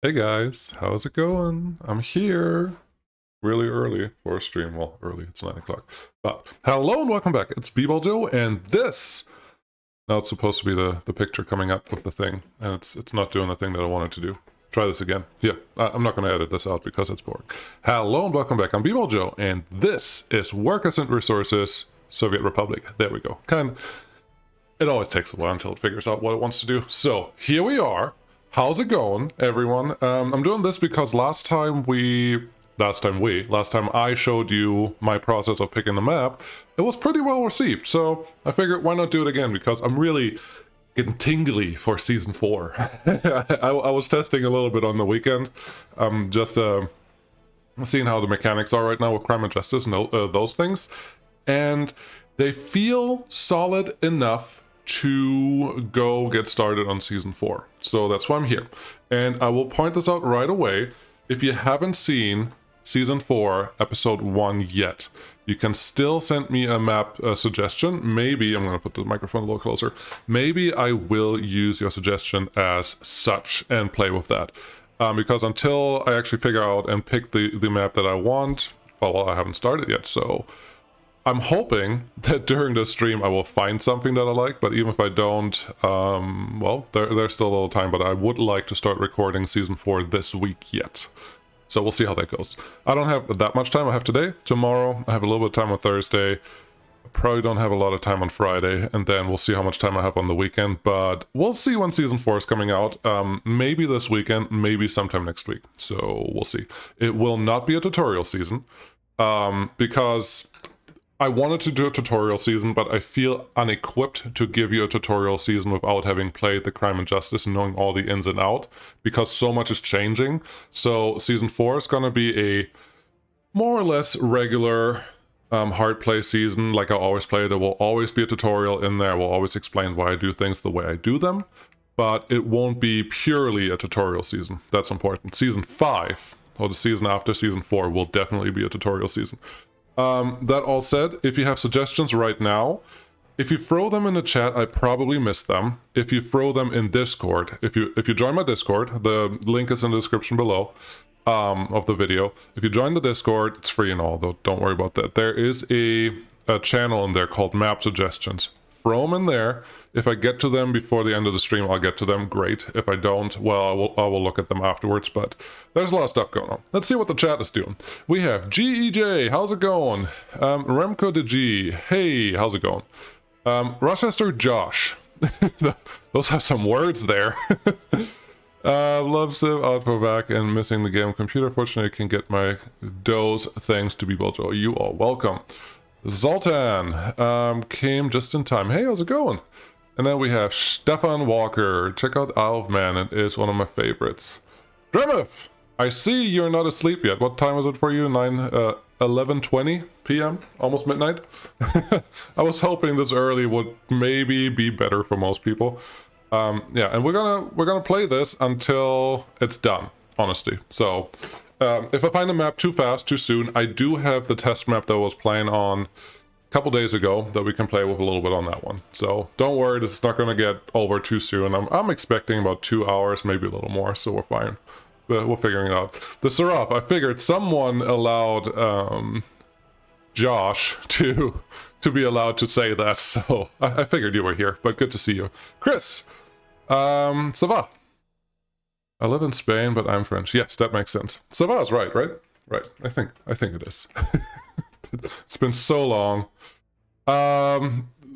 Hey guys, how's it going? I'm here really early for a stream. Well, early, it's 9 o'clock. But hello and welcome back. It's B-Ball Joe, and this now it's supposed to be the picture coming up with the thing, and it's not doing the thing that I wanted to do. Try this again. Yeah, I'm not going to edit this out because it's boring. Hello and welcome back. I'm B-Ball Joe, and this is Workers and Resources, Soviet Republic. There we go. It always takes a while until it figures out what it wants to do. So here we are. How's it going, everyone? I'm doing this because last time I showed you my process of picking the map, it was pretty well received. So I figured why not do it again, because I'm really getting tingly for season 4. I was testing a little bit on the weekend, just seeing how the mechanics are right now with crime and justice and those things, and they feel solid enough to go get started on season 4. So that's why I'm here. And I will point this out right away. If you haven't seen season 4 episode 1 yet, you can still send me a map suggestion. Maybe I'm going to put the microphone a little closer. Maybe I will use your suggestion as such and play with that. Because until I actually figure out and pick the map that I want, well, I haven't started yet. So I'm hoping that during this stream I will find something that I like, but even if I don't, well, there's still a little time, but I would like to start recording season 4 this week yet. So we'll see how that goes. I don't have that much time. I have today, tomorrow, I have a little bit of time on Thursday. I probably don't have a lot of time on Friday, and then we'll see how much time I have on the weekend, but we'll see when season 4 is coming out. Maybe this weekend, maybe sometime next week. So we'll see. It will not be a tutorial season, because I wanted to do a tutorial season, but I feel unequipped to give you a tutorial season without having played the Crime and Justice and knowing all the ins and out, because so much is changing. So season 4 is going to be a more or less regular hard play season, like I always play. There will always be a tutorial in there. I will always explain why I do things the way I do them, but it won't be purely a tutorial season. That's important. Season 5, or the season after season 4, will definitely be a tutorial season. That all said, if you have suggestions right now, if you throw them in the chat, I probably missed them. If you throw them in Discord, if you join my Discord, the link is in the description below of the video. If you join the Discord, it's free and all, though don't worry about that. There is a channel in there called Map Suggestions. Throw them in there. If I get to them before the end of the stream, I'll get to them. Great. If I don't, well, I will look at them afterwards. But there's a lot of stuff going on. Let's see what the chat is doing. We have GEJ. How's it going? Remco de G. Hey, how's it going? Rochester Josh. Those have some words there. Loves it. Outro back and missing the game computer. Fortunately, I can get my dose thanks to Biboljo. You are welcome. Zoltan came just in time. Hey, how's it going? And then we have Stefan Walker. Check out Isle of Man. It is one of my favorites. Dremif, I see you're not asleep yet. What time is it for you? 11:20 p.m. Almost midnight. I was hoping this early would maybe be better for most people. Yeah, and we're gonna play this until it's done, honestly. So if I find a map too fast, too soon, I do have the test map that I was playing on a couple days ago that we can play with a little bit on that one. So don't worry, this is not going to get over too soon. I'm expecting about 2 hours, maybe a little more, so we're fine. But we're figuring it out. The Seraph, I figured someone allowed Josh to be allowed to say that, so I figured you were here, but good to see you. Chris, ça va? I live in Spain, but I'm French. Yes, that makes sense. Ça va is right? Right. I think it is. It's been so long.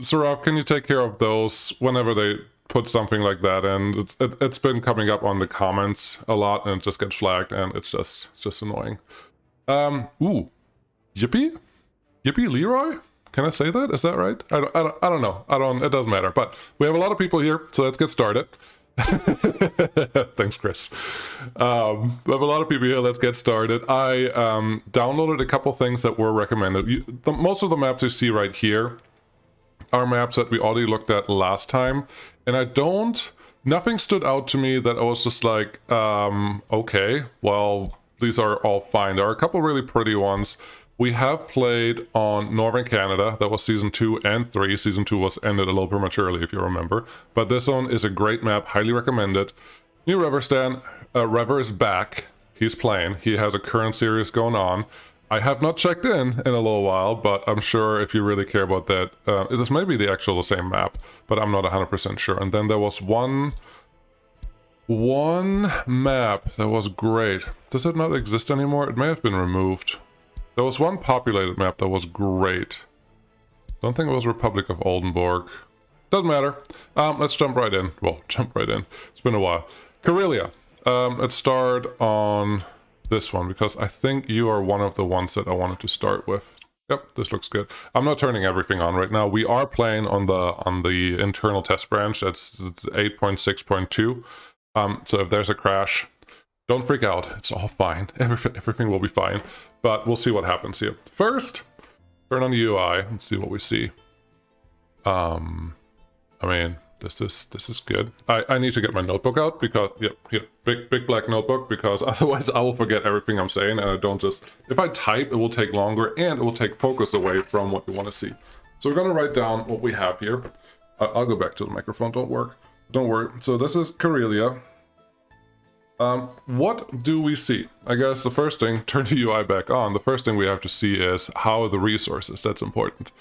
Seraph, can you take care of those whenever they put something like that in? It's been coming up on the comments a lot, and it just gets flagged, and it's just annoying. Ooh, Yippee Leroy? Can I say that? Is that right? I don't know. It doesn't matter. But we have a lot of people here, so let's get started. Thanks, Chris. We have a lot of people here. Let's get started. I downloaded a couple things that were recommended. Most of the maps you see right here are maps that we already looked at last time, and nothing stood out to me that I was just like, okay, well, these are all fine. There are a couple really pretty ones. We have played on Northern Canada. That was Season 2 and 3. Season 2 was ended a little prematurely, if you remember. But this one is a great map, highly recommended. New Rever stand. Rever is back. He's playing. He has a current series going on. I have not checked in a little while, but I'm sure if you really care about that, this may be the same map, but I'm not 100% sure. And then there was one map that was great. Does it not exist anymore? It may have been removed. There was one populated map that was great. Don't think it was Republic of Oldenburg. Doesn't matter. Let's jump right in. Well, jump right in. It's been a while. Karelia. Let's start on this one, because I think you are one of the ones that I wanted to start with. Yep, this looks good. I'm not turning everything on right now. We are playing on the internal test branch. It's 8.6.2. So if there's a crash, don't freak out. It's all fine. Everything will be fine. But we'll see what happens here. First, turn on the UI and see what we see. I mean, this is good. I need to get my notebook out because, yep, here, big black notebook, because otherwise I will forget everything I'm saying, and I don't just, if I type, it will take longer and it will take focus away from what you want to see. So we're going to write down what we have here. I'll go back to the microphone, don't worry. So this is Karelia. What do we see? I guess the first thing, turn the UI back on, the first thing we have to see is how are the resources. That's important.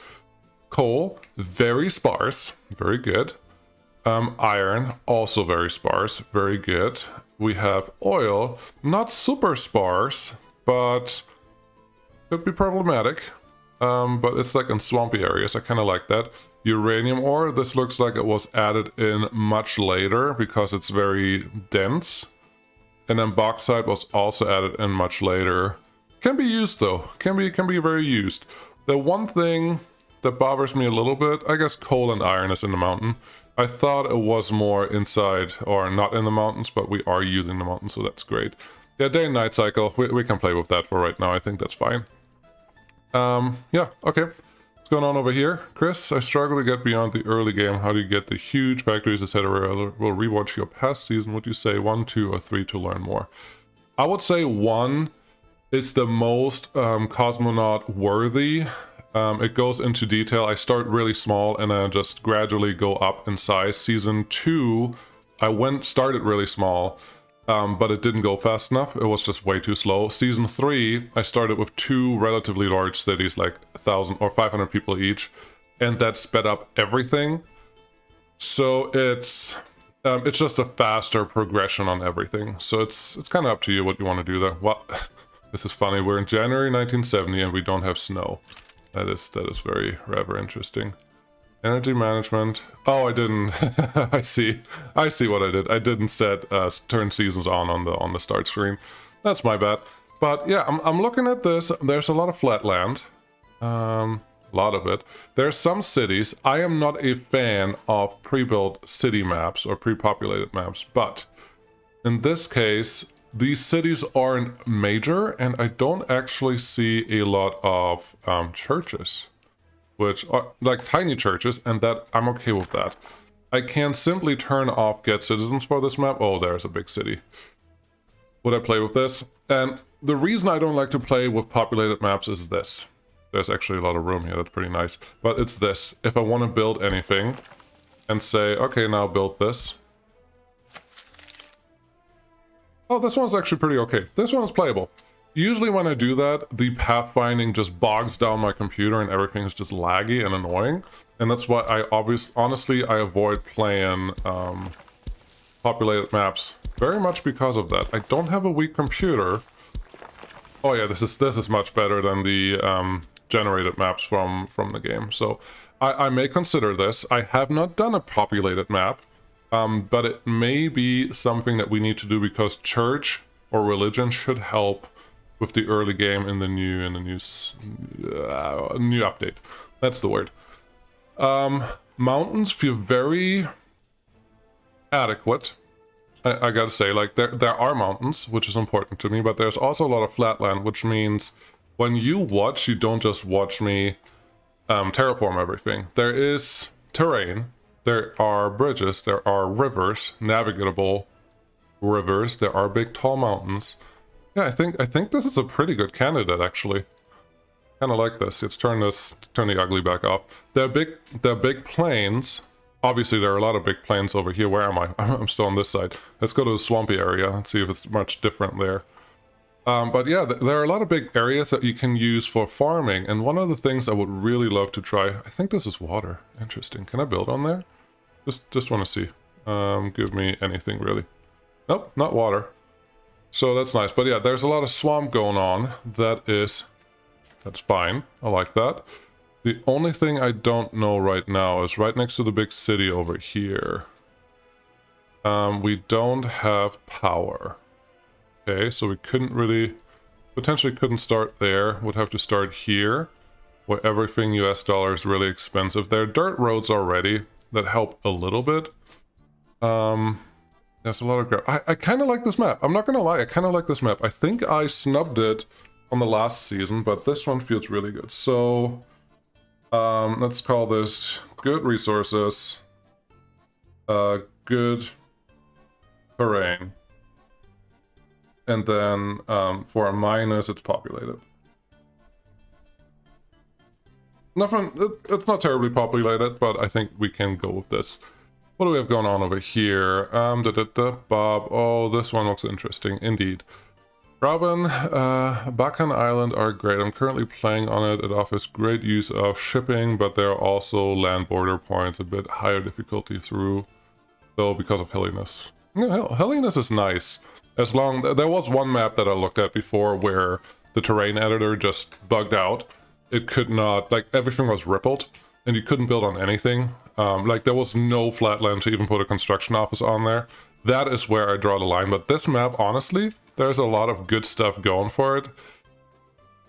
Coal, very sparse, very good. Iron, also very sparse, very good. We have oil, not super sparse, but could be problematic. But it's like in swampy areas, I kind of like that. Uranium ore, this looks like it was added in much later because it's very dense. And then bauxite was also added in much later. Can be used though, can be very used. The one thing that bothers me a little bit, I guess coal and iron is in the mountain. I thought it was more inside or not in the mountains, but we are using the mountains, so that's great. Yeah, day and night cycle, we can play with that for right now. I think that's fine. Yeah, okay. What's going on over here? Chris, I struggle to get beyond the early game. How do you get the huge factories, etc.? We'll rewatch your past season. Would you say 1, 2, or 3 to learn more? I would say 1 is the most cosmonaut worthy. It goes into detail. I start really small and then just gradually go up in size. Season 2, I started really small, but it didn't go fast enough. It was just way too slow. Season 3, I started with 2 relatively large cities, like 1,000 or 500 people each, and that sped up everything. So it's just a faster progression on everything. So it's kind of up to you what you want to do there. Well, this is funny. We're in January 1970 and we don't have snow. That is very rather interesting. Energy management. Oh, I didn't. I see what I did. I didn't set turn seasons on the start screen. That's my bad. But yeah, I'm looking at this. There's a lot of flat land. A lot of it. There's some cities. I am not a fan of pre-built city maps or pre-populated maps, but in this case, these cities aren't major, and I don't actually see a lot of churches, which are like tiny churches, and that I'm okay with that. I can simply turn off get citizens for this map. Oh, there's a big city. Would I play with this? And the reason I don't like to play with populated maps is this. There's actually a lot of room here, that's pretty nice. But it's this. If I want to build anything and say, okay, now build this. Oh, this one's actually pretty okay. This one's playable. Usually when I do that, the pathfinding just bogs down my computer and everything is just laggy and annoying. And that's why honestly, I avoid playing populated maps very much because of that. I don't have a weak computer. Oh yeah, this is much better than the generated maps from the game. So I may consider this. I have not done a populated map. But it may be something that we need to do because church or religion should help with the early game in the new update. That's the word. Mountains feel very adequate. I gotta say, like there are mountains, which is important to me, but there's also a lot of flatland, which means when you watch, you don't just watch me terraform everything. There is terrain. There are bridges, there are rivers, navigable rivers, there are big tall mountains. Yeah, I think this is a pretty good candidate actually. Kinda like this. Let's turn the ugly back off. They're big plains, Obviously, there are a lot of big plains over here. Where am I? I'm still on this side. Let's go to the swampy area and see if it's much different there. But yeah, there are a lot of big areas that you can use for farming. And one of the things I would really love to try, I think this is water. Interesting. Can I build on there? Just want to see. Give me anything really. Nope, not water. So that's nice. But yeah, there's a lot of swamp going on. That's fine. I like that. The only thing I don't know right now is right next to the big city over here. We don't have power. Okay, so we potentially couldn't start there. Would have to start here, where everything US dollar is really expensive. There are dirt roads already that help a little bit. There's a lot of I kind of like this map. I'm not gonna lie, I kind of like this map. I think I snubbed it on the last season, but this one feels really good. So, let's call this good resources, good terrain. And then for a minus, it's populated. Nothing, it's not terribly populated, but I think we can go with this. What do we have going on over here? Bob. Oh, this one looks interesting, indeed. Robin, Bacan Island are great. I'm currently playing on it. It offers great use of shipping, but there are also land border points, a bit higher difficulty through, though, because of hilliness. Yeah, hilliness is nice. As long, there was one map that I looked at before where the terrain editor just bugged out. It could not, like, everything was rippled and you couldn't build on anything. Like, there was no flat land to even put a construction office on there. That is where I draw the line. But this map, honestly, there's a lot of good stuff going for it.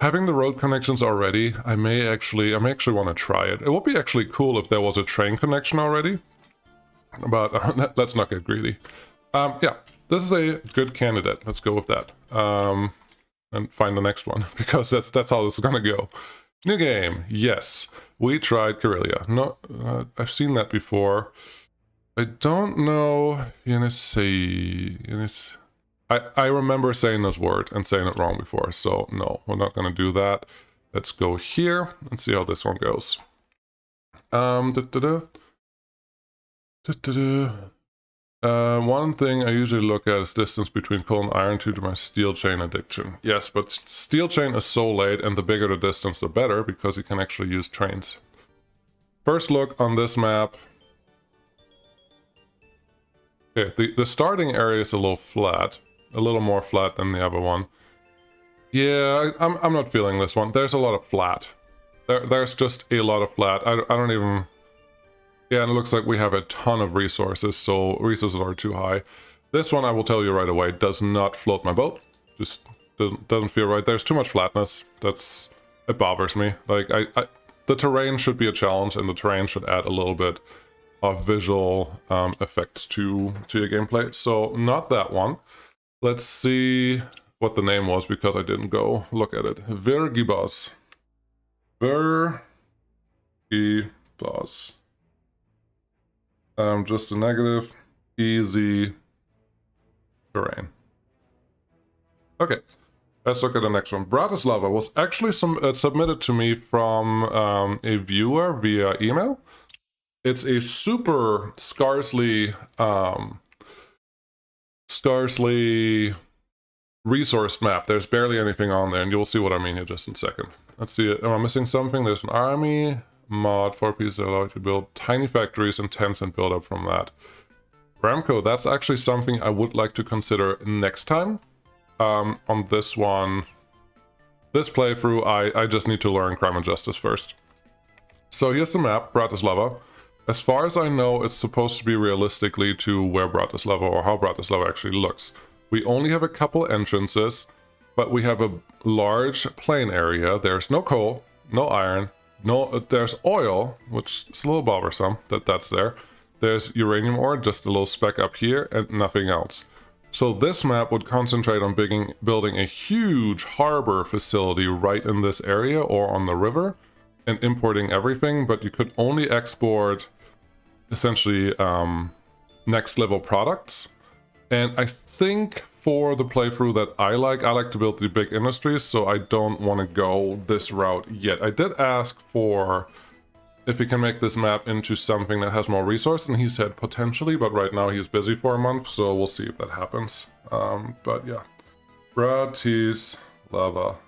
Having the road connections already, I may actually want to try it. It would be actually cool if there was a train connection already. But let's not get greedy. Yeah. This is a good candidate. Let's go with that. And find the next one, because that's how this is gonna go. New game. Yes. We tried Karelia. No, I've seen that before. I don't know I remember saying this word and saying it wrong before, so no, we're not gonna do that. Let's go here and see how this one goes. One thing I usually look at is distance between coal and iron due to my steel chain addiction. Yes, but steel chain is so late, and the bigger the distance, the better, because you can actually use trains. First look on this map. Okay, the starting area is a little flat. A little more flat than the other one. Yeah, I'm not feeling this one. There's a lot of flat. There's just a lot of flat. I don't even... Yeah, and it looks like we have a ton of resources, so resources are too high. This one, I will tell you right away, does not float my boat. Just doesn't feel right. There's too much flatness. It bothers me. Like, the terrain should be a challenge, and the terrain should add a little bit of visual effects to your gameplay. So, not that one. Let's see what the name was, because I didn't go look at it. Virgibos. Virgibos. Just a negative, easy terrain. Okay, let's look at the next one. Bratislava was actually submitted to me from a viewer via email. It's a super scarcely resource map. There's barely anything on there, and you'll see what I mean here just in a second. Let's see, am I missing something? There's an army mod, 4 pieces that allow you to build tiny factories and tents and build up from that. Ramco, that's actually something I would like to consider next time. On this one, this playthrough, I just need to learn crime and justice first. So here's the map, Bratislava. As far as I know, it's supposed to be realistically to where Bratislava, or how Bratislava actually looks. We only have a couple entrances, but we have a large plain area. There's no coal, no iron, there's oil, which is a little bothersome that that's there. There's uranium ore, just a little speck up here, and nothing else. So this map would concentrate on building a huge harbor facility right in this area or on the river, and importing everything, but you could only export essentially next level products. And I think for the playthrough that I like to build the big industries, so I don't want to go this route yet. I did ask for if he can make this map into something that has more resource, and he said potentially, but right now he's busy for a month, so we'll see if that happens. But yeah, Bratislava.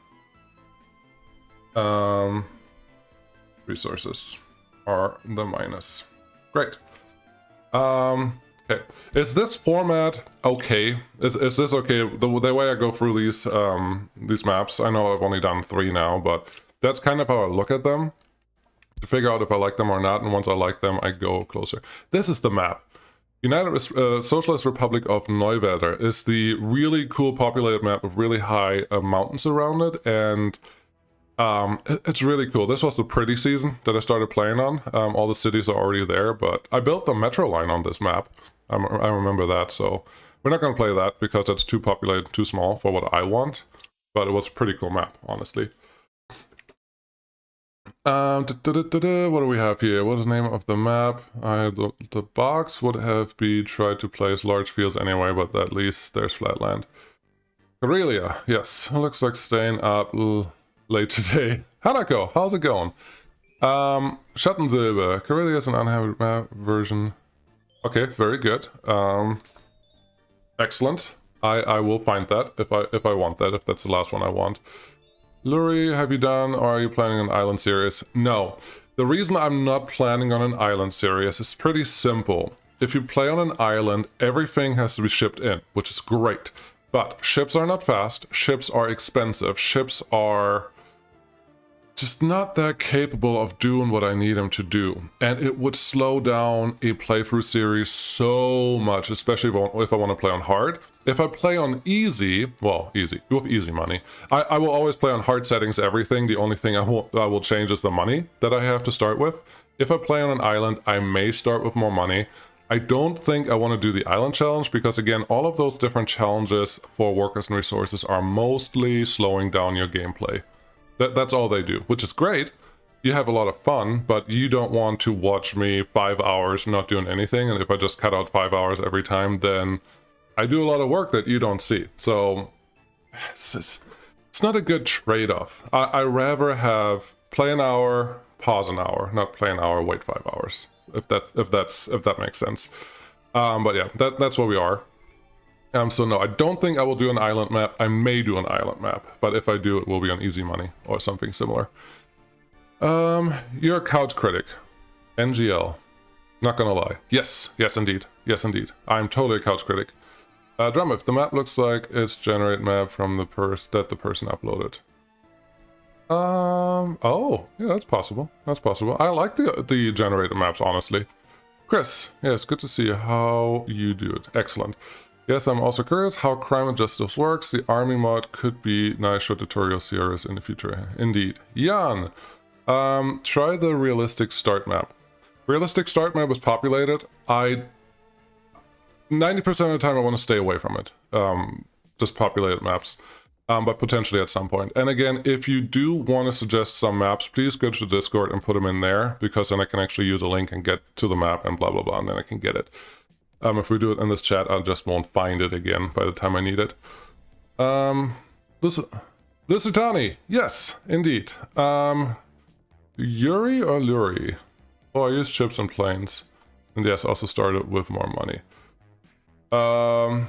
Resources are the minus. Great. Okay. Is this format okay? Is this okay? The way I go through these maps, I know I've only done 3 now, but that's kind of how I look at them to figure out if I like them or not. And once I like them, I go closer. This is the map. United Socialist Republic of Neuwerder is the really cool populated map with really high mountains around it, and it's really cool. This was the pretty season that I started playing on. All the cities are already there, but I built the metro line on this map. I remember that, so we're not going to play that because it's too populated, too small for what I want, but it was a pretty cool map, honestly. What do we have here? What is the name of the map? The box would have been tried to place large fields anyway, but at least there's flatland. Karelia, yes, looks like staying up late today. Hanako, how's it going? Schattensilber, Karelia is an uninhabited map version. Okay, very good. Excellent. I will find that if I want that, if that's the last one I want. Luri, have you done, or are you planning an island series? No. The reason I'm not planning on an island series is pretty simple. If you play on an island, everything has to be shipped in, which is great. But ships are not fast, ships are expensive, ships are just not that capable of doing what I need them to do. And it would slow down a playthrough series so much, especially if I want to play on hard. If I play on easy, well, easy, with easy money, I will always play on hard settings, everything. The only thing I will change is the money that I have to start with. If I play on an island, I may start with more money. I don't think I want to do the island challenge because, again, all of those different challenges for workers and resources are mostly slowing down your gameplay. That's all they do, which is great. You have a lot of fun, but you don't want to watch me 5 hours not doing anything. And if I just cut out 5 hours every time, then I do a lot of work that you don't see. So it's not a good trade-off. I rather have play an hour, pause an hour, not play an hour, wait 5 hours. If that makes sense. But yeah, that's where we are. So no, I don't think I will do an island map. I may do an island map, but if I do, it will be on easy money or something similar. You're a couch critic. NGL. Not gonna lie. Yes, yes indeed. Yes indeed. I'm totally a couch critic. Drumif, the map looks like it's generate map from the the person uploaded. Oh, yeah, that's possible. That's possible. I like the generated maps, honestly. Chris, yes, good to see how you do it. Excellent. Yes, I'm also curious how crime and justice works. The army mod could be nice short tutorial series in the future. Indeed. Jan, try the realistic start map. Realistic start map is populated. 90% of the time I want to stay away from it. Just populated maps. But potentially at some point. And again, if you do want to suggest some maps, please go to the Discord and put them in there, because then I can actually use a link and get to the map and blah, blah, blah, and then I can get it. If we do it in this chat, I just won't find it again by the time I need it. Lusitani, yes, indeed. Yuri or Luri? Oh, I use ships and planes. And yes, also started with more money.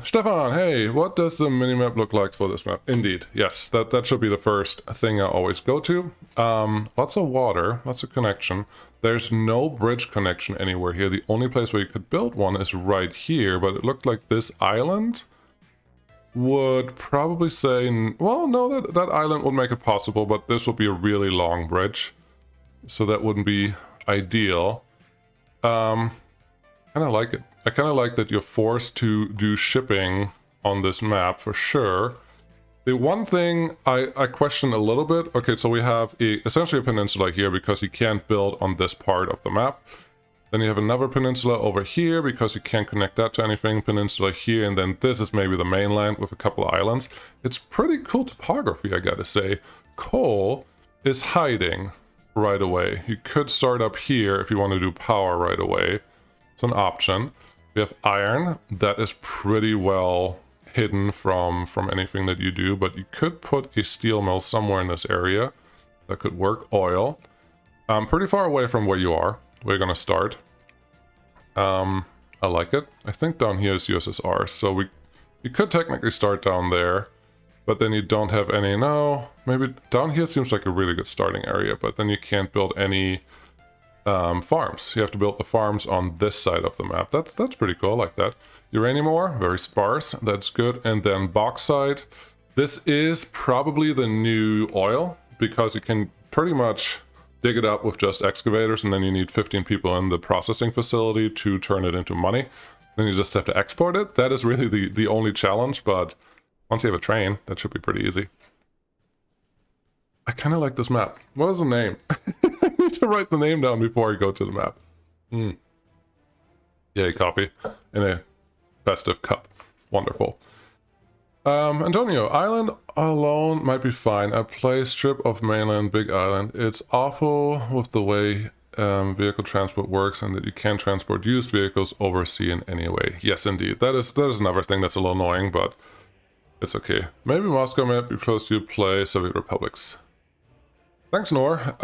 Stefan, hey, what does the minimap look like for this map? Indeed, yes, that should be the first thing I always go to. Lots of water, lots of connection. There's no bridge connection anywhere here. The only place where you could build one is right here, but it looked like this island would probably say, well, no, that island would make it possible, but this would be a really long bridge, so that wouldn't be ideal. Kind of like it. I kind of like that you're forced to do shipping on this map for sure. The one thing I question a little bit, okay, so we have essentially a peninsula here because you can't build on this part of the map. Then you have another peninsula over here because you can't connect that to anything, peninsula here, and then this is maybe the mainland with a couple of islands. It's pretty cool topography, I gotta say. Coal is hiding right away. You could start up here if you want to do power right away. It's an option. We have iron, that is pretty well hidden from anything that you do, but you could put a steel mill somewhere in this area. That could work. Oil. Pretty far away from where you are. We're gonna start. I like it. I think down here is USSR, so you could technically start down there, but then you don't have any. No, maybe down here seems like a really good starting area, but then you can't build any farms. You have to build the farms on this side of the map. That's pretty cool. I like that. Uranium ore, very sparse. That's good. And then bauxite. This is probably the new oil because you can pretty much dig it up with just excavators, and then you need 15 people in the processing facility to turn it into money. Then you just have to export it. That is really the only challenge, but once you have a train, that should be pretty easy. I kind of like this map. What is the name? I need to write the name down before I go to the map. Yay, coffee in a festive cup. Wonderful. Antonio, island alone might be fine. I play strip of mainland, big island. It's awful with the way vehicle transport works and that you can't transport used vehicles over sea in any way. Yes, indeed. That is another thing that's a little annoying, but it's okay. Maybe Moscow might be close to you play Soviet Republics. Thanks, Nor.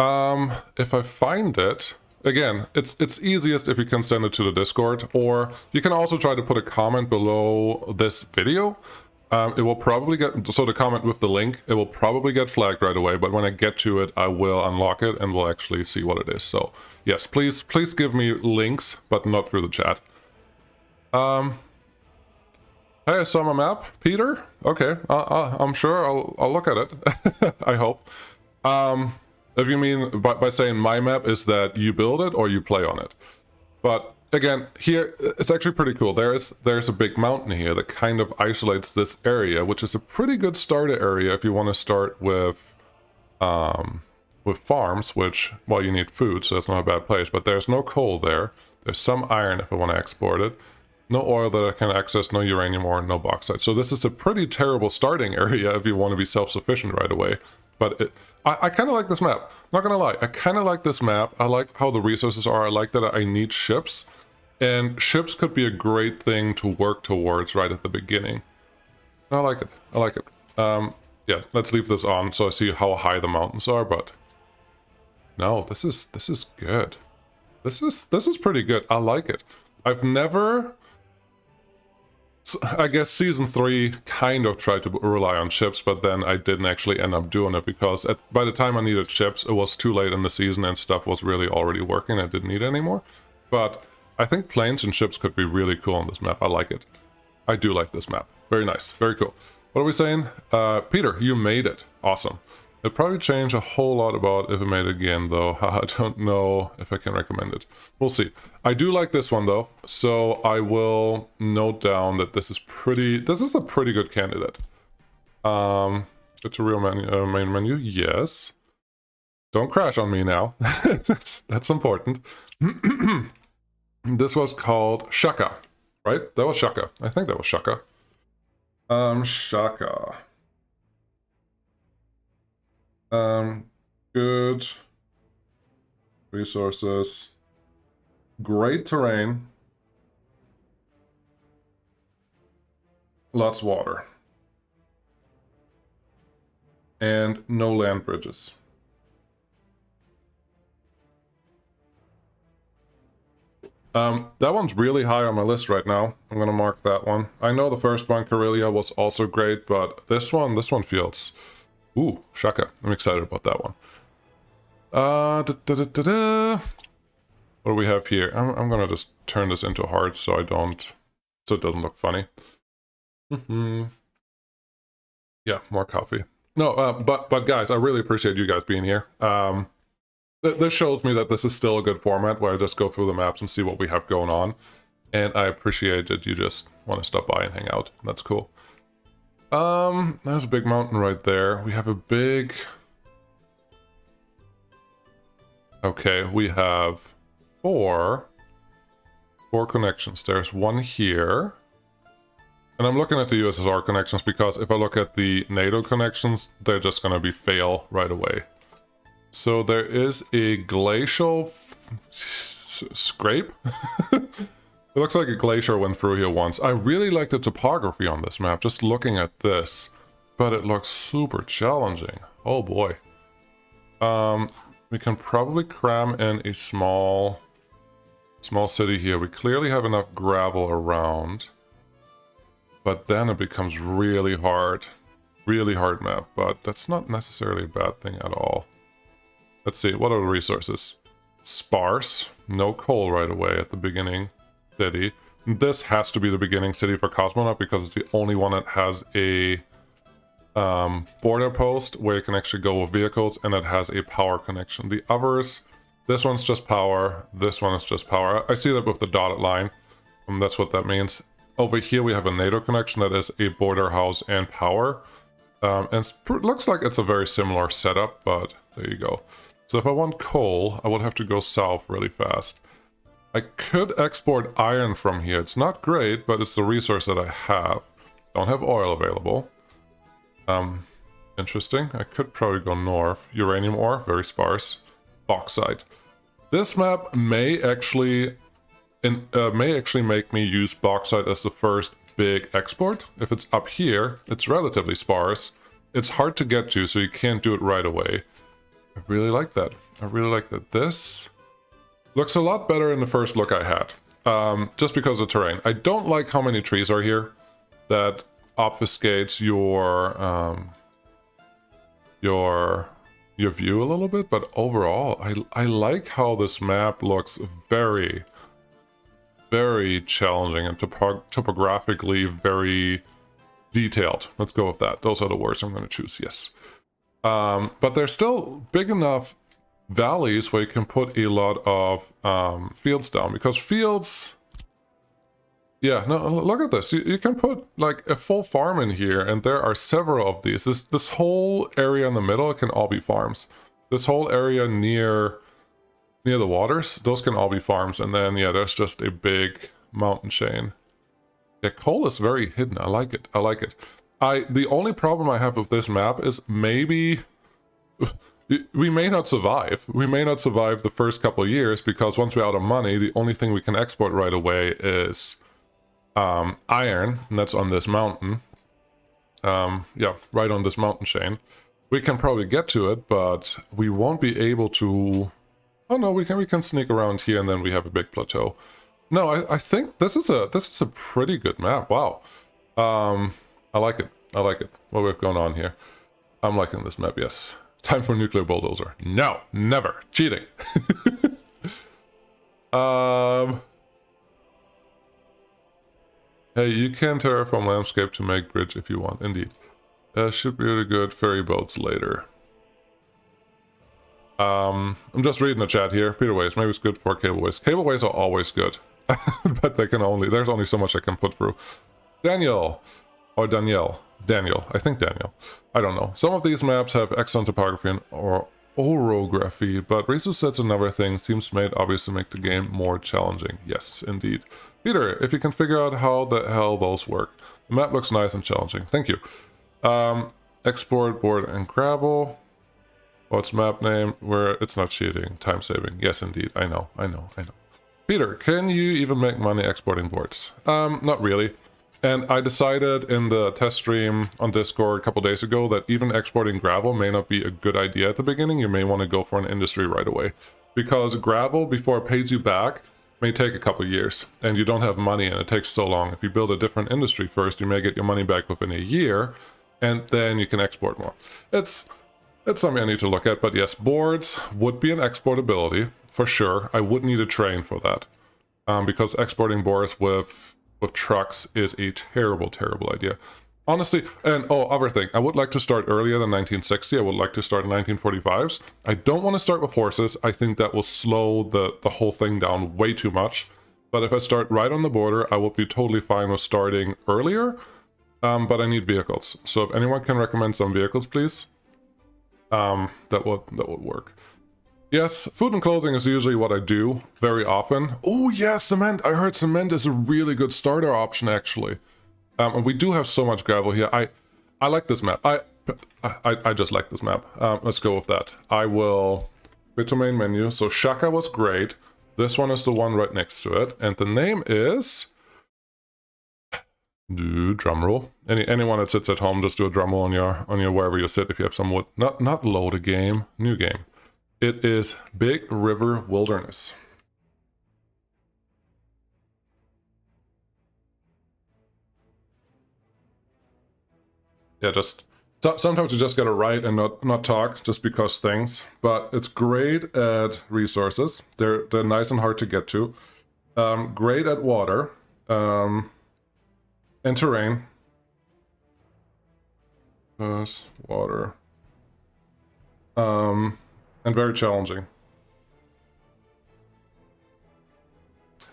If I find it, again, it's easiest if you can send it to the Discord, or you can also try to put a comment below this video. It will probably get, so the comment with the link, it will probably get flagged right away, but when I get to it, I will unlock it and we'll actually see what it is. So yes, please give me links, but not through the chat. Hey, I saw my map, Peter. Okay, I'm sure I'll look at it. I hope. If you mean by saying my map is that you build it or you play on it. But again, here, it's actually pretty cool. There's a big mountain here that kind of isolates this area, which is a pretty good starter area if you want to start with farms, which, well, you need food, so that's not a bad place. But there's no coal there. There's some iron if I want to export it. No oil that I can access, no uranium ore, no bauxite. So this is a pretty terrible starting area if you want to be self-sufficient right away. But I kind of like this map. Not gonna lie, I kind of like this map. I like how the resources are. I like that I need ships. And ships could be a great thing to work towards right at the beginning. I like it. I like it. Yeah, let's leave this on so I see how high the mountains are, but no, this is good. This is pretty good. I like it. I've never, I guess season 3 kind of tried to rely on ships, but then I didn't actually end up doing it because by the time I needed ships, it was too late in the season and stuff was really already working. I didn't need it anymore. But I think planes and ships could be really cool on this map. I like it. I do like this map. Very nice. Very cool. What are we saying? Peter, you made it. Awesome. It'd probably change a whole lot about if I made it again, though. I don't know if I can recommend it. We'll see. I do like this one, though. So I will note down that this is a pretty good candidate. Tutorial menu, main menu. Yes. Don't crash on me now. That's important. This was called Shaka, right? That was Shaka. I think that was Shaka. Shaka. Good. Resources. Great terrain. Lots of water. And no land bridges. That one's really high on my list right now. I'm gonna mark that one. I know the first one, Karelia, was also great, but this one feels... Ooh, Shaka. I'm excited about that one. What do we have here? I'm gonna just turn this into hard so it doesn't look funny. Yeah, more coffee. No, but guys, I really appreciate you guys being here. This shows me that this is still a good format where I just go through the maps and see what we have going on. And I appreciate that you just want to stop by and hang out. That's cool. There's a big mountain right there. We have a big... Okay, we have four connections. There's one here. And I'm looking at the USSR connections because if I look at the NATO connections, they're just going to be fail right away. So there is a glacial scrape. It looks like a glacier went through here once. I really like the topography on this map, just looking at this. But it looks super challenging. Oh boy. We can probably cram in a small city here. We clearly have enough gravel around. But then it becomes really hard map, but that's not necessarily a bad thing at all. Let's see, what are the resources? Sparse, no coal right away at the beginning city. This has to be the beginning city for Cosmonaut because it's the only one that has a border post where you can actually go with vehicles, and it has a power connection. The others, this one's just power, this one is just power. I see that with the dotted line, and that's what that means. Over here we have a NATO connection that is a border house and power. And it looks like it's a very similar setup, but there you go. So if I want coal, I would have to go south really fast. I could export iron from here. It's not great, but it's the resource that I have. Don't have oil available. Interesting. I could probably go north. Uranium ore, very sparse. Bauxite. This map may actually make me use bauxite as the first big export. If it's up here, it's relatively sparse. It's hard to get to, so you can't do it right away. I really like that. I really like that. This looks a lot better in the first look I had, just because of the terrain. I don't like how many trees are here. That obfuscates your view a little bit, but overall, I like how this map looks very, very challenging and topographically very detailed. Let's go with that. Those are the words I'm going to choose, yes. But there's still big enough valleys where you can put a lot of fields down, because fields... Yeah, no, look at this. You can put like a full farm in here, and there are several of these. This whole area in the middle can all be farms. This whole area near the waters, those can all be farms. And then, yeah, there's just a big mountain chain. Yeah, coal is very hidden. I like it. I like it. The only problem I have with this map is maybe we may not survive. We may not survive the first couple of years, because once we're out of money, the only thing we can export right away is iron, and that's on this mountain. Yeah, right on this mountain chain. We can probably get to it, but we won't be able to... Oh no, we can sneak around here, and then we have a big plateau. No, I think this is a pretty good map. Wow. I like it. I like it. What we have going on here. I'm liking this map, yes. Time for nuclear bulldozer. No, never. Cheating. Hey, you can terraform landscape to make bridge if you want. Indeed. Should be really good. Ferry boats later. I'm just reading the chat here. Peterways, maybe it's good for cableways. Cableways are always good. But they can only... There's only so much I can put through. Daniel. Or Danielle. Daniel. I think Daniel. I don't know. Some of these maps have excellent topography and or orography, but resource sets and other things seems made obvious to make the game more challenging. Yes, indeed. Peter, if you can figure out how the hell those work. The map looks nice and challenging. Thank you. Export, board, and gravel. What's map name? Where it's not cheating. Time saving. Yes, indeed. I know. Peter, can you even make money exporting boards? Not really. And I decided in the test stream on Discord a couple days ago that even exporting gravel may not be a good idea at the beginning. You may want to go for an industry right away. Because gravel, before it pays you back, may take a couple years. And you don't have money, and it takes so long. If you build a different industry first, you may get your money back within a year, and then you can export more. It's something I need to look at, but yes, boards would be an exportability, for sure. I would need a train for that. Because exporting boards with trucks is a terrible, terrible idea. Honestly, and other thing, I would like to start earlier than 1960. I would like to start in 1945s. I don't want to start with horses. I think that will slow the whole thing down way too much. But if I start right on the border, I will be totally fine with starting earlier. But I need vehicles. So if anyone can recommend some vehicles, please, that would work. Yes, food and clothing is usually what I do very often. Oh yeah, cement. I heard cement is a really good starter option, actually. And we do have so much gravel here. I like this map. I just like this map. Let's go with that. I will go to main menu. So Shaka was great. This one is the one right next to it, and the name is... Do drum roll. Anyone that sits at home, just do a drum roll on your wherever you sit if you have some wood. Not load a game. New game. It is Big River Wilderness. Yeah, just sometimes you just gotta write and not talk just because things. But it's great at resources. They're nice and hard to get to. Great at water and terrain. Water. And very challenging.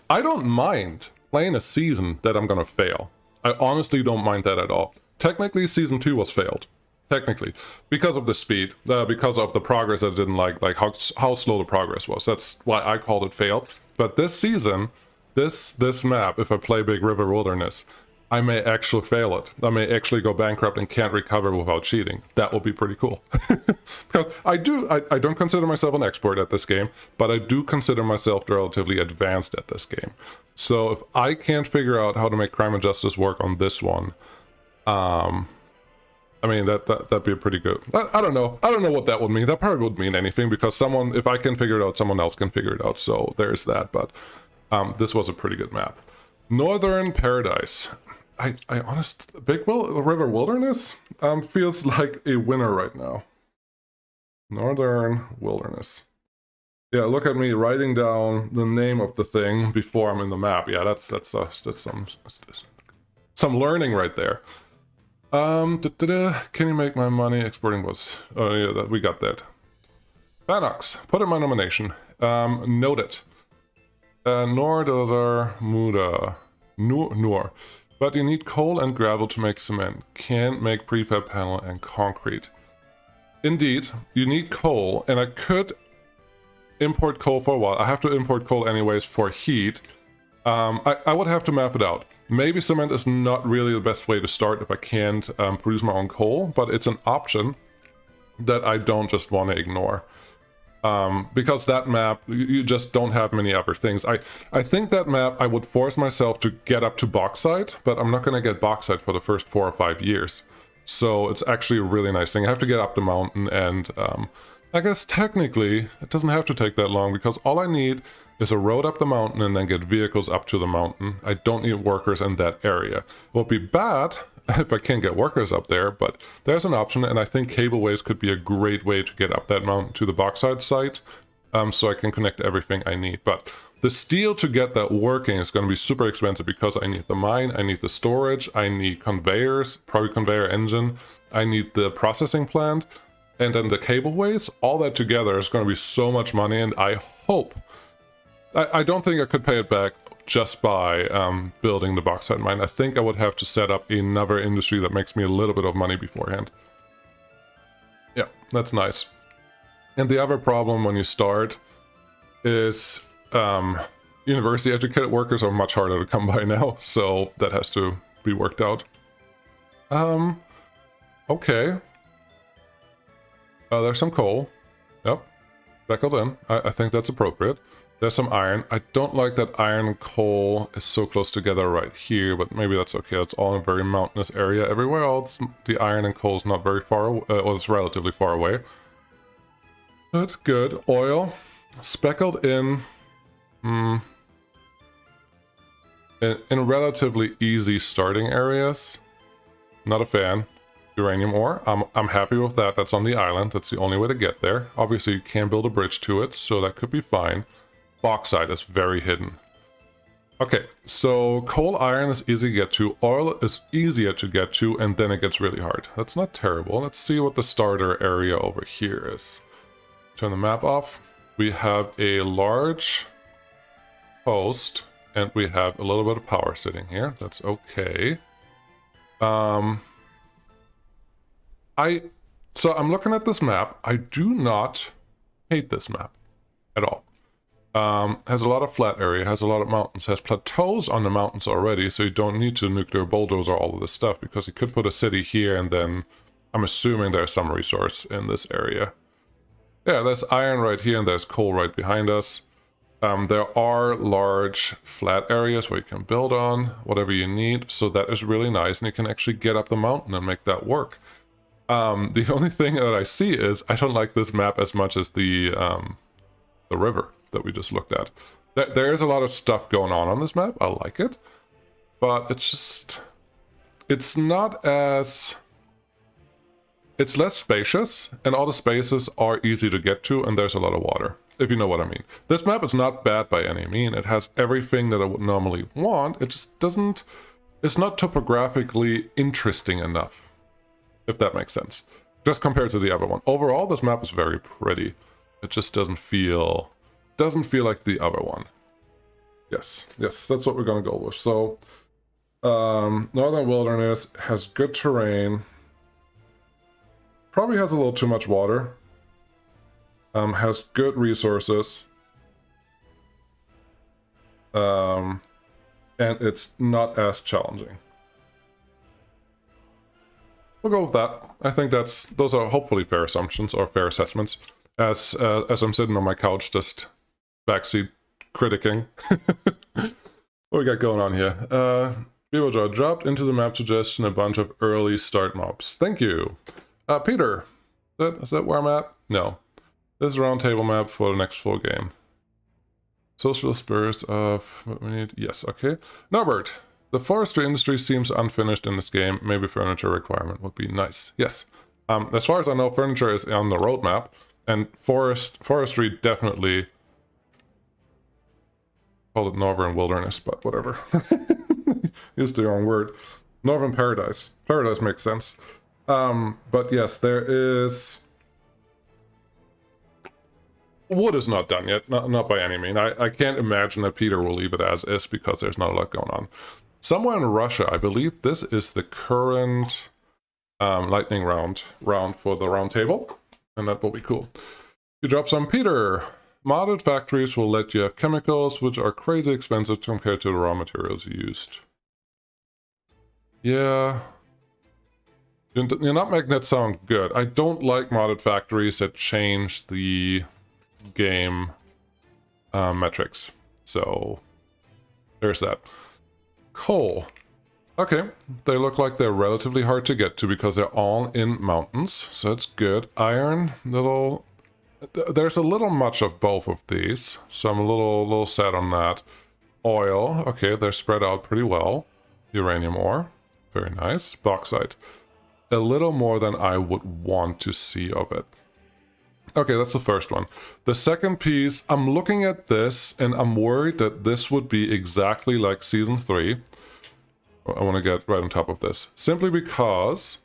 I don't mind playing a season that I'm gonna fail. I honestly don't mind that at all. Technically, season 2 was failed. Technically, because of the speed, because of the progress I didn't like how slow the progress was. That's why I called it failed. But this season, this map, if I play Big River Wilderness, I may actually fail it. I may actually go bankrupt and can't recover without cheating. That would be pretty cool. Because I don't consider myself an expert at this game, but I do consider myself relatively advanced at this game. So if I can't figure out how to make crime and justice work on this one, I mean, that'd be pretty good. I don't know. I don't know what that would mean. That probably would mean anything, because if I can figure it out, someone else can figure it out. So there's that. But this was a pretty good map. Northern Paradise. I honestly, Big River Wilderness feels like a winner right now. Northern Wilderness. Yeah, look at me writing down the name of the thing before I'm in the map. Yeah, that's some learning right there. Can you make my money exporting was? Oh yeah, we got that. Banox, put in my nomination. Note it. Nordozer Muda. Nur. But you need coal and gravel to make cement. Can't make prefab panel and concrete. Indeed, you need coal, and I could import coal for a while. I have to import coal anyways for heat. I would have to map it out. Maybe cement is not really the best way to start if I can't produce my own coal, but it's an option that I don't just want to ignore. Because that map, you just don't have many other things. I think that map, I would force myself to get up to bauxite, but I'm not going to get bauxite for the first 4 or 5 years. So it's actually a really nice thing. I have to get up the mountain, and I guess technically it doesn't have to take that long, because all I need is a road up the mountain and then get vehicles up to the mountain. I don't need workers in that area. It would be bad if I can't get workers up there, but there's an option, and I think cableways could be a great way to get up that mountain to the bauxite site, so I can connect everything I need. But the steel to get that working is going to be super expensive, because I need the mine, I need the storage, I need conveyors, probably conveyor engine, I need the processing plant, and then the cableways. All that together is going to be so much money, and I hope... I don't think I could pay it back just by building the bauxite mine. I think I would have to set up another industry that makes me a little bit of money beforehand. Yeah, that's nice. And the other problem when you start is university educated workers are much harder to come by now, so that has to be worked out. Okay. There's some coal. Yep. Speckled in. I think that's appropriate. There's some iron. I don't like that iron and coal is so close together right here, but maybe that's okay. It's all in a very mountainous area. Everywhere else, the iron and coal is not very far away. Well, it's relatively far away. That's good. Oil. Speckled in. In relatively easy starting areas. Not a fan. Uranium ore. I'm happy with that. That's on the island. That's the only way to get there. Obviously, you can build a bridge to it, so that could be fine. Bauxite is very hidden. Okay, so coal iron is easy to get to, oil is easier to get to, and then it gets really hard. That's not terrible. Let's see what the starter area over here is. Turn the map off. We have a large post, and we have a little bit of power sitting here. That's okay. So I'm looking at this map. I do not hate this map at all. Has a lot of flat area, has a lot of mountains, has plateaus on the mountains already, so you don't need to nuclear bulldozer all of this stuff, because you could put a city here, and then I'm assuming there's some resource in this area. Yeah, there's iron right here, and there's coal right behind us. There are large flat areas where you can build on whatever you need, so that is really nice, and you can actually get up the mountain and make that work. The only thing that I see is I don't like this map as much as the river that we just looked at. There is a lot of stuff going on this map. I like it, but it's not as... It's less spacious, and all the spaces are easy to get to, and there's a lot of water, if you know what I mean. This map is not bad by any mean. It has everything that I would normally want. It just doesn't... It's not topographically interesting enough, if that makes sense. Just compared to the other one. Overall, this map is very pretty. It just doesn't feel like the other one. Yes, that's what we're gonna go with. So, Northern Wilderness has good terrain. Probably has a little too much water. Has good resources. And it's not as challenging. We'll go with that. I think those are hopefully fair assumptions or fair assessments. As I'm sitting on my couch just backseat criticking. What we got going on here? Beaverjaw dropped into the map suggestion a bunch of early start mobs. Thank you. Peter, is that where I'm at? No. This is a round table map for the next full game. Social spurs of what we need. Yes, okay. Norbert, the forestry industry seems unfinished in this game. Maybe furniture requirement would be nice. Yes. As far as I know, furniture is on the roadmap, and forestry definitely... Call it Northern Wilderness, but whatever. Used the wrong word. Northern Paradise. Paradise makes sense. But yes, there is... Wood is not done yet, not by any means. I can't imagine that Peter will leave it as is because there's not a lot going on. Somewhere in Russia, I believe this is the current lightning round for the round table, and that will be cool. You drop some Peter. Modded factories will let you have chemicals, which are crazy expensive compared to the raw materials you used. Yeah... You're not making that sound good. I don't like modded factories that change the game metrics. So, there's that. Coal. Okay, they look like they're relatively hard to get to because they're all in mountains, so that's good. Iron, there's a little much of both of these, so I'm a little sad on that. Oil, okay, they're spread out pretty well. Uranium ore, very nice. Bauxite. A little more than I would want to see of it. Okay, that's the first one. The second piece, I'm looking at this and I'm worried that this would be exactly like Season 3. I want to get right on top of this. Simply because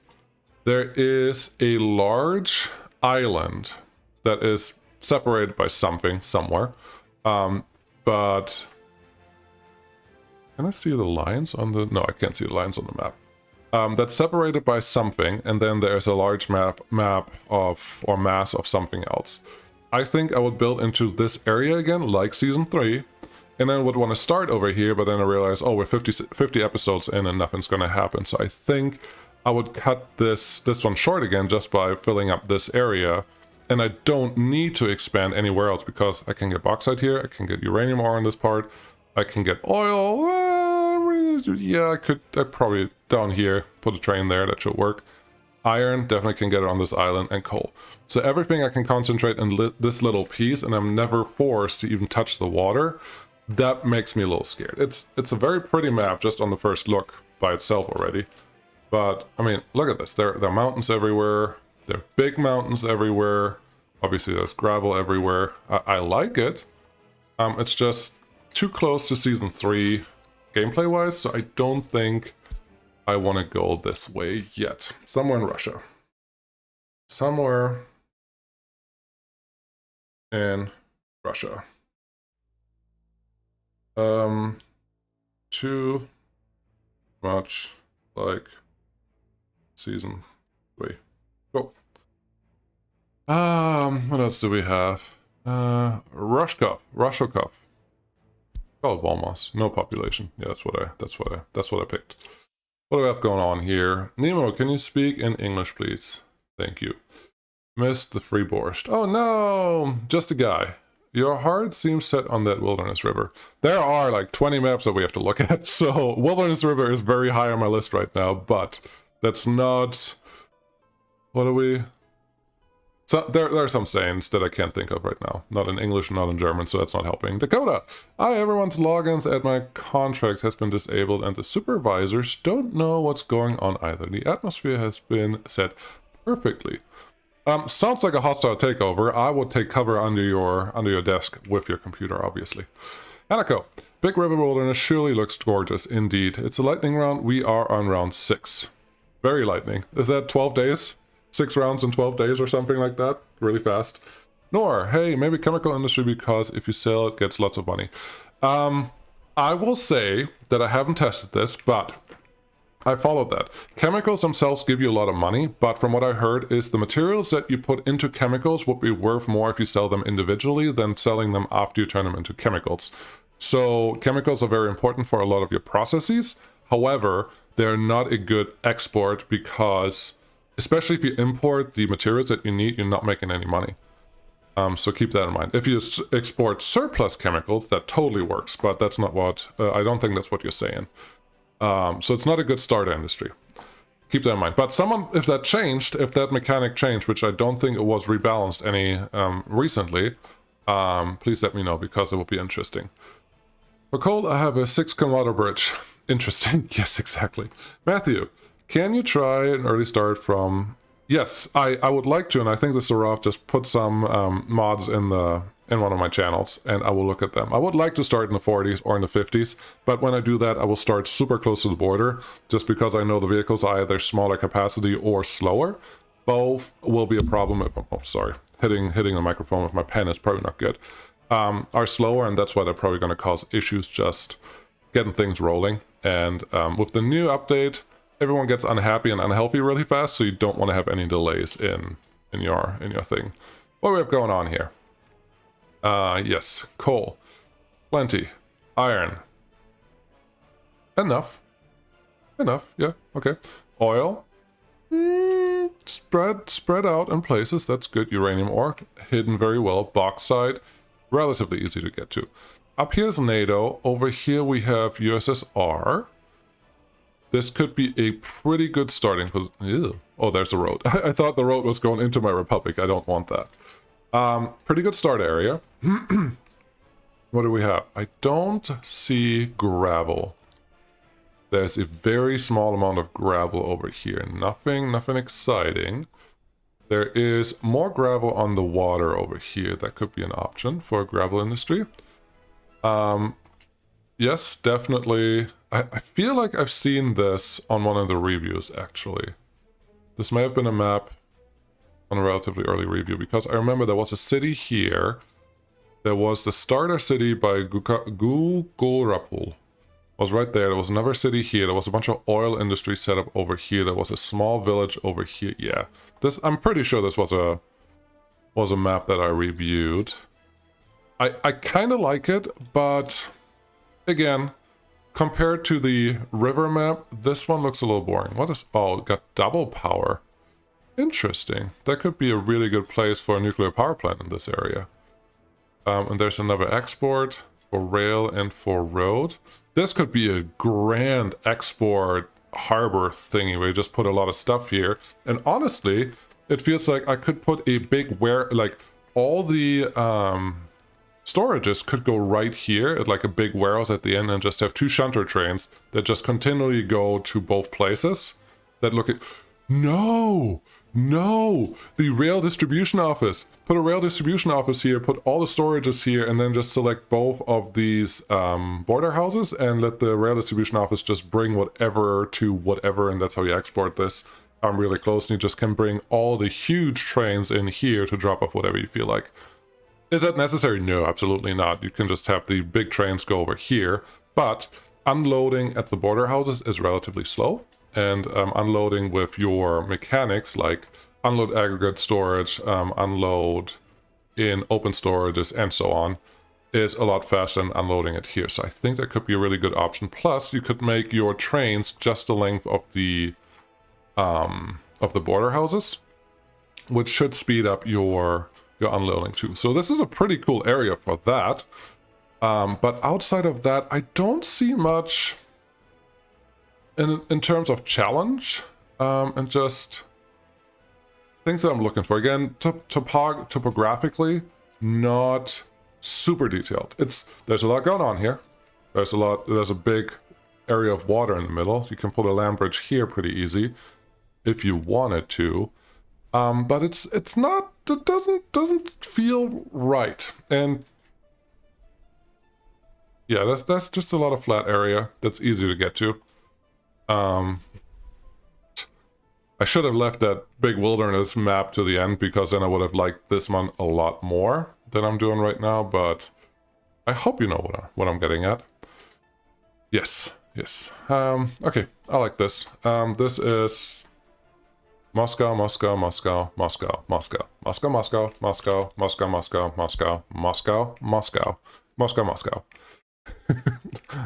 there is a large island that is separated by something somewhere. But... Can I see the lines on the... No, I can't see the lines on the map. That's separated by something, and then there's a large map of, or mass of something else. I think I would build into this area again, like Season 3, and then would want to start over here, but then I realized, oh, we're 50 episodes in and nothing's going to happen. So I think I would cut this one short again just by filling up this area, and I don't need to expand anywhere else because I can get bauxite here, I can get uranium ore in this part, I can get oil. Yeah, I probably down here put a train there, that should work. Iron, definitely can get it on this island, and coal. So everything I can concentrate in this little piece, and I'm never forced to even touch the water. That makes me a little scared. It's a very pretty map just on the first look by itself already. But, I mean, look at this. There are mountains everywhere. There are big mountains everywhere. Obviously, there's gravel everywhere. I like it. It's just too close to Season 3 gameplay-wise, so I don't think I want to go this way yet. Somewhere in Russia. Somewhere in Russia. Too much like Season 3. Go. What else do we have? Rushkov. Oh, Volmos. No population. Yeah, that's what I picked. What do we have going on here? Nemo, can you speak in English, please? Thank you. Missed the free borscht. Oh no! Just a guy. Your heart seems set on that Wilderness River. There are like 20 maps that we have to look at, so Wilderness River is very high on my list right now, but that's not What are we... So there are some sayings that I can't think of right now. Not in English, not in German, so that's not helping. Dakota! Hi, everyone's logins at my contracts has been disabled and the supervisors don't know what's going on either. The atmosphere has been set perfectly. Sounds like a hostile takeover. I would take cover under your desk with your computer, obviously. Anako, Big River Wilderness surely looks gorgeous indeed. It's a lightning round. We are on round 6. Very lightning. Is that 12 days? 6 rounds in 12 days or something like that? Really fast. Nor, hey, maybe chemical industry because if you sell it gets lots of money. I will say that I haven't tested this, but I followed that. Chemicals themselves give you a lot of money, but from what I heard is the materials that you put into chemicals would be worth more if you sell them individually than selling them after you turn them into chemicals. So chemicals are very important for a lot of your processes. However, they're not a good export because, especially if you import the materials that you need, you're not making any money. So keep that in mind. If you export surplus chemicals, that totally works, but that's not what, I don't think that's what you're saying. So it's not a good starter industry. Keep that in mind. But someone, if that mechanic changed, which I don't think it was rebalanced any recently, please let me know because it will be interesting. For coal, I have a 6-kilometer bridge. Interesting. Yes, exactly. Matthew, can you try an early start from... Yes, I would like to, and I think the Saraf just put some mods in one of my channels, and I will look at them. I would like to start in the 40s or in the 50s, but when I do that, I will start super close to the border, just because I know the vehicles are either smaller capacity or slower. Both will be a problem if... Oh, sorry. Hitting the microphone with my pen is probably not good. Are slower, and that's why they're probably going to cause issues just getting things rolling. And with the new update, everyone gets unhappy and unhealthy really fast, so you don't want to have any delays in your thing. What do we have going on here? Yes, coal, plenty, iron, enough, yeah, okay. Oil, spread out in places, that's good. Uranium ore, hidden very well. Bauxite, relatively easy to get to. Up here's NATO, over here we have USSR. This could be a pretty good starting position. Oh, there's the road. I thought the road was going into my republic. I don't want that. Pretty good start area. What do we have? I don't see gravel. There's a very small amount of gravel over here. Nothing exciting. There is more gravel on the water over here. That could be an option for a gravel industry. Yes, definitely. I feel like I've seen this on one of the reviews, actually. This may have been a map on a relatively early review, because I remember there was a city here. There was the starter city by Gugulrapul. Was right there. There was another city here. There was a bunch of oil industry set up over here. There was a small village over here. Yeah, this, I'm pretty sure this was a map that I reviewed. I kind of like it, but again, compared to the river map, this one looks a little boring. What is... Oh, it got double power. Interesting. That could be a really good place for a nuclear power plant in this area. And there's another export for rail and for road. This could be a grand export harbor thingy where you just put a lot of stuff here. And honestly, it feels like I could put a big like all the storages could go right here at like a big warehouse at the end and just have 2 shunter trains that just continually go to both places that look at... No! The rail distribution office. Put a rail distribution office here, put all the storages here, and then just select both of these border houses and let the rail distribution office just bring whatever to whatever, and that's how you export this. Really close, and you just can bring all the huge trains in here to drop off whatever you feel like. Is that necessary? No, absolutely not. You can just have the big trains go over here, but unloading at the border houses is relatively slow. And unloading with your mechanics, like unload aggregate storage, unload in open storages, and so on, is a lot faster than unloading it here. So I think that could be a really good option. Plus, you could make your trains just the length of the border houses, which should speed up your unloading too. So this is a pretty cool area for that. But outside of that, I don't see much... In terms of challenge, and just things that I'm looking for. Again, topographically, not super detailed. There's a lot going on here. There's a big area of water in the middle. You can put a land bridge here pretty easy if you wanted to. But it's not, it doesn't feel right. And yeah, that's just a lot of flat area that's easy to get to. I should have left that big wilderness map to the end, because then I would have liked this one a lot more than I'm doing right now, but I hope you know what I'm getting at. Yes, yes. Okay, I like this. This is Moscow, Moscow, Moscow, Moscow, Moscow, Moscow, Moscow, Moscow, Moscow, Moscow, Moscow, Moscow, Moscow, Moscow, Moscow.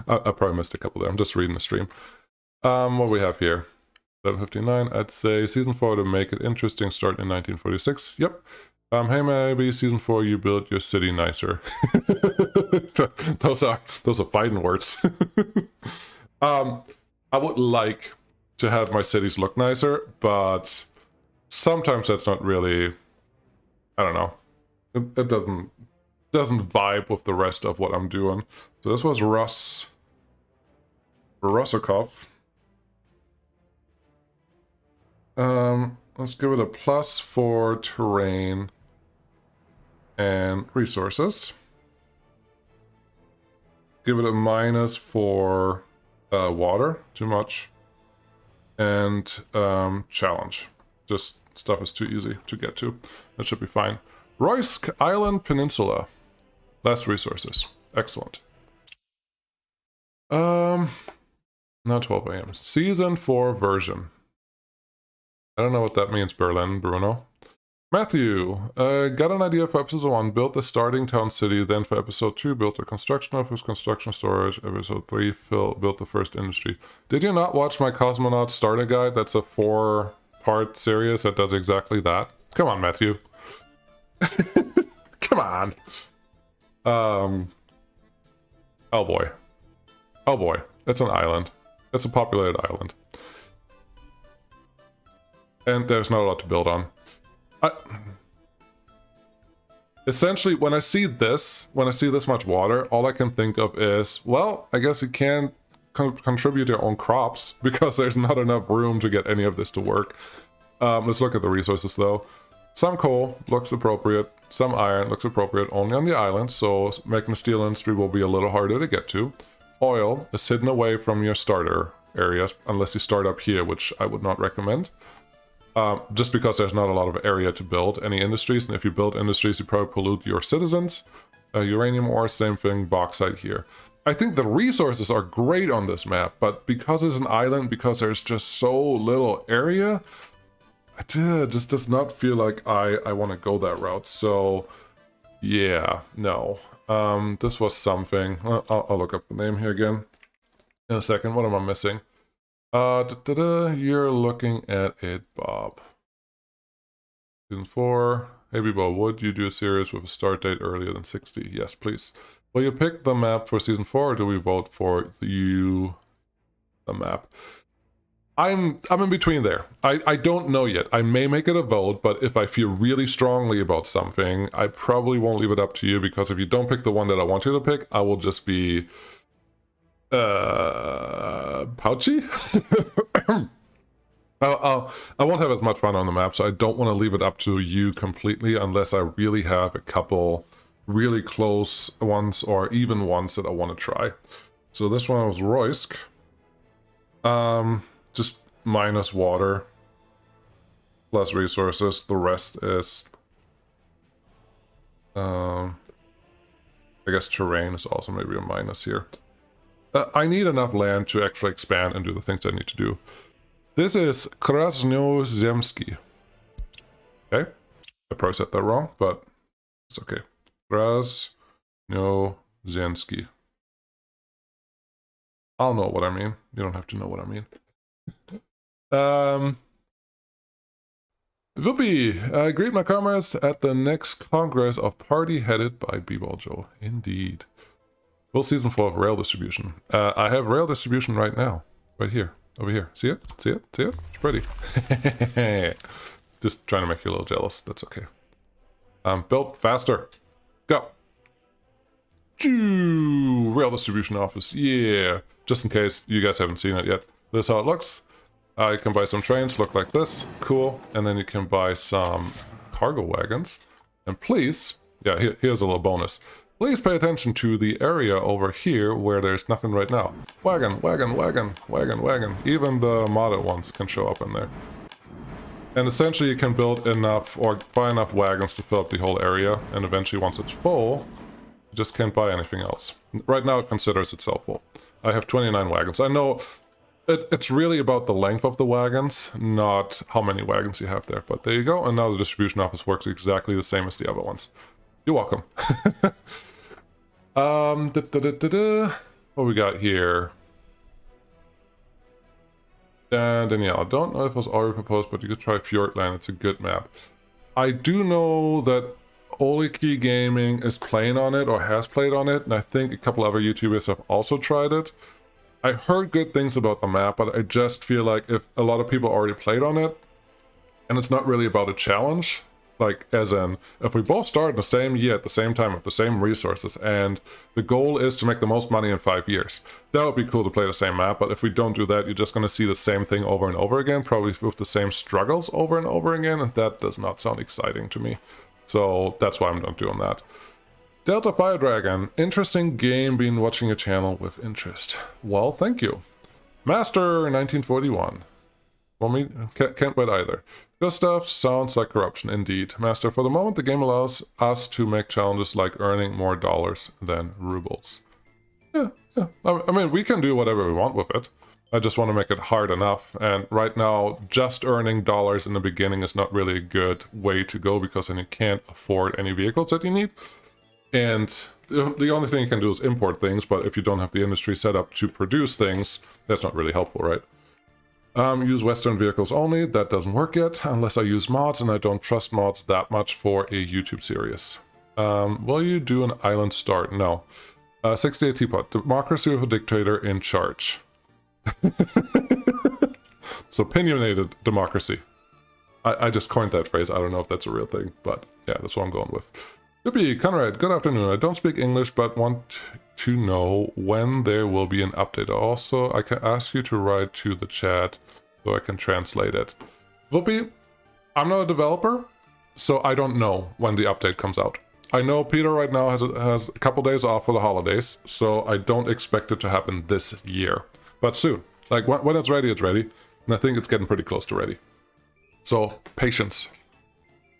I probably missed a couple there. I'm just reading the stream. What we have here? 759. I'd say season 4 to make it interesting. Start in 1946. Yep. Hey, maybe season 4 you build your city nicer. those are fighting words. I would like to have my cities look nicer, but sometimes that's not really, I don't know. It doesn't vibe with the rest of what I'm doing. So this was Rusikov. Let's give it a plus for terrain and resources. Give it a minus for water, too much. And challenge. Just stuff is too easy to get to. That should be fine. Roysk Island Peninsula. Less resources. Excellent. Now 12 AM. Season 4 version. I don't know what that means, Berlin, Bruno. Matthew, got an idea for episode 1, built the starting town city, then for episode 2, built the construction office, construction storage, episode 3, built the first industry. Did you not watch my Cosmonaut starter guide? That's a 4-part series that does exactly that. Come on, Matthew. Come on. Oh boy. Oh boy. It's an island. It's a populated island. And there's not a lot to build on. Essentially, when I see this much water, all I can think of is, well, I guess you can't contribute your own crops because there's not enough room to get any of this to work. Let's look at the resources though. Some coal looks appropriate, some iron looks appropriate only on the island, so making a steel industry will be a little harder to get to. Oil is hidden away from your starter areas, unless you start up here, which I would not recommend. Just because there's not a lot of area to build any industries, and if you build industries, you probably pollute your citizens. Uranium ore, same thing, bauxite here. I think the resources are great on this map, but because it's an island, because there's just so little area, it just does not feel like I want to go that route. So, yeah, no. This was something. I'll look up the name here again in a second. What am I missing? You're looking at it, Bob. Season 4. Hey, Bob, would you do a series with a start date earlier than 60? Yes, please. Will you pick the map for season 4, or do we vote for the map? I'm in between there. I don't know yet. I may make it a vote, but if I feel really strongly about something, I probably won't leave it up to you, because if you don't pick the one that I want you to pick, I will just be pouchy. I won't have as much fun on the map, so I don't want to leave it up to you completely unless I really have a couple really close ones or even ones that I want to try. So this one was Roysk. Just minus water, plus resources. The rest is I guess terrain is also maybe a minus here. I need enough land to actually expand and do the things I need to do. This is Krasnozemsky. Okay, I probably said that wrong, but it's okay. Krasnozemsky. I'll know what I mean. You don't have to know what I mean. Whoopi, greet my comrades at the next Congress of Party headed by B-Ball Joe. Indeed. Full season 4 of rail distribution. I have rail distribution right now. Right here. Over here. See it? See it? See it? It's pretty. Just trying to make you a little jealous. That's okay. Build faster. Go. Rail distribution office. Yeah. Just in case you guys haven't seen it yet. This is how it looks. You can buy some trains, look like this. Cool. And then you can buy some cargo wagons. And please, yeah, here's a little bonus. Please pay attention to the area over here where there's nothing right now. Wagon, wagon, wagon, wagon, wagon. Even the modded ones can show up in there. And essentially you can build enough or buy enough wagons to fill up the whole area. And eventually once it's full, you just can't buy anything else. Right now it considers itself full. I have 29 wagons. I know it's really about the length of the wagons, not how many wagons you have there. But there you go. And now the distribution office works exactly the same as the other ones. You're welcome. What we got here? And yeah, I don't know if it was already proposed, but you could try Fjordland. It's a good map. I do know that Oliki Gaming is playing on it or has played on it, and I think a couple other YouTubers have also tried it. I heard good things about the map, but I just feel like if a lot of people already played on it, and it's not really about a challenge, like as in, if we both start in the same year at the same time with the same resources, and the goal is to make the most money in 5 years, that would be cool to play the same map. But if we don't do that, you're just going to see the same thing over and over again, probably with the same struggles over and over again, and that does not sound exciting to me. So that's why I'm not doing that. Delta Fire Dragon, interesting game, been watching your channel with interest. Well, thank you. Master 1941. Well, me, can't wait either. Good stuff, sounds like corruption indeed. Master, for the moment the game allows us to make challenges like earning more dollars than rubles. Yeah. I mean, we can do whatever we want with it. I just want to make it hard enough, and right now just earning dollars in the beginning is not really a good way to go, because then you can't afford any vehicles that you need. And the only thing you can do is import things, but if you don't have the industry set up to produce things, that's not really helpful, right? Use Western vehicles only. That doesn't work yet, unless I use mods, and I don't trust mods that much for a YouTube series. Will you do an island start? No. 68 Teapot. Democracy with a dictator in charge. It's opinionated democracy. I just coined that phrase. I don't know if that's a real thing, but yeah, that's what I'm going with. Yippee, Conrad, good afternoon. I don't speak English, but want to know when there will be an update. Also, I can ask you to write to the chat so I can translate it. Whoopi, I'm not a developer, so I don't know when the update comes out. I know Peter right now has a couple days off for the holidays, so I don't expect it to happen this year. But soon. Like, when it's ready, and I think it's getting pretty close to ready. So, patience.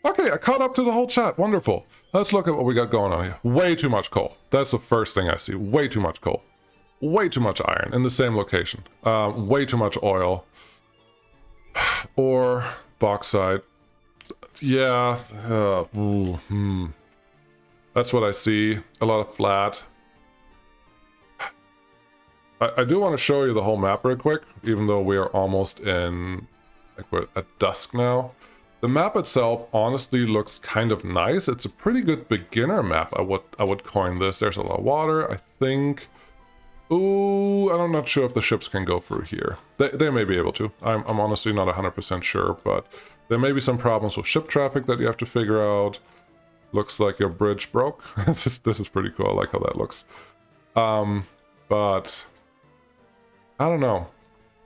Okay, I caught up to the whole chat. Wonderful. Let's look at what we got going on here. Way too much coal. That's the first thing I see. Way too much coal. Way too much iron in the same location. Way too much oil. Or bauxite. Yeah. That's what I see. A lot of flat. I do want to show you the whole map real quick, even though we are almost in, like, we're at dusk now. The map itself honestly looks kind of nice. It's a pretty good beginner map. I would coin this. There's a lot of water, I think. Ooh, I'm not sure if the ships can go through here. They may be able to. I'm honestly not 100% sure, but there may be some problems with ship traffic that you have to figure out. Looks like your bridge broke. This is pretty cool. I like how that looks. But I don't know.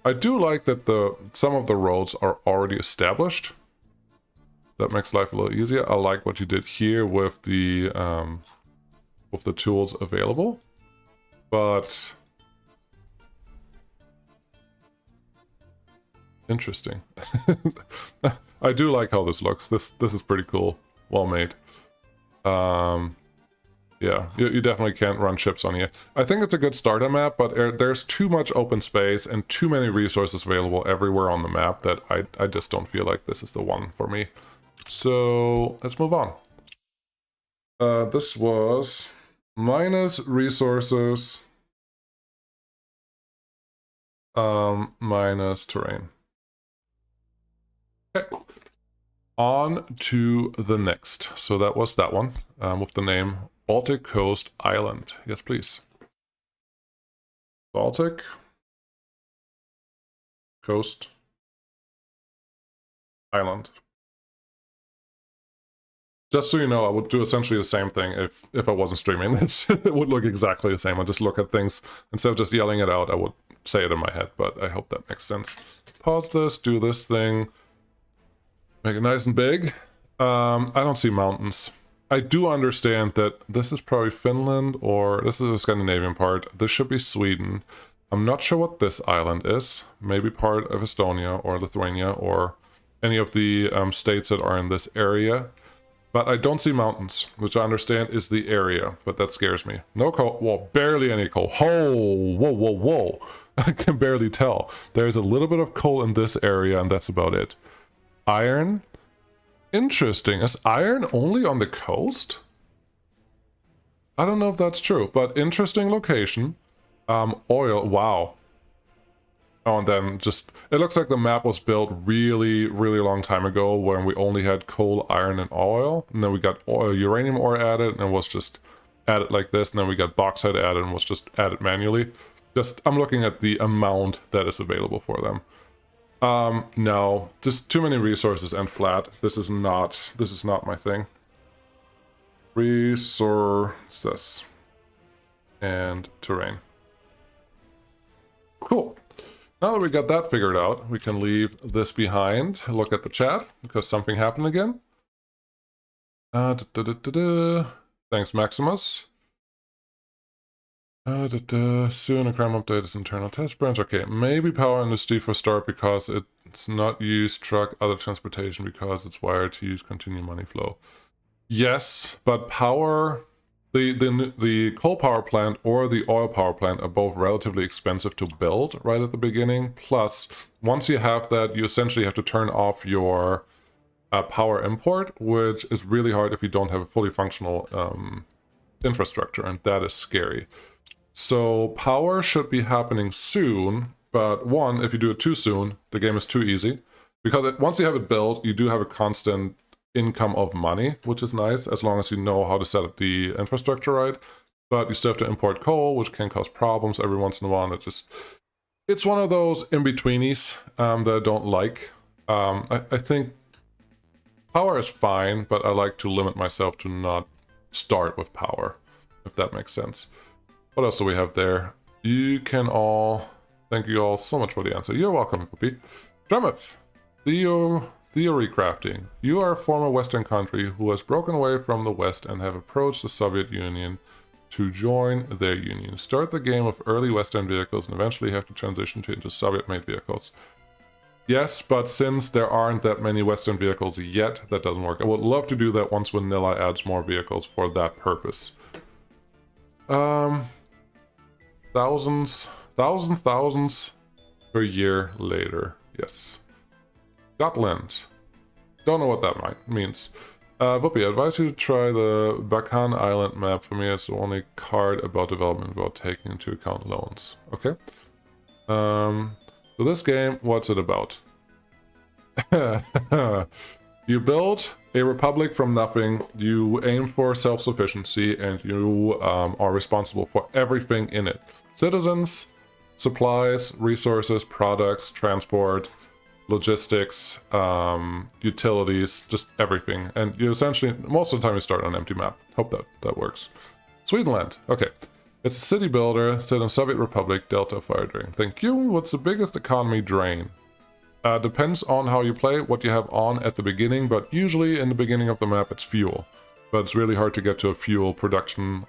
I do like that some of the roads are already established. That makes life a little easier. I like what you did here with the tools available. But interesting. I do like how this looks. This is pretty cool. Well made. Yeah, you definitely can't run ships on here. I think it's a good starter map, but there's too much open space and too many resources available everywhere on the map that I just don't feel like this is the one for me. So let's move on. This was minus resources, minus terrain. Okay. On to the next. So that was that one with the name Baltic Coast Island. Yes, please. Baltic Coast Island. Just so you know, I would do essentially the same thing if I wasn't streaming. It would look exactly the same. I'd just look at things. Instead of just yelling it out, I would say it in my head, but I hope that makes sense. Pause this, do this thing. Make it nice and big. I don't see mountains. I do understand that this is probably Finland, or this is the Scandinavian part. This should be Sweden. I'm not sure what this island is. Maybe part of Estonia or Lithuania or any of the states that are in this area. But I don't see mountains, which I understand is the area, but that scares me. No coal, well, barely any coal. Whoa. I can barely tell. There's a little bit of coal in this area, and that's about it. Iron? Interesting. Is iron only on the coast? I don't know if that's true, but interesting location. Oil, wow. Oh, and then just, it looks like the map was built really long time ago when we only had coal, iron, and oil. And then we got oil, uranium ore added, and it was just added like this. And then we got bauxite added and was just added manually. Just, I'm looking at the amount that is available for them. No, just too many resources and flat. This is not my thing. Resources and terrain. Cool. Now that we got that figured out, we can leave this behind. Look at the chat, because something happened again. Thanks, Maximus. Soon a crime update is internal test branch. Okay, maybe power industry for start because it's not used truck, other transportation because it's wired to use continued money flow. Yes, but power... The coal power plant or the oil power plant are both relatively expensive to build right at the beginning. Plus, once you have that, you essentially have to turn off your power import, which is really hard if you don't have a fully functional infrastructure, and that is scary. So power should be happening soon, but one, if you do it too soon, the game is too easy. Because once you have it built, you do have a constant income of money, which is nice, as long as you know how to set up the infrastructure right. But you still have to import coal, which can cause problems every once in a while. It's one of those in-betweenies that I don't like. I think power is fine, but I like to limit myself to not start with power, if that makes sense. What else do we have there? You can all... Thank you all so much for the answer. You're welcome, Puppy. Drummeth, Theory crafting. You are a former Western country who has broken away from the West and have approached the Soviet Union to join their union. Start the game with early Western vehicles and eventually have to transition into Soviet-made vehicles. Yes, but since there aren't that many Western vehicles yet, that doesn't work. I would love to do that once Vanilla adds more vehicles for that purpose. Thousands per year later. Yes. Scotland. Don't know what that means. Whoopi, I advise you to try the Bacan Island map. For me, it's the only card about development without taking into account loans. Okay. So this game, what's it about? You build a republic from nothing, you aim for self-sufficiency, and you are responsible for everything in it. Citizens, supplies, resources, products, transport, logistics, utilities, just everything. And you essentially, most of the time you start on an empty map. Hope that works. Swedenland, okay. It's a city builder, set in Soviet Republic, Delta Fire Drain. Thank you. What's the biggest economy drain? Depends on how you play, what you have on at the beginning, but usually in the beginning of the map it's fuel. But it's really hard to get to a fuel production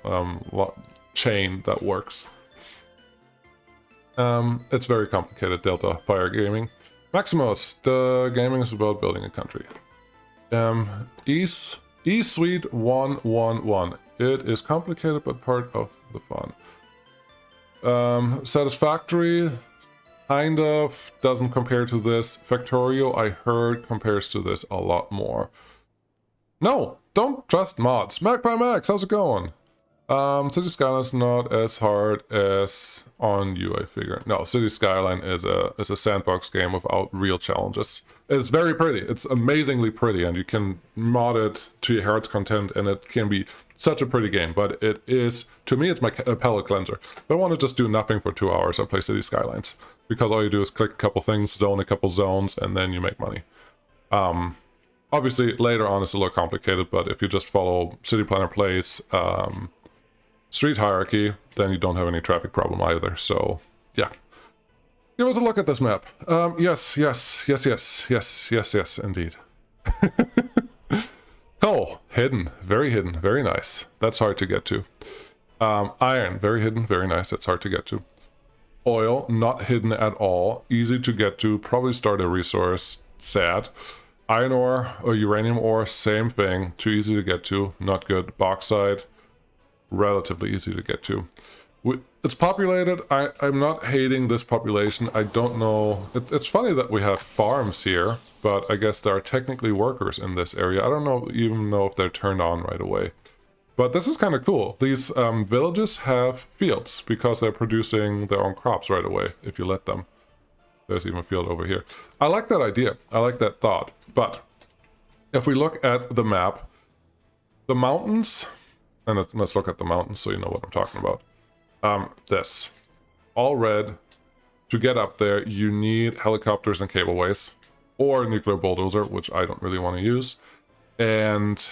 chain that works. It's very complicated, Delta Fire Gaming. Maximus, the gaming is about building a country. East Suite 111. It is complicated but part of the fun. Satisfactory, kind of, doesn't compare to this. Factorio, I heard, compares to this a lot more. No, don't trust mods. Magpie Max, how's it going? City Skyline is not as hard as on you, I figure. No, City Skyline is a sandbox game without real challenges. It's very pretty. It's amazingly pretty, and you can mod it to your heart's content, and it can be such a pretty game. But it is, to me, it's my palate cleanser. If I want to just do nothing for 2 hours, I play City Skylines, because all you do is click a couple things, zone a couple zones, and then you make money. Obviously, later on it's a little complicated, but if you just follow City Planner Place street hierarchy, then you don't have any traffic problem either. So, yeah. Give us a look at this map. Yes, indeed. Coal, hidden, very nice. That's hard to get to. Iron, very hidden, very nice. That's hard to get to. Oil, not hidden at all. Easy to get to. Probably start a resource. Sad. Iron ore or uranium ore, same thing. Too easy to get to. Not good. Bauxite, relatively easy to get to. It's populated. I'm not hating this population. I don't know. It's funny that we have farms here, but I guess there are technically workers in this area. I don't even know if they're turned on right away. But this is kind of cool. These villages have fields because they're producing their own crops right away if you let them. There's even a field over here. I like that idea. I like that thought. But if we look at the map, the mountains, and let's look at the mountains so you know what I'm talking about. This. All red. To get up there, you need helicopters and cableways. Or nuclear bulldozer, which I don't really want to use. And...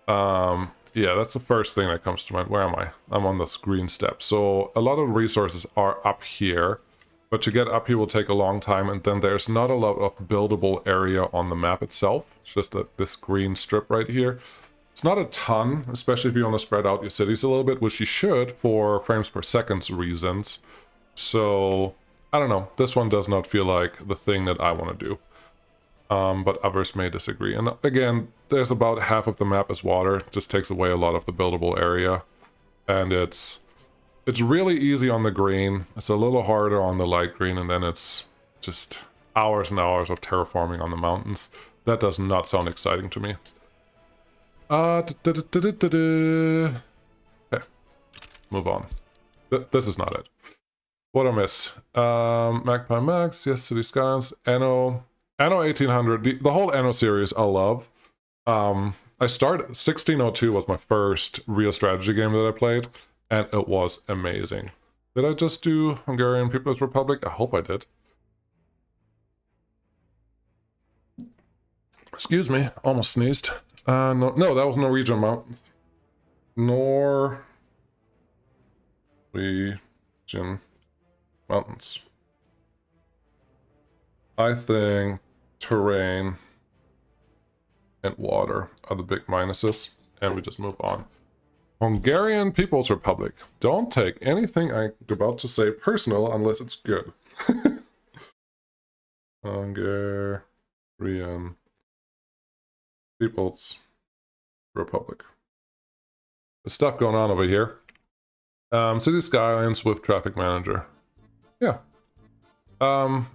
yeah, that's the first thing that comes to mind. Where am I? I'm on this green step. So a lot of resources are up here, but to get up here will take a long time, and then there's not a lot of buildable area on the map itself. It's just this green strip right here. It's not a ton, especially if you want to spread out your cities a little bit, which you should for frames per second reasons. So, I don't know. This one does not feel like the thing that I want to do. But others may disagree. And again, there's about half of the map is water. It just takes away a lot of the buildable area. And it's really easy on the green. It's a little harder on the light green, and then it's just hours and hours of terraforming on the mountains. That does not sound exciting to me. Okay, move on. This is not it. What I miss? Magpie Max, yes, City Skylines, Anno 1800, the whole Anno series I love. I started, 1602 was my first real strategy game that I played, and it was amazing. Did I just do Hungarian People's Republic? I hope I did. Excuse me, almost sneezed. No, that was Norwegian Mountains. Norwegian Mountains. I think terrain and water are the big minuses, and we just move on. Hungarian People's Republic. Don't take anything I'm about to say personal unless it's good. Hungarian People's Republic. There's stuff going on over here. City Skylines with Traffic Manager. Yeah.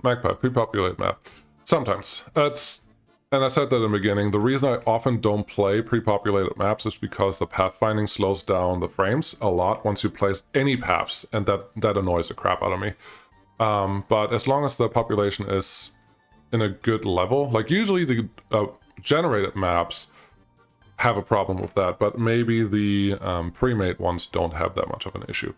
Magpie, pre-populate map. Sometimes. And I said that in the beginning, the reason I often don't play pre-populated maps is because the pathfinding slows down the frames a lot once you place any paths, and that annoys the crap out of me. But as long as the population is in a good level, like usually the generated maps have a problem with that, but maybe the pre-made ones don't have that much of an issue.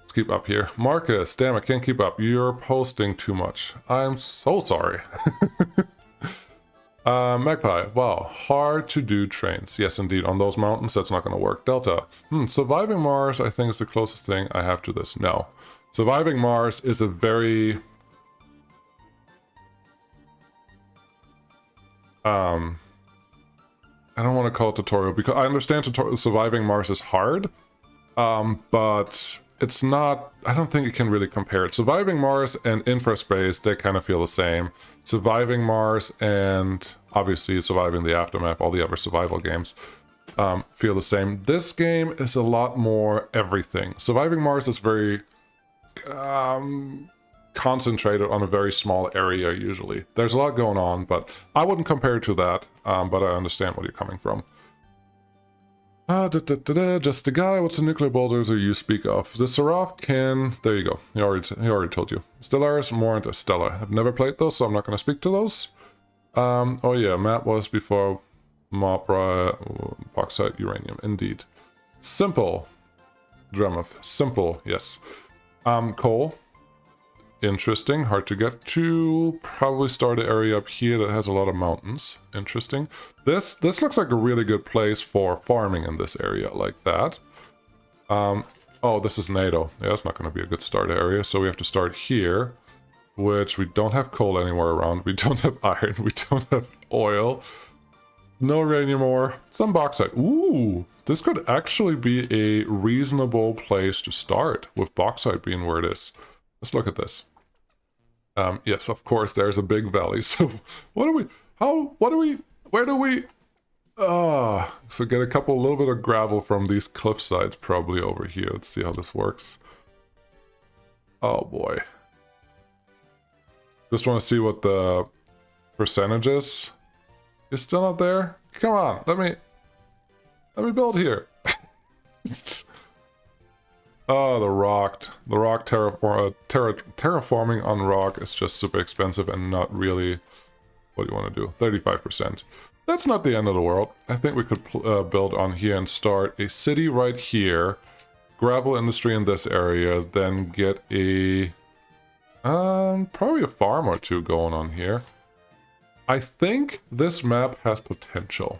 Let's keep up here. Marcus, damn, I can't keep up. You're posting too much. I'm so sorry. Magpie, wow, hard to do trains. Yes, indeed, on those mountains, that's not going to work. Delta, surviving Mars, I think is the closest thing I have to this. No. Surviving Mars is a very... I don't want to call it tutorial, because I understand surviving Mars is hard, but it's not... I don't think it can really compare it. Surviving Mars and Infraspace, they kind of feel the same. Surviving Mars and obviously Surviving the Aftermath, all the other survival games, feel the same. This game is a lot more everything. Surviving Mars is very concentrated on a very small area usually. There's a lot going on, but I wouldn't compare it to that, but I understand where you're coming from. Just the guy, what's the nuclear bulldozer you speak of? The Seraph can... There you go, he already told you. Stellaris, more into Stellar. I've never played those, so I'm not going to speak to those. Oh yeah, map was before Mopra, bauxite, uranium, indeed. Simple. Dremoth, simple, yes. Coal. Interesting. Hard to get to. Probably start an area up here that has a lot of mountains. Interesting. This looks like a really good place for farming in this area like that. Oh, this is NATO. Yeah, that's not going to be a good start area. So we have to start here, which we don't have coal anywhere around. We don't have iron. We don't have oil. No uranium ore. Some bauxite. Ooh, this could actually be a reasonable place to start, with bauxite being where it is. Let's look at this. Yes, of course, there's a big valley. So where do we... so get a little bit of gravel from these cliff sides probably over here. Let's see how this works. Oh boy. Just want to see what the percentage is. You're still not there? Come on, let me build here. Oh, the rock terraforming on rock is just super expensive and not really what you want to do. 35%. That's not the end of the world. I think we could build on here and start a city right here, gravel industry in this area, then get a probably a farm or two going on here. I think this map has potential.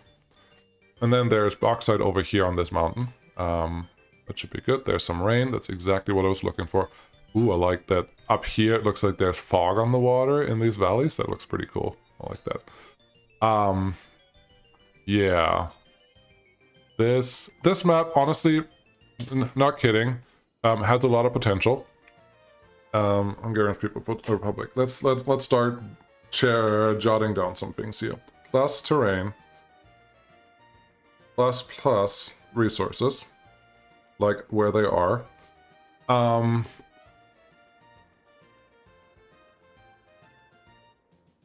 And then there's bauxite over here on this mountain. That should be good. There's some rain. That's exactly what I was looking for. Ooh, I like that. Up here, it looks like there's fog on the water in these valleys. That looks pretty cool. I like that. Yeah. This map, honestly, not kidding, has a lot of potential. Hungarian People Republic. Let's start jotting down some things here. Plus terrain. Plus resources. Like where they are.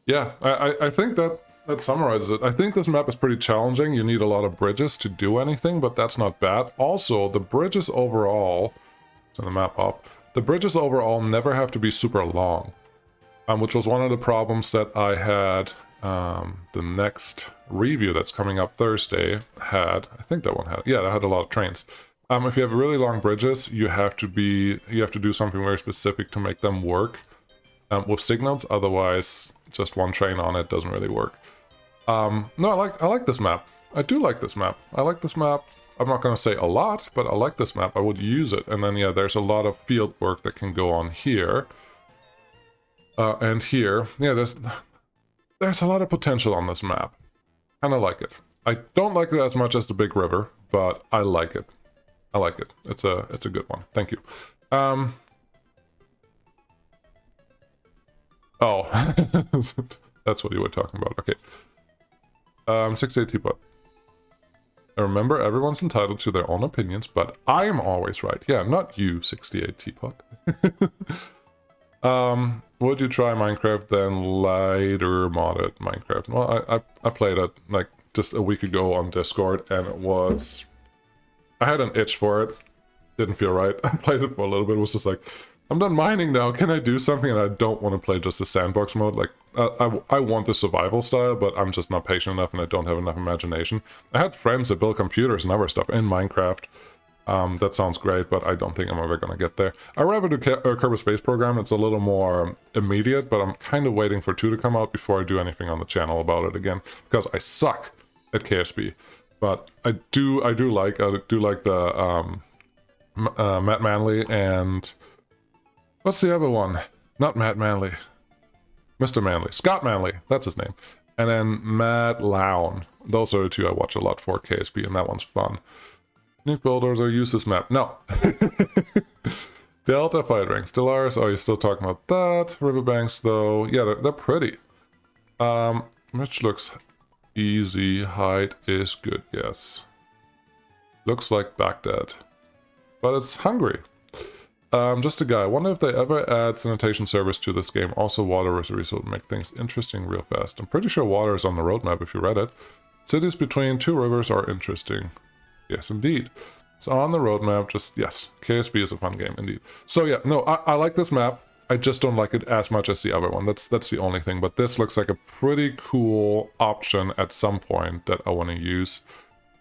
Yeah, I think that summarizes it. I think this map is pretty challenging. You need a lot of bridges to do anything, but that's not bad. Also, the bridges overall, turn the map up, the bridges overall never have to be super long, which was one of the problems that I had. The next review that's coming up Thursday had, I think that one had, yeah, that had a lot of trains. If you have really long bridges, you have to do something very specific to make them work with signals. Otherwise, just one train on it doesn't really work. No, I like this map. I do like this map. I like this map. I'm not going to say a lot, but I like this map. I would use it. And then, yeah, there's a lot of field work that can go on here. And here. Yeah, there's a lot of potential on this map. And I like it. I don't like it as much as the big river, but I like it. I like it. It's a good one. Thank you. Oh, that's what you were talking about. Okay. 68 teapot. Remember, everyone's entitled to their own opinions, but I'm always right. Yeah, not you, 68 teapot. Would you try Minecraft then lighter modded Minecraft? Well, I played it like just a week ago on Discord, and it was... I had an itch for it. Didn't feel right. I played it for a little bit. It was just like, I'm done mining now. Can I do something? And I don't want to play just the sandbox mode. Like, I want the survival style, but I'm just not patient enough and I don't have enough imagination. I had friends that build computers and other stuff in Minecraft. That sounds great, but I don't think I'm ever going to get there. I'd rather do Kerbal Space Program. It's a little more immediate, but I'm kind of waiting for 2 to come out before I do anything on the channel about it again, because I suck at KSP. But I do like the Matt Manley and what's the other one? Not Matt Manley, Mr. Manley, Scott Manley, that's his name. And then Matt Lown. Those are the 2 I watch a lot for KSP, and that one's fun. Unique builders or use this map? No. Delta fight ranks. Stellaris, oh, you're still talking about that. Riverbanks, though, yeah, they're pretty. Which looks easy. Height is good, yes. Looks like Baghdad. But it's Hungary. Just a guy. I wonder if they ever add sanitation service to this game. Also, water is a resource to make things interesting real fast. I'm pretty sure water is on the roadmap if you read it. Cities between 2 rivers are interesting. Yes, indeed. It's on the roadmap. Just, yes. KSP is a fun game, indeed. So, yeah, no, I like this map. I just don't like it as much as the other one. That's the only thing. But this looks like a pretty cool option at some point that I want to use.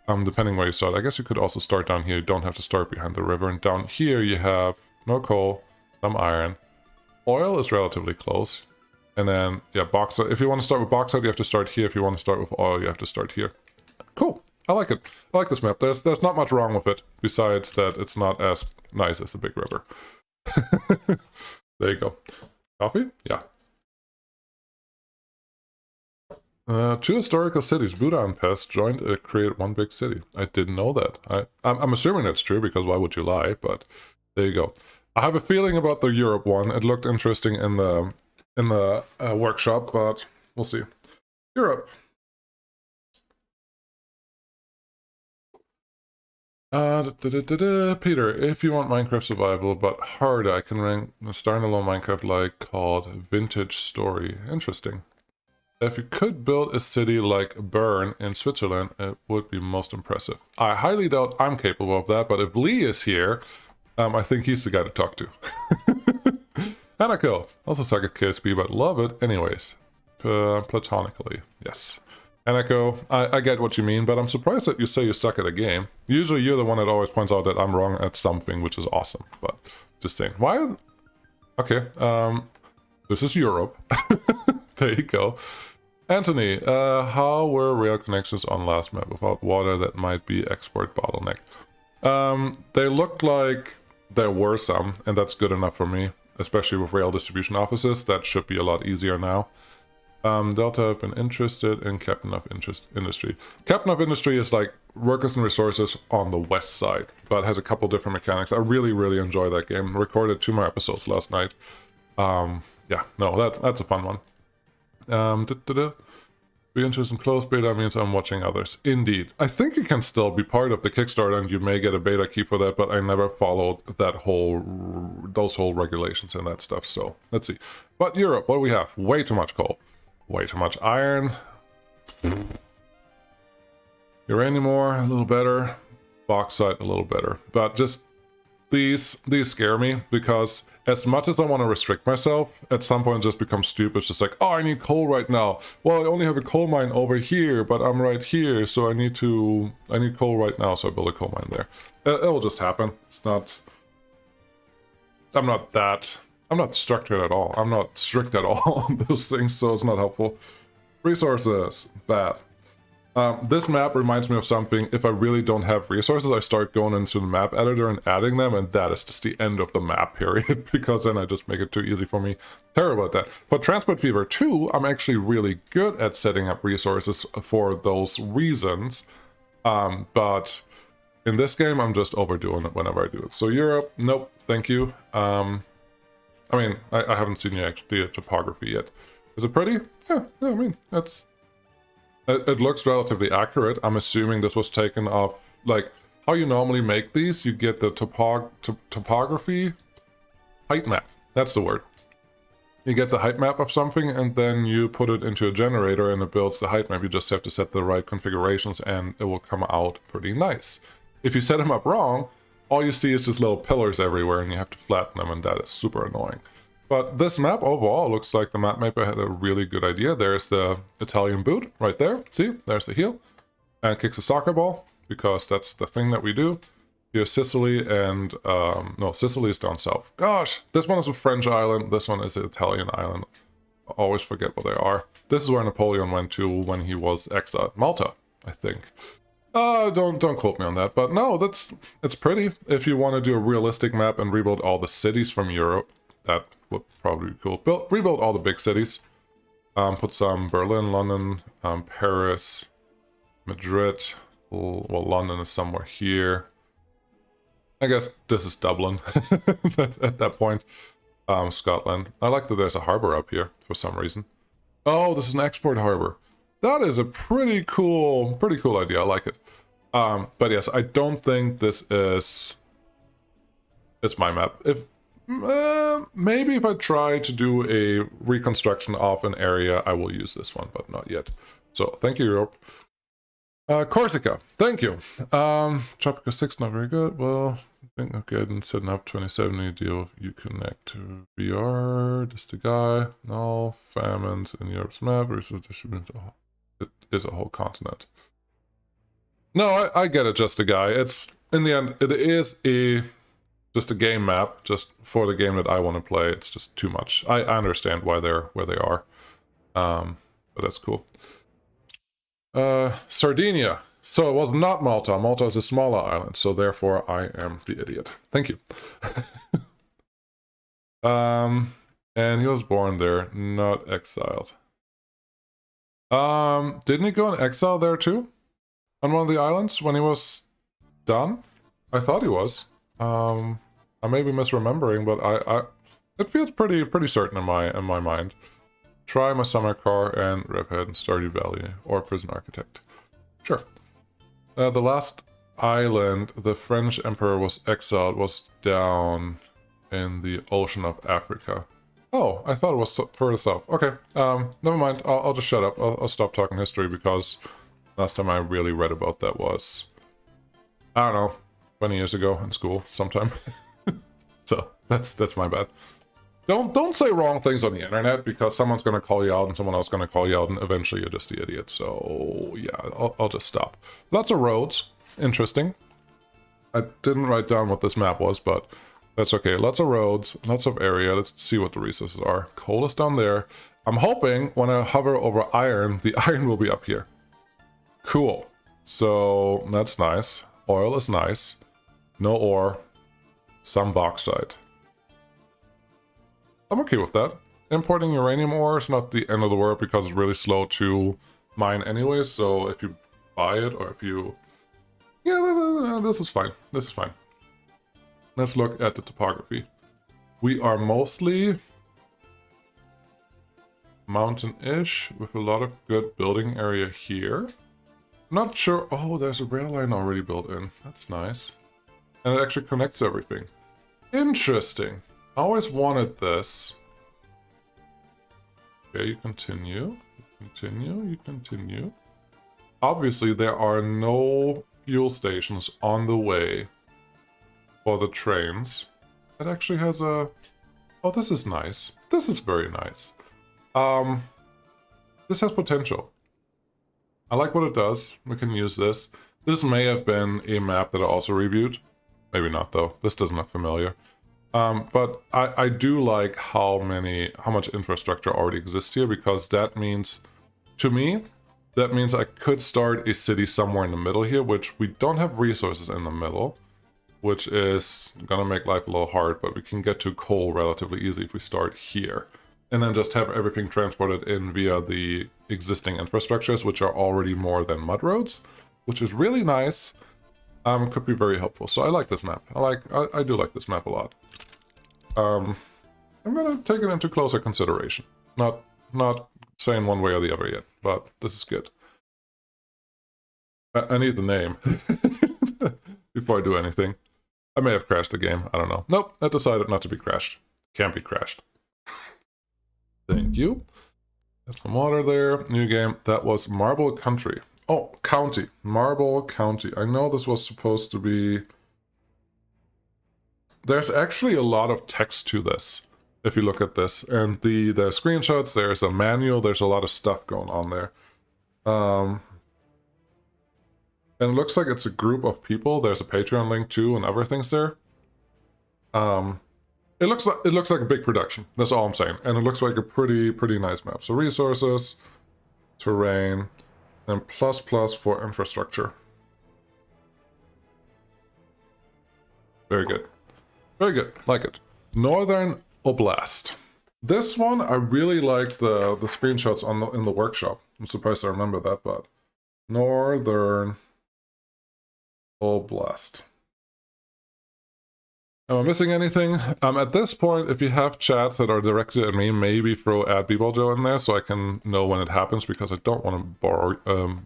Depending where you start. I guess you could also start down here. You don't have to start behind the river. And down here you have no coal, some iron, Oil is relatively close. And then, yeah, bauxite. If you want to start with bauxite, you have to start here. If you want to start with oil, you have to start here. Cool. I like it. I like this map. There's not much wrong with it, besides that it's not as nice as the big river. There you go. Coffee? Yeah. Two historical cities, Buda and Pest, joined to create one big city. I didn't know that. I'm assuming that's true, because why would you lie? But there you go. I have a feeling about the Europe one. It looked interesting in the workshop, but we'll see. Europe. Peter, if you want Minecraft survival, but harder, I can rank a standalone Minecraft like called Vintage Story. Interesting. If you could build a city like Bern in Switzerland, it would be most impressive. I highly doubt I'm capable of that, but if Lee is here, I think he's the guy to talk to. Hanako, also suck at KSP, but love it anyways. Platonically, yes. Hanako, I get what you mean, but I'm surprised that you say you suck at a game. Usually you're the one that always points out that I'm wrong at something, which is awesome, but just saying. Why? Okay, this is Europe. There you go. Anthony, how were rail connections on last map without water? That might be export bottleneck. They looked like there were some, and that's good enough for me, especially with rail distribution offices. That should be a lot easier now. Delta have been interested in Captain of Industry. Captain of Industry is like workers and resources on the west side, but has a couple different mechanics. I really enjoy that game. Recorded 2 more episodes last night. Yeah, no, that's a fun one. Be interested in closed beta means I'm watching others. Indeed. I think you can still be part of the Kickstarter and you may get a beta key for that, but I never followed those whole regulations and that stuff, so let's see. But Europe, what do we have? Way too much coal. Way too much iron. Uranium ore, a little better. Bauxite, a little better. But just these scare me, because as much as I want to restrict myself, at some point it just becomes stupid. It's just like, oh, I need coal right now. Well, I only have a coal mine over here, but I'm right here, so I need coal right now, so I build a coal mine there. It'll just happen. It's not... I'm not structured at all. I'm not strict at all on those things, so it's not helpful. Resources, bad. This map reminds me of something. If I really don't have resources, I start going into the map editor and adding them, and that is just the end of the map, period, because then I just make it too easy for me. Terrible at that. For Transport Fever 2, I'm actually really good at setting up resources for those reasons, but in this game, I'm just overdoing it whenever I do it. So Europe, nope, thank you. I mean, I haven't seen you actually the topography yet. Is it pretty? Yeah, I mean, it looks relatively accurate. I'm assuming this was taken off, like, how you normally make these, you get the topography height map. That's the word. You get the height map of something, and then you put it into a generator, and it builds the height map. You just have to set the right configurations, and it will come out pretty nice. If you set them up wrong, all you see is just little pillars everywhere, and you have to flatten them, and that is super annoying. But this map overall looks like the map maker had a really good idea. There's the Italian boot right there. See, there's the heel. And kicks a soccer ball, because that's the thing that we do. Here's Sicily, and no, Sicily is down south. Gosh, this one is a French island. This one is an Italian island. I always forget what they are. This is where Napoleon went to when he was exiled. Malta, I think. Don't quote me on that, but no, it's pretty. If you want to do a realistic map and rebuild all the cities from Europe, that would probably be cool. Rebuild all the big cities. Put some Berlin, London, Paris, Madrid. Well, London is somewhere here. I guess this is Dublin at that point. Scotland. I like that there's a harbor up here for some reason. Oh, this is an export harbor. That is a pretty cool idea. I like it. But yes, I don't think this is my map. If maybe if I try to do a reconstruction of an area, I will use this one, but not yet. So thank you, Europe. Corsica, thank you. Tropical 6 not very good. Well, I think okay, and setting up 2070 deal. You connect to VR. Just the guy. No famines in Europe's map. Resource distribution. It is a whole continent. No, I get it, just a guy. It's, in the end, it is a just a game map, just for the game that I want to play. It's just too much. I understand why they're where they are, but that's cool. Sardinia. So it was not Malta. Malta is a smaller island, so therefore I am the idiot. Thank you. And he was born there, not exiled. Didn't he go in exile there too? On one of the islands when he was done? I thought he was. I may be misremembering, but it feels pretty certain in my mind. Try my summer car and Riphead and Stardew Valley or Prison Architect. Sure. The last island the French Emperor was exiled was down in the Ocean of Africa. Oh, I thought it was further south. Okay, never mind. I'll just shut up. I'll stop talking history because last time I really read about that was, I don't know, 20 years ago in school sometime. So that's my bad. Don't say wrong things on the internet because someone's gonna call you out and someone else gonna call you out and eventually you're just the idiot. So yeah, I'll just stop. Lots of roads. Interesting. I didn't write down what this map was, but that's okay. Lots of roads, lots of area. Let's see what the resources are. Coal is down there. I'm hoping when I hover over iron, the iron will be up here. Cool. So that's nice. Oil is nice. No ore. Some bauxite. I'm okay with that. Importing uranium ore is not the end of the world because it's really slow to mine anyway. So if you buy it or if you... Yeah, this is fine. This is fine. Let's look at the topography. We are mostly mountain-ish with a lot of good building area here. Not sure... Oh, there's a rail line already built in. That's nice. And it actually connects everything. Interesting. I always wanted this. Okay, you continue. You continue. You continue. Obviously, there are no fuel stations on the way for the trains. It actually has a... Oh, this is nice. This is very nice. This has potential. I like what it does. We can use this. This may have been a map that I also reviewed. Maybe not, though. This doesn't look familiar. But I do like how much infrastructure already exists here, because that means, to me, that means I could start a city somewhere in the middle here, which we don't have resources in the middle, which is gonna make life a little hard, but we can get to coal relatively easy if we start here. And then just have everything transported in via the existing infrastructures, which are already more than mud roads, which is really nice. Could be very helpful. So I like this map. I do like this map a lot. I'm gonna take it into closer consideration. Not saying one way or the other yet, but this is good. I need the name before I do anything. I may have crashed the game. I don't know. Nope, I decided not to be crashed. Can't be crashed. Thank you. Got some water there. New game. That was Marble Country. Oh, County. Marble County. I know this was supposed to be... There's actually a lot of text to this, if you look at this. And the screenshots, there's a manual, there's a lot of stuff going on there. And it looks like it's a group of people. There's a Patreon link too and other things there. It looks like a big production. That's all I'm saying. And it looks like a pretty nice map. So resources, terrain, and ++ for infrastructure. Very good. Very good. Like it. Northern Oblast. This one, I really like the screenshots in the workshop. I'm surprised I remember that, but Northern Oblast. Am I missing anything? At this point, if you have chats that are directed at me, maybe throw @BeeballJoe in there so I can know when it happens, because I don't want to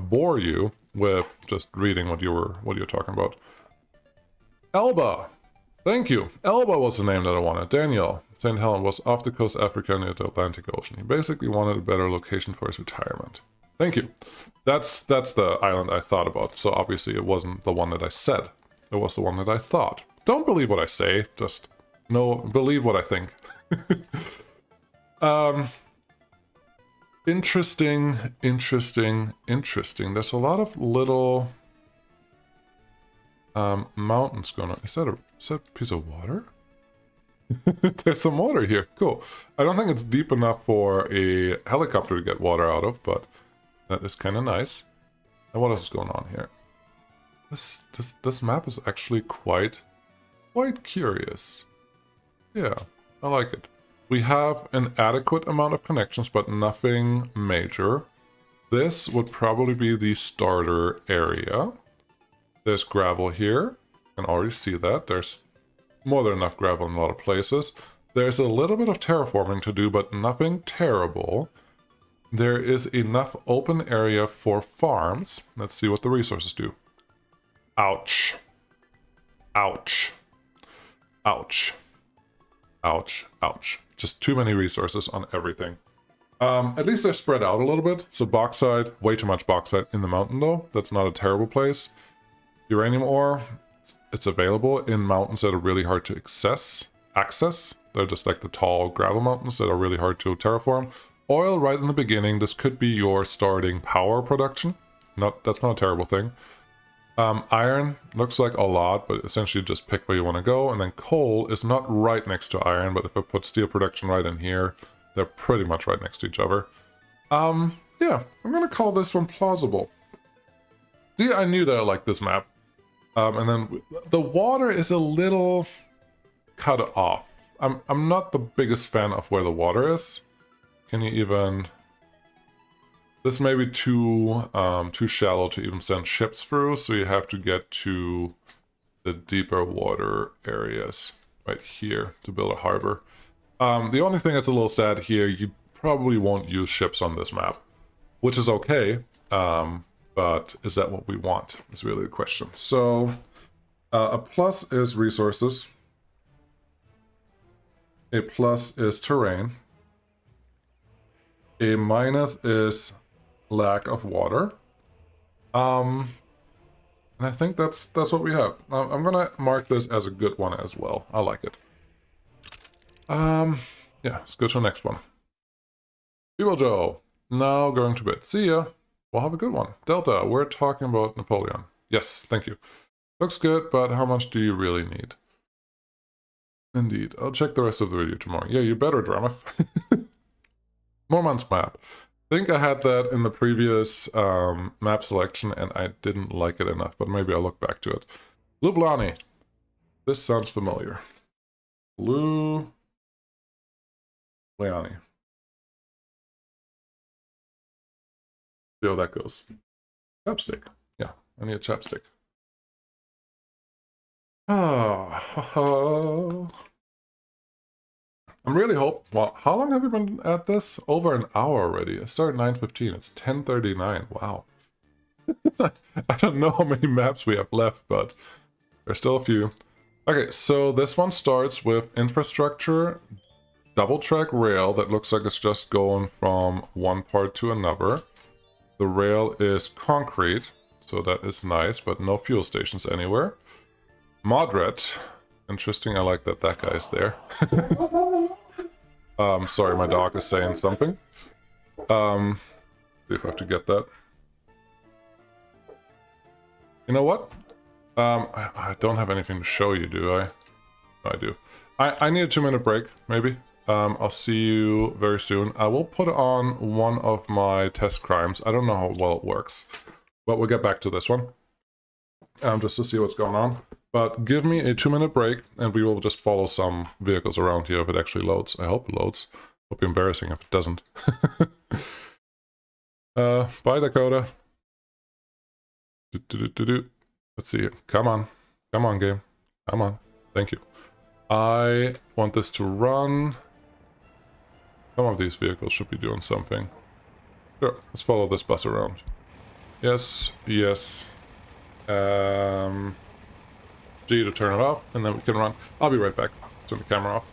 bore you with just reading what you're talking about. Elba. Thank you. Elba was the name that I wanted. Daniel. St. Helens was off the coast of Africa near the Atlantic Ocean. He basically wanted a better location for his retirement. Thank you. That's the island I thought about. So obviously it wasn't the one that I said. It was the one that I thought. Don't believe what I say. Just believe what I think. Interesting. There's a lot of little... Mountain's gonna... Is that a piece of water? There's some water here. Cool. I don't think it's deep enough for a helicopter to get water out of, but that is kind of nice. And what else is going on here? This map is actually quite curious. Yeah, I like it. We have an adequate amount of connections, but nothing major. This would probably be the starter area. There's gravel here. You can already see that. There's more than enough gravel in a lot of places. There's a little bit of terraforming to do, but nothing terrible. There is enough open area for farms. Let's see what the resources do. Ouch. Ouch. Ouch. Ouch. Ouch. Just too many resources on everything. At least they're spread out a little bit. So bauxite, way too much bauxite in the mountain though. That's not a terrible place. Uranium ore, it's available in mountains that are really hard to access. They're just like the tall gravel mountains that are really hard to terraform. Oil right in the beginning. This could be your starting power production. That's not a terrible thing. Iron looks like a lot, but essentially just pick where you want to go. And then coal is not right next to iron, but if I put steel production right in here, they're pretty much right next to each other. Yeah, I'm gonna call this one plausible. See, I knew that I liked this map. And then the water is a little cut off. I'm not the biggest fan of where the water is. Can you even... This may be too shallow to even send ships through, so you have to get to the deeper water areas right here to build a harbor. The only thing that's a little sad here, you probably won't use ships on this map, which is okay, but is that what we want is really the question. So a plus is resources, a plus is terrain, a minus is lack of water, and I think that's what we have. I'm gonna mark this as a good one as well. I like it. Yeah, let's go to the next one. People Joe, now going to bed. See ya. We'll have a good one. Delta, we're talking about Napoleon. Yes, thank you. Looks good, but how much do you really need? Indeed. I'll check the rest of the video tomorrow. Yeah, you better, Dramath. Mormon's map. I think I had that in the previous map selection and I didn't like it enough, but maybe I'll look back to it. Lublani. This sounds familiar. Lublani. See how that goes. Chapstick. Yeah, I need a chapstick. Oh. I'm really Well, how long have we been at this? Over an hour already. I started 9:15. It's 10:39. Wow. I don't know how many maps we have left, but there's still a few. Okay, so this one starts with infrastructure, double track rail that looks like it's just going from one part to another. The rail is concrete, so that is nice, but no fuel stations anywhere. Moderate. Interesting, I like that that guy's there. Sorry, my dog is saying something. See if I have to get that. You know what? I don't have anything to show you, do I? No, I do. I need a 2-minute break, maybe. I'll see you very soon. I will put on one of my test crimes. I don't know how well it works, but we'll get back to this one. Just to see what's going on. But give me a 2-minute break, and we will just follow some vehicles around here if it actually loads. I hope it loads. Would be embarrassing if it doesn't. Bye, Dakota. Let's see. Come on. Come on, game. Come on. Thank you. I want this to run. Some of these vehicles should be doing something. Sure. Let's follow this bus around. Yes. Yes. G to turn it off, and then we can run. I'll be right back. Let's turn the camera off.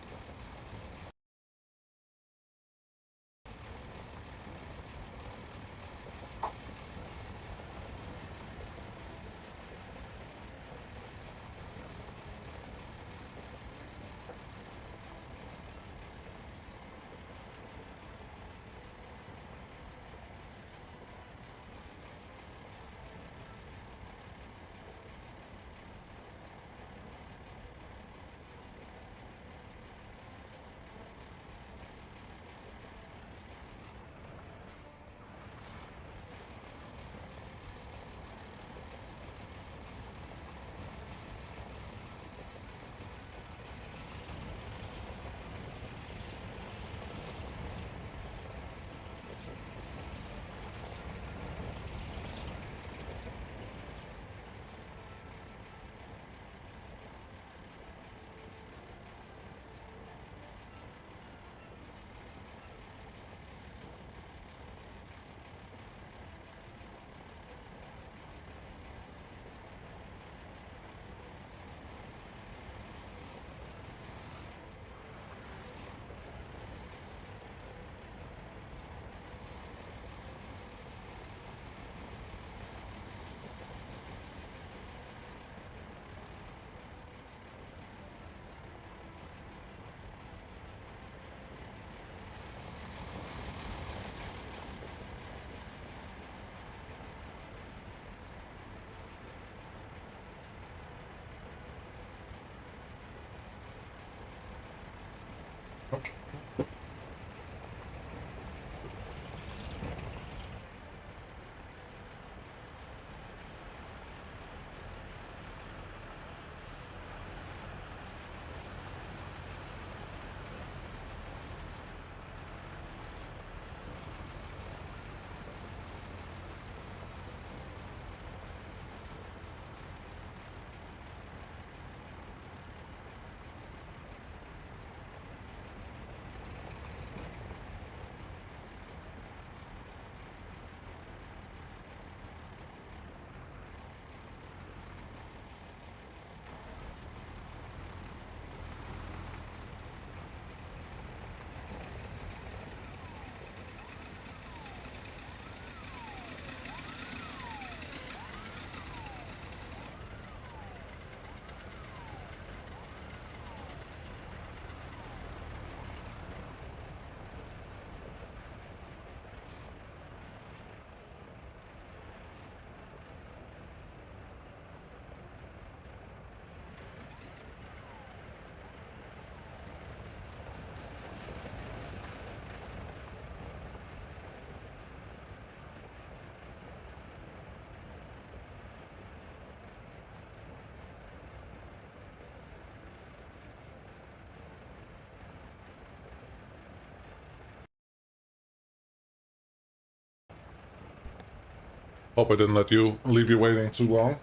Hope I didn't leave you waiting too long.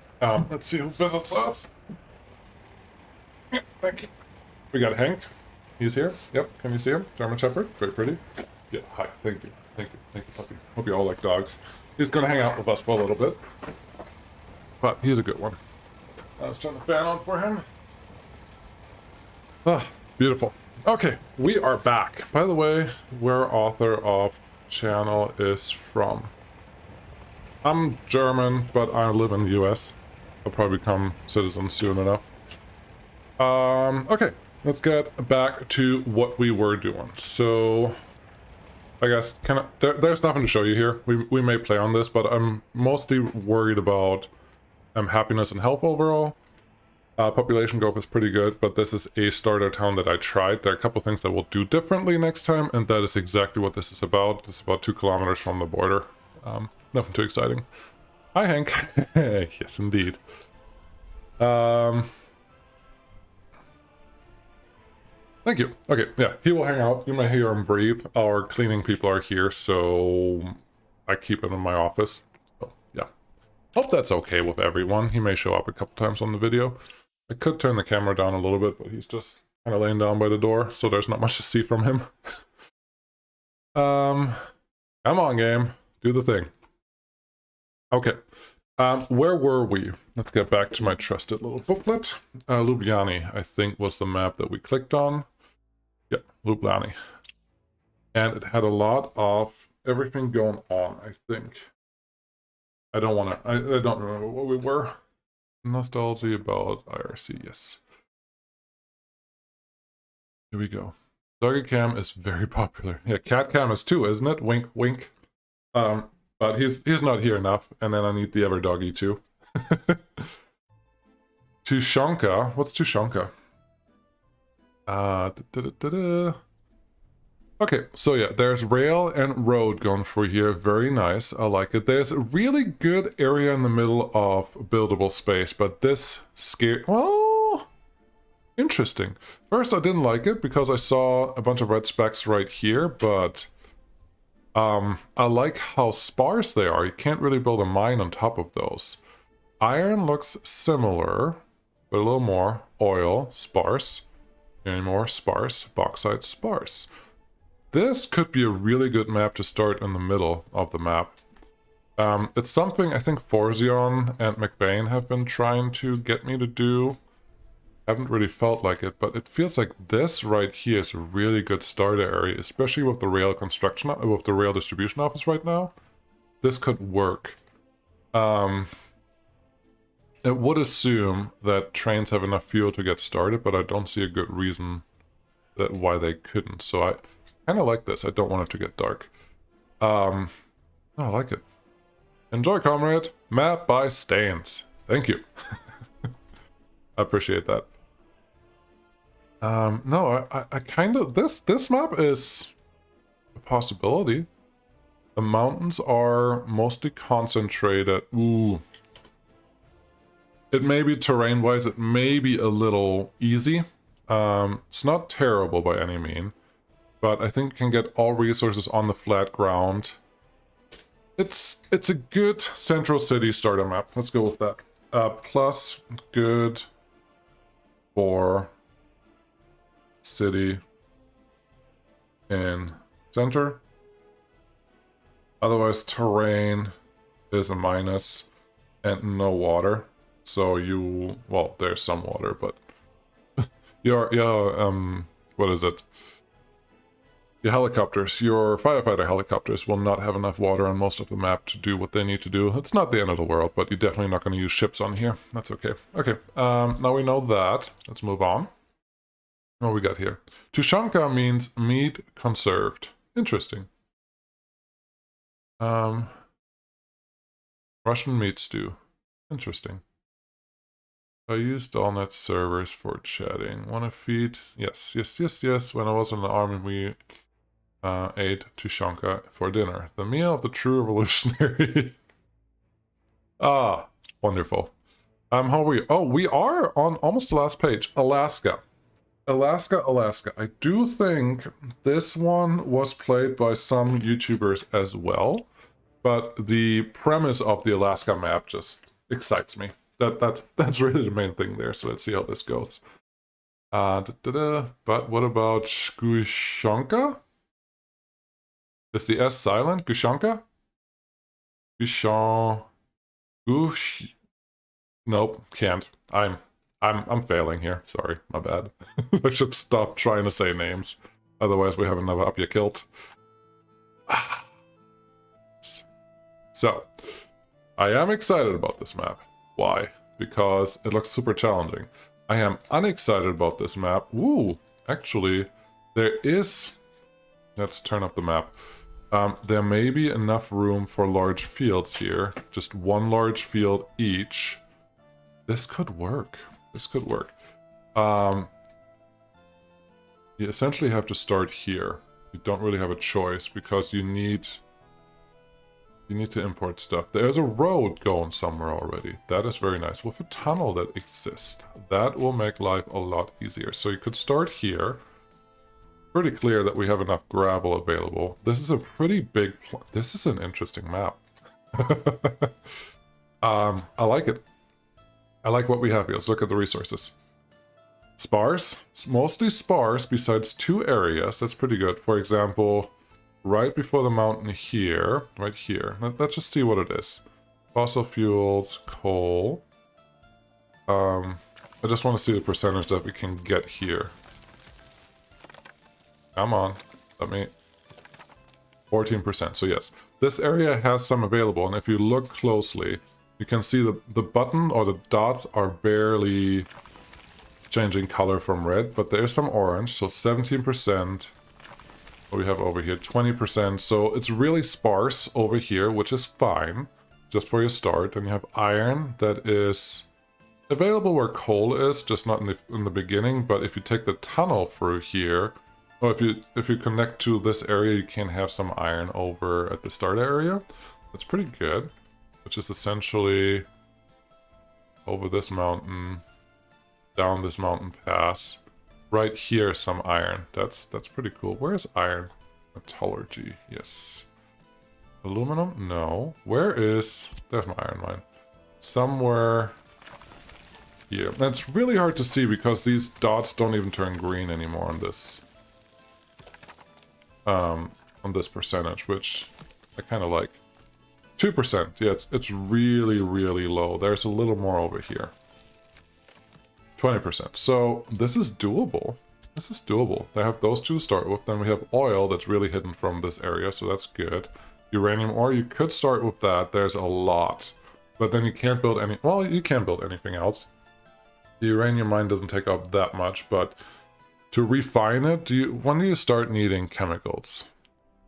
Let's see who visits us. Yeah, thank you. We got Hank. He's here. Yep, can you see him? German Shepherd. Very pretty. Yeah, hi. Thank you. Thank you. Thank you, puppy. Hope you all like dogs. He's gonna hang out with us for a little bit. But he's a good one. Let's turn the fan on for him. Ah, beautiful. Okay, we are back. By the way, where author of channel is from. I'm German, but I live in the US. I'll probably become citizen soon enough. Okay, let's get back to what we were doing. So, I guess, there's nothing to show you here. We may play on this, but I'm mostly worried about happiness and health overall. Population growth is pretty good, but this is a starter town that I tried. There are a couple things that we'll do differently next time, and that is exactly what this is about. This is about 2 kilometers from the border. Nothing too exciting. Hi, Hank. Yes, indeed. Thank you. Okay, yeah, he will hang out. You may hear him breathe. Our cleaning people are here, so I keep him in my office. So, yeah. Hope that's okay with everyone. He may show up a couple times on the video. I could turn the camera down a little bit, but he's just kind of laying down by the door, so there's not much to see from him. Come on, game. Do the thing. Okay, where were we? Let's get back to my trusted little booklet. Ljubljana, I think, was the map that we clicked on. Yep, Ljubljana. And it had a lot of everything going on, I think. I don't remember what we were. Nostalgia about IRC, yes. Here we go. Doggy cam is very popular. Yeah, cat cam is too, isn't it? Wink, wink. But he's not here enough, and then I need the other doggy too. Tushonka? What's Tushonka? Okay, so yeah, there's rail and road going for here. Very nice. I like it. There's a really good area in the middle of buildable space, but this well, interesting. First, I didn't like it because I saw a bunch of red specks right here, but I like how sparse they are. You can't really build a mine on top of those. Iron looks similar, but a little more. Oil, sparse. Any more, sparse. Bauxite, sparse. This could be a really good map to start in the middle of the map. It's something I think Forzion and McBain have been trying to get me to do. Haven't really felt like it, but it feels like this right here is a really good starter area, especially with the rail construction, with the rail distribution office right now. This could work. It would assume that trains have enough fuel to get started, but I don't see a good reason why they couldn't. So I kind of like this. I don't want it to get dark. I like it. Enjoy, comrade. Map by Stains. Thank you. I appreciate that. No, I kind of... This map is a possibility. The mountains are mostly concentrated. Ooh. It may be terrain-wise, it may be a little easy. It's not terrible by any mean, but I think you can get all resources on the flat ground. It's a good central city starter map. Let's go with that. Plus good for city in center. Otherwise, terrain is a minus and no water. So you, well, there's some water, but your what is it? Your helicopters, your firefighter helicopters will not have enough water on most of the map to do what they need to do. It's not the end of the world, but you're definitely not going to use ships on here. That's okay. Okay, now we know that. Let's move on. What we got here? Tushanka means meat conserved. Interesting. Russian meat stew. Interesting. I used Allnet servers for chatting. Wanna feed? Yes. When I was in the army, we ate Tushanka for dinner. The meal of the true revolutionary. Ah, wonderful. How are we? Oh, we are on almost the last page. Alaska. Alaska. I do think this one was played by some YouTubers as well, but the premise of the Alaska map just excites me. That's really the main thing there, so let's see how this goes. But what about Gushonka? Is the S silent? Gushonka? Gush... Nope, can't. I'm failing here. Sorry, my bad. I should stop trying to say names. Otherwise we have another up your kilt. So, I am excited about this map. Why? Because it looks super challenging. I am unexcited about this map. Ooh, actually, there is... Let's turn off the map. There may be enough room for large fields here. Just one large field each. This could work. This could work. You essentially have to start here. You don't really have a choice because you need to import stuff. There's a road going somewhere already. That is very nice. With a tunnel that exists, that will make life a lot easier. So you could start here. Pretty clear that we have enough gravel available. This is a pretty big... This is an interesting map. I like it. I like what we have here. Let's look at the resources. Sparse. It's mostly sparse besides two areas. That's pretty good. For example, right before the mountain here. Right here. Let's just see what it is. Fossil fuels, coal. I just want to see the percentage that we can get here. Come on. Let me... 14%. So yes. This area has some available. And if you look closely... You can see the button or the dots are barely changing color from red, but there's some orange, so 17%. What we have over here, 20%. So it's really sparse over here, which is fine, just for your start. And you have iron that is available where coal is, just not in the beginning. But if you take the tunnel through here, or if you connect to this area, you can have some iron over at the start area. That's pretty good. Which is essentially over this mountain, down this mountain pass. Right here, some iron. That's pretty cool. Where's iron? Metallurgy, yes. Aluminum? No. Where is... There's my iron mine. Somewhere here. And it's really hard to see because these dots don't even turn green anymore on this percentage, which I kind of like. 2%, yeah, it's really, really low. There's a little more over here. 20%. So this is doable. This is doable. They have those two to start with. Then we have oil that's really hidden from this area, so that's good. Uranium ore, you could start with that. There's a lot. But then you can't build any... Well, you can build anything else. The uranium mine doesn't take up that much, but to refine it, when do you start needing chemicals?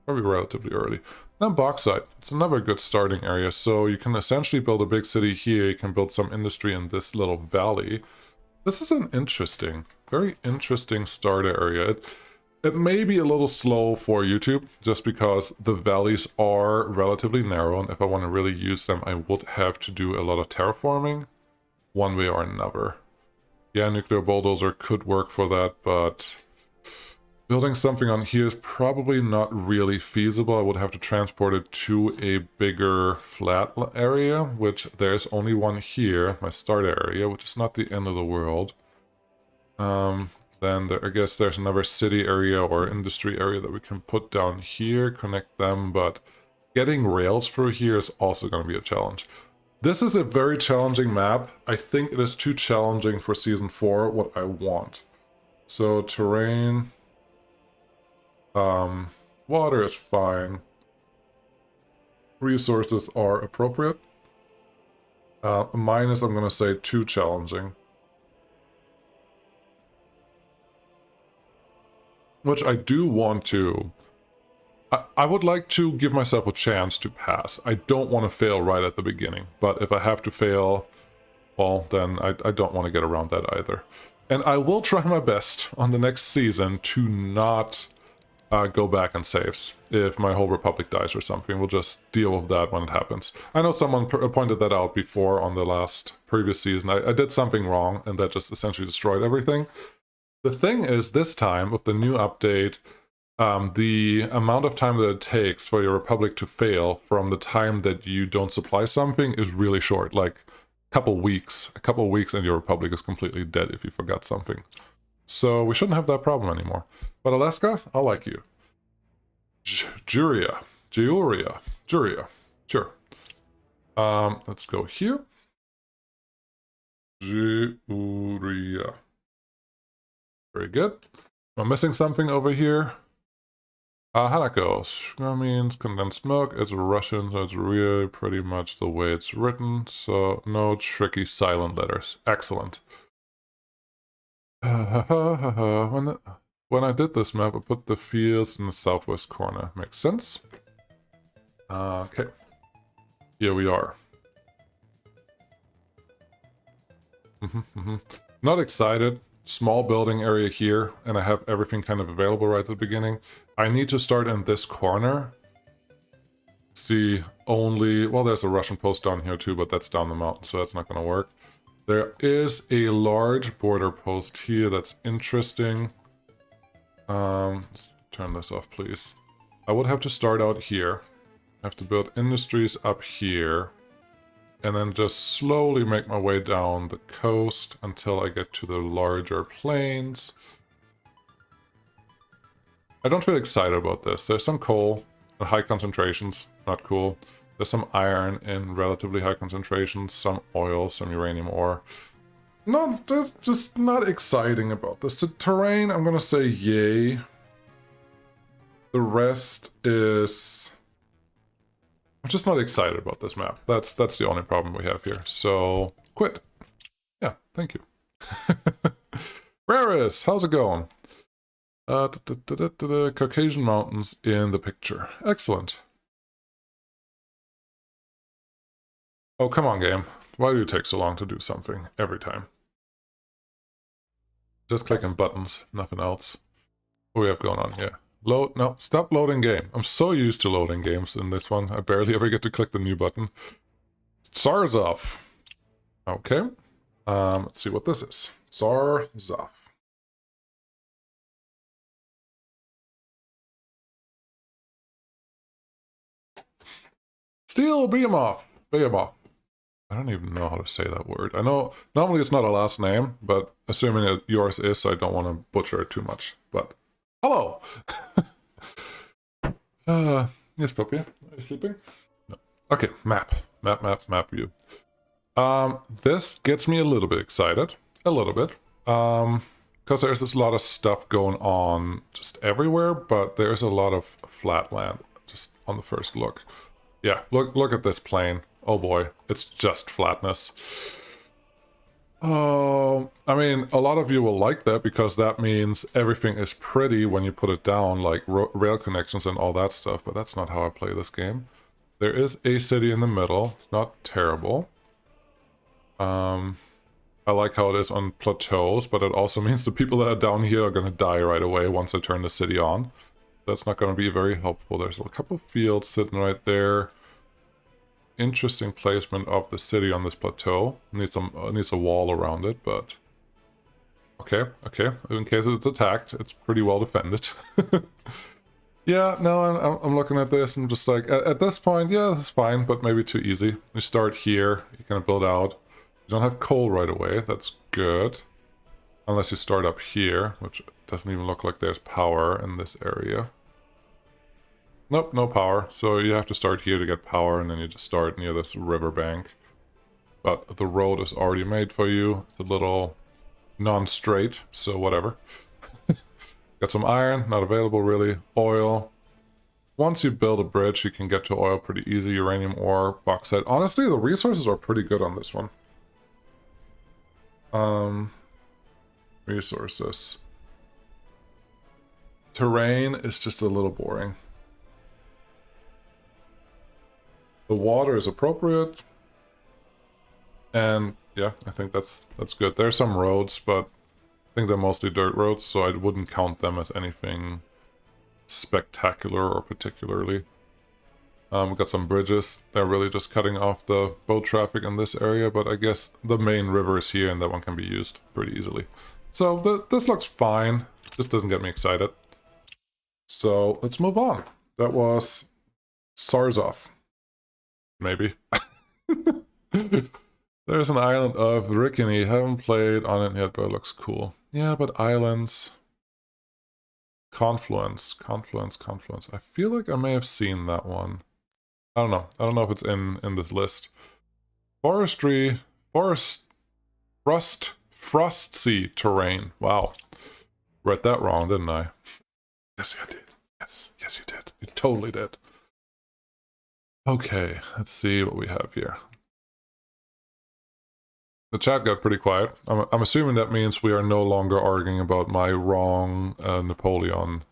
Probably relatively early. Then bauxite. It's another good starting area. So you can essentially build a big city here. You can build some industry in this little valley. This is an interesting, very interesting start area. It may be a little slow for YouTube, just because the valleys are relatively narrow, and if I want to really use them, I would have to do a lot of terraforming, one way or another. Yeah, nuclear bulldozer could work for that, but building something on here is probably not really feasible. I would have to transport it to a bigger flat area, which there's only one here, my start area, which is not the end of the world. Then I guess there's another city area or industry area that we can put down here, connect them, but getting rails through here is also going to be a challenge. This is a very challenging map. I think it is too challenging for Season 4, what I want. So terrain, water is fine. Resources are appropriate. Minus, I'm going to say, too challenging. Which I do want to... I would like to give myself a chance to pass. I don't want to fail right at the beginning. But if I have to fail, well, then I don't want to get around that either. And I will try my best on the next season to not go back and saves. If my whole republic dies or something, we'll just deal with that when it happens. I know someone pointed that out before on the previous season. I did something wrong, and that just essentially destroyed everything. The thing is, this time, with the new update, the amount of time that it takes for your republic to fail from the time that you don't supply something is really short. Like, a couple weeks and your republic is completely dead if you forgot something. So we shouldn't have that problem anymore. But Alaska, I like you. Juria. Sure. Let's go here. Juria. Very good. Am I missing something over here? Hanakos. That means condensed milk. It's Russian, so it's really pretty much the way it's written. So no tricky silent letters. Excellent. When I did this map, I put the fields in the southwest corner. Makes sense. Okay. Here we are. Not excited. Small building area here, and I have everything kind of available right at the beginning. I need to start in this corner. It's the only... Well, there's a Russian post down here too, but that's down the mountain, so that's not going to work. There is a large border post here that's interesting. Let's turn this off, please. I would have to start out here. I have to build industries up here. And then just slowly make my way down the coast until I get to the larger plains. I don't feel excited about this. There's some coal at high concentrations, not cool. There's some iron in relatively high concentrations, some oil, some uranium ore. No, that's just not exciting about this. The terrain, I'm gonna say yay. The rest is... I'm just not excited about this map. That's the only problem we have here. So, quit. Yeah, thank you. Raris, how's it going? Caucasian Mountains in the picture. Excellent. Oh, come on, game. Why do you take so long to do something every time? Just clicking buttons, nothing else. What do we have going on here? Load, no, stop loading game. I'm so used to loading games in this one. I barely ever get to click the new button. SARS off. Okay. Let's see what this is. SARS off. Steel Behemoth. Behemoth. I don't even know how to say that word. I know normally it's not a last name, but assuming that yours is, so I don't want to butcher it too much. But hello. Yes, puppy. Are you sleeping? No. Okay, map view. This gets me a little bit excited. A little bit. Because there's this lot of stuff going on just everywhere, but there's a lot of flat land just on the first look. Yeah, look at this plain. Oh boy, it's just flatness. Oh, I mean, a lot of you will like that because that means everything is pretty when you put it down, like rail connections and all that stuff, but that's not how I play this game. There is a city in the middle. It's not terrible. I like how it is on plateaus, but it also means the people that are down here are going to die right away once I turn the city on. That's not going to be very helpful. There's a couple fields sitting right there. Interesting placement of the city on this plateau. Needs a wall around it, but okay. In case it's attacked, it's pretty well defended. Yeah, no, I'm looking at this and just like at this point, yeah, this is fine, but maybe too easy. You start here, you kind of build out. You don't have coal right away. That's good, unless you start up here, which doesn't even look like there's power in this area. Nope, no power. So you have to start here to get power, and then you just start near this riverbank. But the road is already made for you. It's a little non-straight, so whatever. Got some iron, not available really. Oil. Once you build a bridge, you can get to oil pretty easy. Uranium ore, bauxite. Honestly, the resources are pretty good on this one. Resources. Terrain is just a little boring. The water is appropriate. And yeah, I think that's good. There's some roads, but I think they're mostly dirt roads, so I wouldn't count them as anything spectacular or particularly. We've got some bridges. They're really just cutting off the boat traffic in this area, but I guess the main river is here and that one can be used pretty easily. So this looks fine. This doesn't get me excited. So let's move on. That was Sarzov. Maybe. There's an island of Rikini. Haven't played on it yet, but it looks cool. Yeah, but islands... Confluence. I feel like I may have seen that one. I don't know. I don't know if it's in this list. Forestry. Frosty terrain. Wow. Read that wrong, didn't I? Yes, I did. Yes, you did. You totally did. Okay, let's see what we have here. The chat got pretty quiet. I'm assuming that means we are no longer arguing about my wrong Napoleon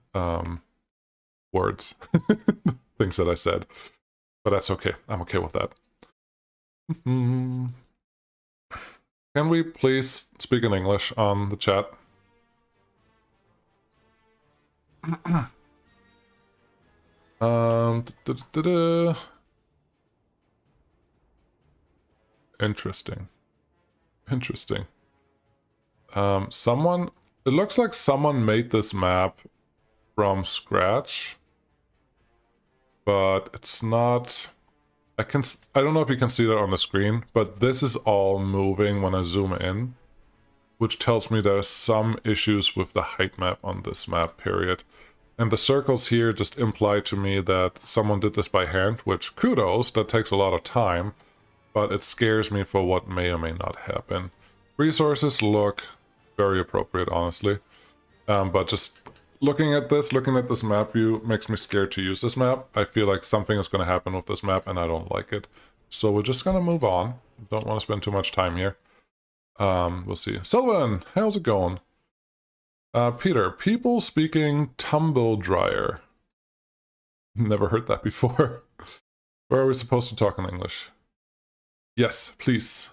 words. Things that I said. But that's okay. I'm okay with that. Can we please speak in English on the chat? Interesting. It looks like someone made this map from scratch, but it's not. I don't know if you can see that on the screen, but this is all moving when I zoom in, which tells me there's some issues with the height map on this map, period. And the circles here just imply to me that someone did this by hand, which kudos, that takes a lot of time, but it scares me for what may or may not happen. Resources look very appropriate, honestly. But just looking at this map view makes me scared to use this map. I feel like something is going to happen with this map and I don't like it. So we're just going to move on. Don't want to spend too much time here. We'll see. Sylvan, how's it going? Peter, people speaking tumble dryer. Never heard that before. Where are we supposed to talk in English? Yes, please.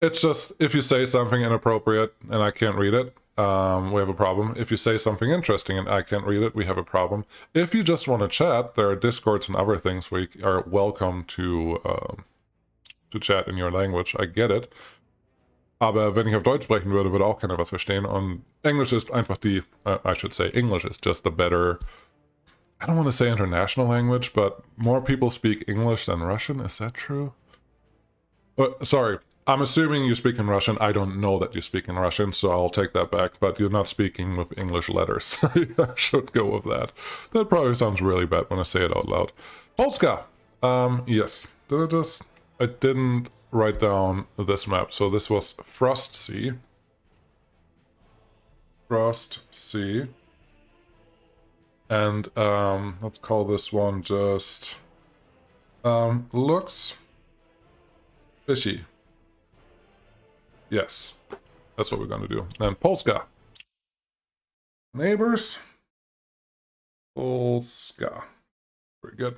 It's just, if you say something inappropriate and I can't read it, we have a problem. If you say something interesting and I can't read it, we have a problem. If you just want to chat, there are Discords and other things where you are welcome to chat in your language. I get it. Aber wenn ich auf Deutsch sprechen würde, würde auch keiner was verstehen. Und Englisch ist einfach I should say, English is just the better, I don't want to say international language, but more people speak English than Russian. Is that true? Sorry, I'm assuming you speak in Russian. I don't know that you speak in Russian, so I'll take that back. But you're not speaking with English letters. I should go with that. That probably sounds really bad when I say it out loud. Polska! Yes. I didn't write down this map. So this was Frost Sea. And let's call this one just looks fishy. Yes, that's what we're going to do. And Polska. Neighbors. Polska. Very good.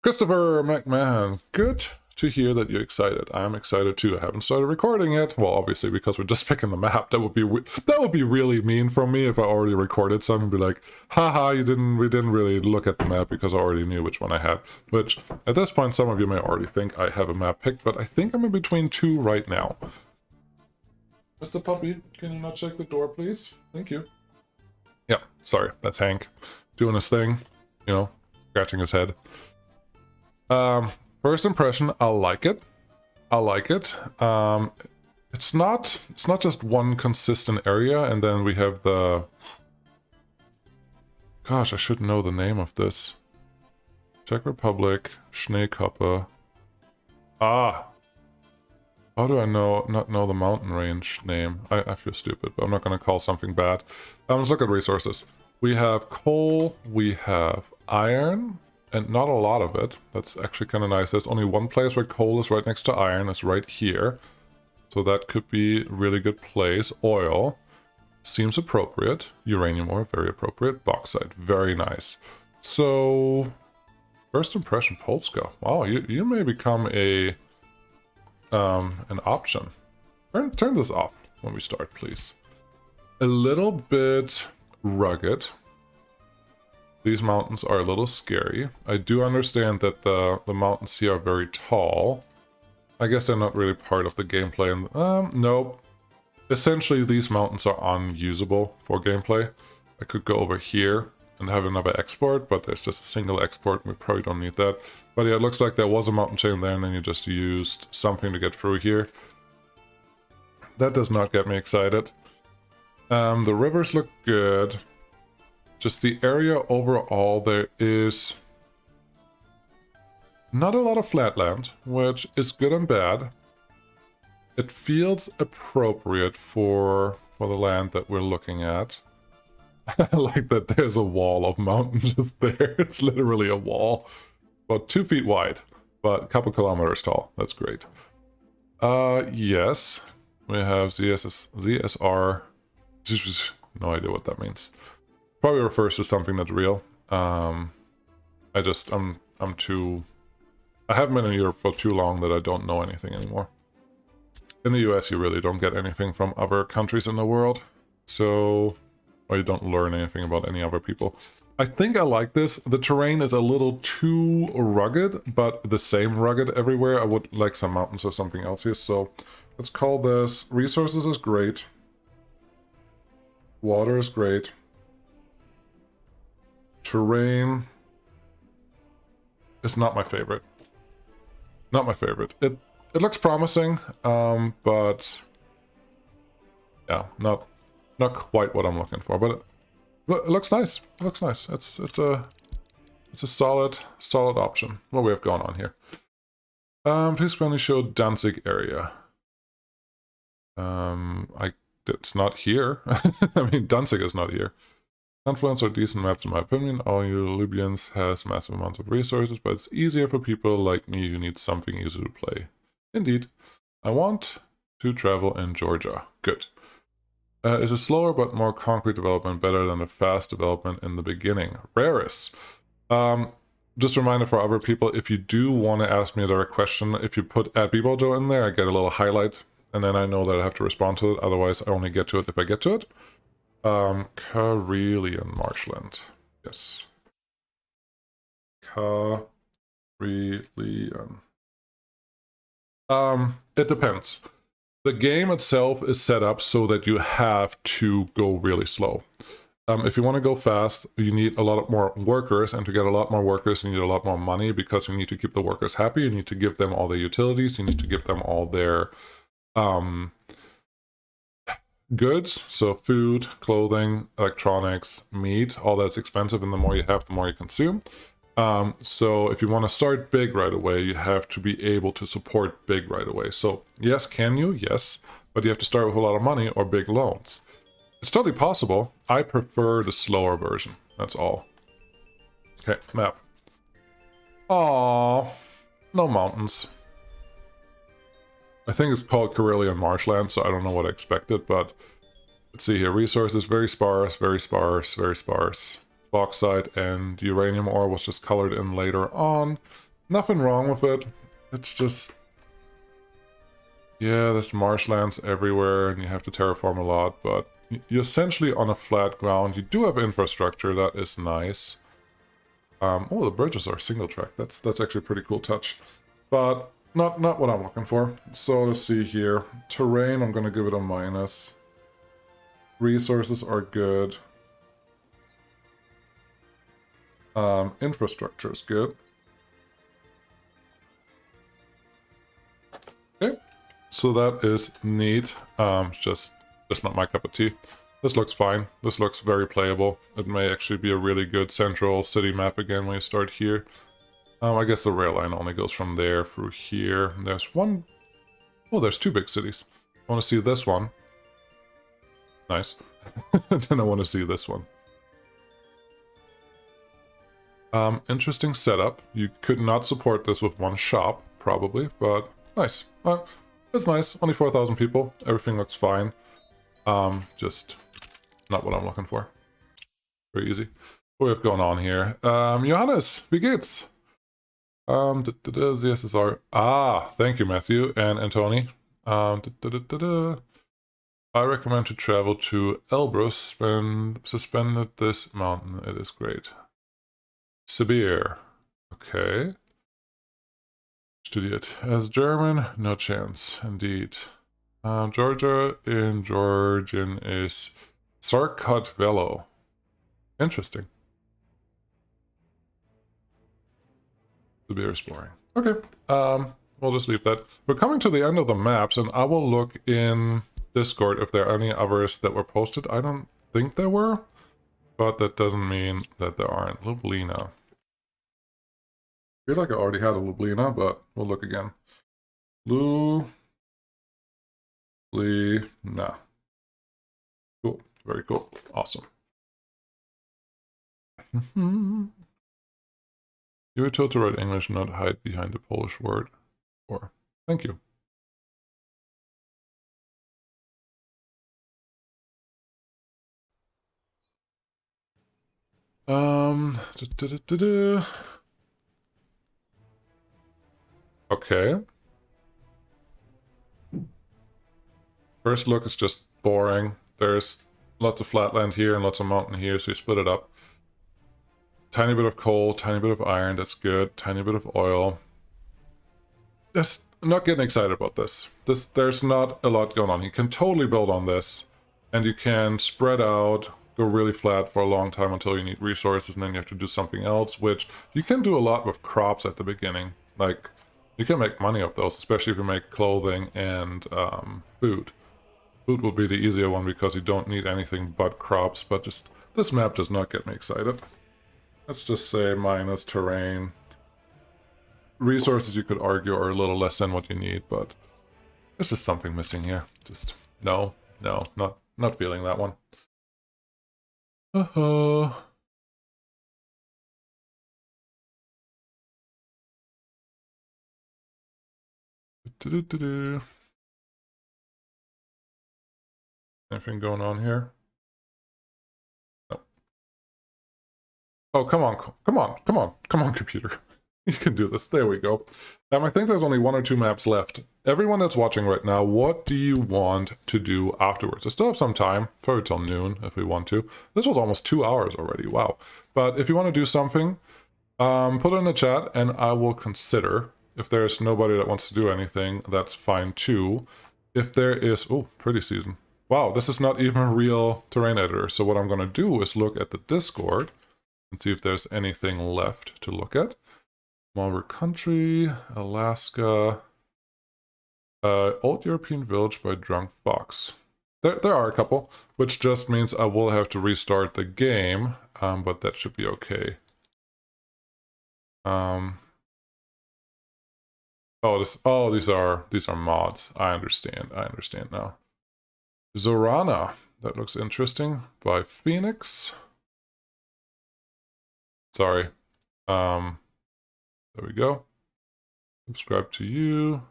Christopher McMahon. Good to hear that you're excited. I'm excited too. I haven't started recording yet. Well, obviously because we're just picking the map. That would be really mean from me if I already recorded something and be like, haha, we didn't really look at the map because I already knew which one I had. Which at this point some of you may already think I have a map picked, but I think I'm in between two right now. Mr. Puppy, can you not check the door, please? Thank you. Yeah, sorry, that's Hank doing his thing, you know, scratching his head. First impression, I like it. I like it. It's not just one consistent area, and then we have the... Gosh, I should know the name of this. Czech Republic, Schneekappe. Ah! How do I not know the mountain range name? I feel stupid, but I'm not going to call something bad. Let's look at resources. We have coal, we have iron, and not a lot of it. That's actually kind of nice. There's only one place where coal is right next to iron. It's right here. So that could be a really good place. Oil seems appropriate. Uranium ore, very appropriate. Bauxite, very nice. So, first impression, Polska. Wow, you may become an option. Turn this off when we start, please. A little bit rugged. These mountains are a little scary. I do understand that the mountains here are very tall. I guess they're not really part of the gameplay. And no. Essentially, these mountains are unusable for gameplay. I could go over here and have another export, but there's just a single export, and we probably don't need that. But yeah, it looks like there was a mountain chain there, and then you just used something to get through here. That does not get me excited. The rivers look good. Just the area overall, there is not a lot of flatland, which is good and bad. It feels appropriate for the land that we're looking at. I like that there's a wall of mountains just there. It's literally a wall. About 2 feet wide, but a couple kilometers tall. That's great. Yes. We have ZSR. No idea what that means. Probably refers to something that's real. I'm too... I haven't been in Europe for too long that I don't know anything anymore. In the US, you really don't get anything from other countries in the world. So... Or you don't learn anything about any other people. I think I like this. The terrain is a little too rugged, but the same rugged everywhere. I would like some mountains or something else here. So let's call this... Resources is great. Water is great. Terrain is not my favorite. Not my favorite. It looks promising, but yeah, not quite what I'm looking for. But it looks nice. It looks nice. It's a solid option. What we have going on here. Please kindly show Danzig area. It's not here. I mean, Danzig is not here. Confluence are decent maps in my opinion. All you Libyans has massive amounts of resources, but it's easier for people like me who need something easy to play. Indeed. I want to travel in Georgia. Good. Is a slower but more concrete development better than a fast development in the beginning? Raris. Just a reminder for other people, if you do want to ask me a direct question, if you put @bbojo in there, I get a little highlight, and then I know that I have to respond to it. Otherwise, I only get to it if I get to it. Karelian marshland. Yes. Karelian. It depends. The game itself is set up so that you have to go really slow. If you want to go fast, you need a lot more workers, and to get a lot more workers, you need a lot more money, because you need to keep the workers happy, you need to give them all their utilities, you need to give them all their goods, so food, clothing, electronics, meat, all that's expensive, and the more you have, the more you consume. So if you want to start big right away, you have to be able to support big right away. So yes, can you? Yes, but you have to start with a lot of money or big loans. It's totally possible. I prefer the slower version. That's all. Okay, map. Aww, no mountains. I think it's called Karelian marshland, so I don't know what I expected, but let's see here. Resources, very sparse, very sparse, very sparse. Bauxite and uranium ore was just colored in later on. Nothing wrong with it. It's just... Yeah, there's marshlands everywhere and you have to terraform a lot, but you're essentially on a flat ground. You do have infrastructure, that is nice. Oh, the bridges are single track. That's actually a pretty cool touch. But not what I'm looking for. So let's see here. Terrain, I'm gonna give it a minus. Resources are good. Infrastructure is good. Okay. So that is neat. Just not my cup of tea. This looks fine. This looks very playable. It may actually be a really good central city map again when you start here. I guess the rail line only goes from there through here. There's one... Oh, there's two big cities. I want to see this one. Nice. Then I want to see this one. Interesting setup. You could not support this with one shop, probably, but nice. It's nice. Only 4,000 people. Everything looks fine. Just not what I'm looking for. Very easy. What do we have going on here? Johannes, wie geht's? The SSR. Ah, thank you, Matthew and Antoni. I recommend to travel to Elbrus and suspended this mountain. It is great. Sibir. Okay. Studied. As German, no chance. Indeed. Georgia in Georgian is Sarkut Velo. Interesting. Sibir is boring. Okay. We'll just leave that. We're coming to the end of the maps, and I will look in Discord if there are any others that were posted. I don't think there were, but that doesn't mean that there aren't. Ljubljana. I feel like I already had a Ljubljana, but we'll look again. Ljubljana. Cool. Very cool. Awesome. You were told to write English, not hide behind the Polish word. Or thank you. Okay. First look is just boring. There's lots of flatland here and lots of mountain here, so you split it up. Tiny bit of coal, tiny bit of iron, that's good. Tiny bit of oil. Just not getting excited about this. There's not a lot going on. You can totally build on this, and you can spread out, go really flat for a long time until you need resources, and then you have to do something else, which you can do a lot with crops at the beginning. Like, you can make money off those, especially if you make clothing and food. Food will be the easier one because you don't need anything but crops, but just this map does not get me excited. Let's just say minus terrain. Resources, you could argue, are a little less than what you need, but there's just something missing here. Just no, not feeling that one. Anything going on here? No. Oh, come on, computer. You can do this. There we go. I think there's only 1 or 2 maps left. Everyone that's watching right now, what do you want to do afterwards? I still have some time, probably till noon if we want to. This was almost 2 hours already, wow. But if you want to do something, put it in the chat and I will consider. If there's nobody that wants to do anything, that's fine too. If there is, oh, pretty season. Wow, this is not even a real terrain editor. So what I'm going to do is look at the Discord and see if there's anything left to look at. Malvern Country, Alaska, Old European Village by Drunk Fox. There are a couple, which just means I will have to restart the game, but that should be okay. These are mods. I understand now. Zorana, that looks interesting, by Phoenix. Sorry. There we go. Subscribe to you.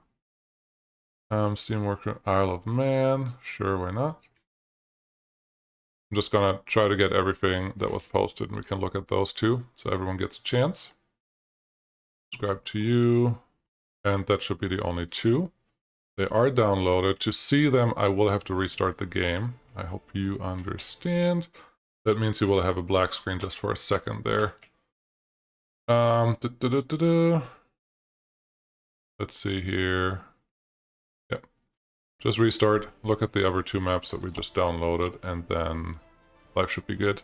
Steamworker, Isle of Man. Sure, why not? I'm just gonna try to get everything that was posted, and we can look at those too, so everyone gets a chance. Subscribe to you. And that should be the only two. They are downloaded. To see them, I will have to restart the game. I hope you understand. That means you will have a black screen just for a second there. Let's see here. Yep. Just restart. Look at the other two maps that we just downloaded, and then life should be good.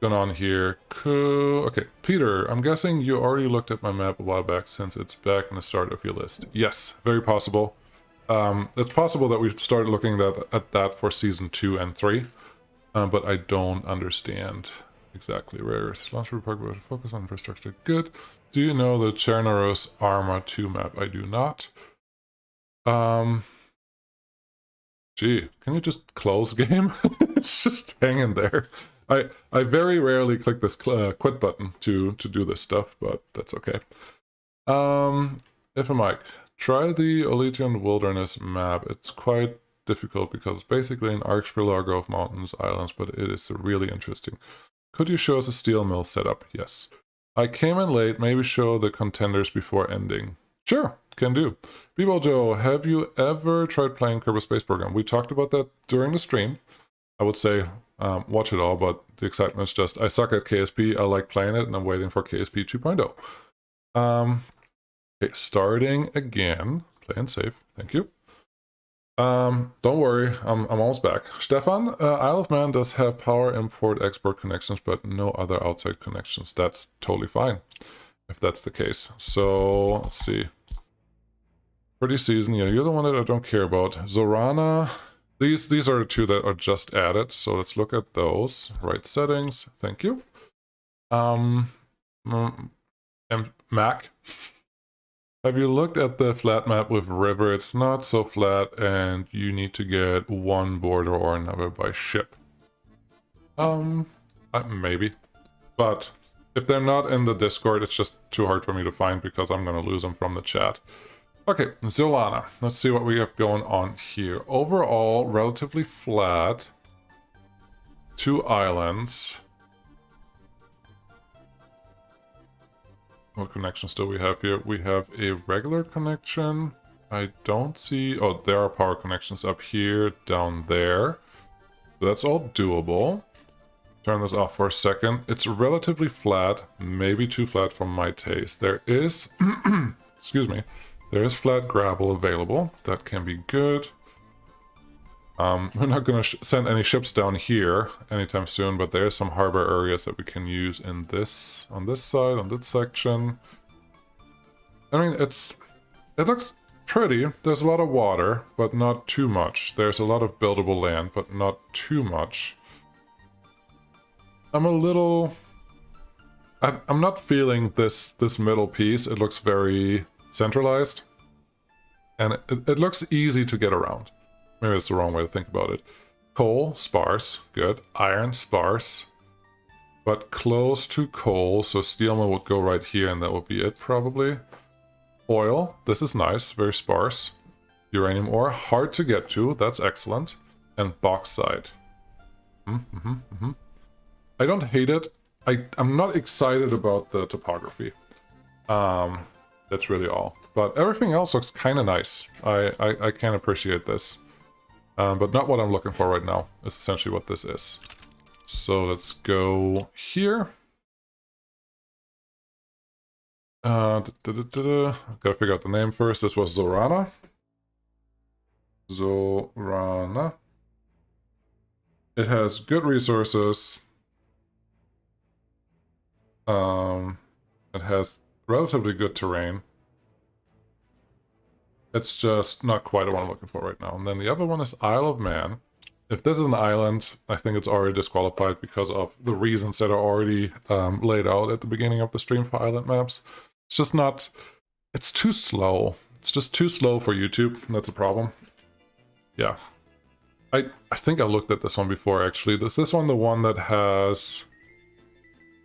Going on here. Cool. Okay, Peter, I'm guessing you already looked at my map a while back since it's back in the start of your list. Yes, very possible. It's possible that we started looking at that for season 2 and 3, but I don't understand exactly where. Launcher Republic focus on infrastructure. Good. Do you know the Chernaros Arma 2 map? I do not. Gee, can you just close game? It's just hanging there. I very rarely click this quit button to do this stuff, but that's okay. If a mic. Try the Oletian Wilderness map. It's quite difficult because it's basically an archipelago of mountains, islands, but it is really interesting. Could you show us a steel mill setup? Yes. I came in late, maybe show the contenders before ending. Sure, can do. B-Ball Joe, have you ever tried playing Kerbal Space Program? We talked about that during the stream. I would say watch it all, but the excitement is just, I suck at KSP, I like playing it, and I'm waiting for KSP 2.0. Okay, starting again. Playing safe, thank you. Don't worry, I'm almost back. Stefan, Isle of Man does have power import-export connections, but no other outside connections. That's totally fine, if that's the case. So, let's see. Pretty season, yeah, you're the one that I don't care about. Zorana, these are the two that are just added, so let's look at those. Right settings, thank you. And Mac. Have you looked at the flat map with river? It's not so flat, and you need to get one border or another by ship. Maybe. But if they're not in the Discord, it's just too hard for me to find because I'm gonna lose them from the chat. Okay, Zorana. Let's see what we have going on here. Overall, relatively flat. 2 islands. What connections do we have here? We have a regular connection. I don't see... Oh, there are power connections up here, down there. So that's all doable. Turn this off for a second. It's relatively flat, maybe too flat for my taste. There is... excuse me. There is flat gravel available. That can be good. We're not going to send any ships down here anytime soon, but there are some harbor areas that we can use in this, on this side, on this section. I mean, it looks pretty. There's a lot of water, but not too much. There's a lot of buildable land, but not too much. I'm a little... I'm not feeling this middle piece. It looks very centralized. And it looks easy to get around. Maybe that's the wrong way to think about it. Coal, sparse, good. Iron, sparse. But close to coal, so steel mill would go right here and that would be it probably. Oil, this is nice, very sparse. Uranium ore, hard to get to, that's excellent. And bauxite. I don't hate it. I'm not excited about the topography. That's really all. But everything else looks kind of nice. I can appreciate this. But not what I'm looking for right now, is essentially what this is. So let's go here. Gotta figure out the name first. This was Zorana. Zorana. It has good resources. It has relatively good terrain. It's just not quite what I'm looking for right now. And then the other one is Isle of Man. If this is an island, I think it's already disqualified because of the reasons that are already laid out at the beginning of the stream for island maps. It's just not... It's too slow. It's just too slow for YouTube. That's a problem. Yeah. I think I looked at this one before, actually. Is this one the one that has...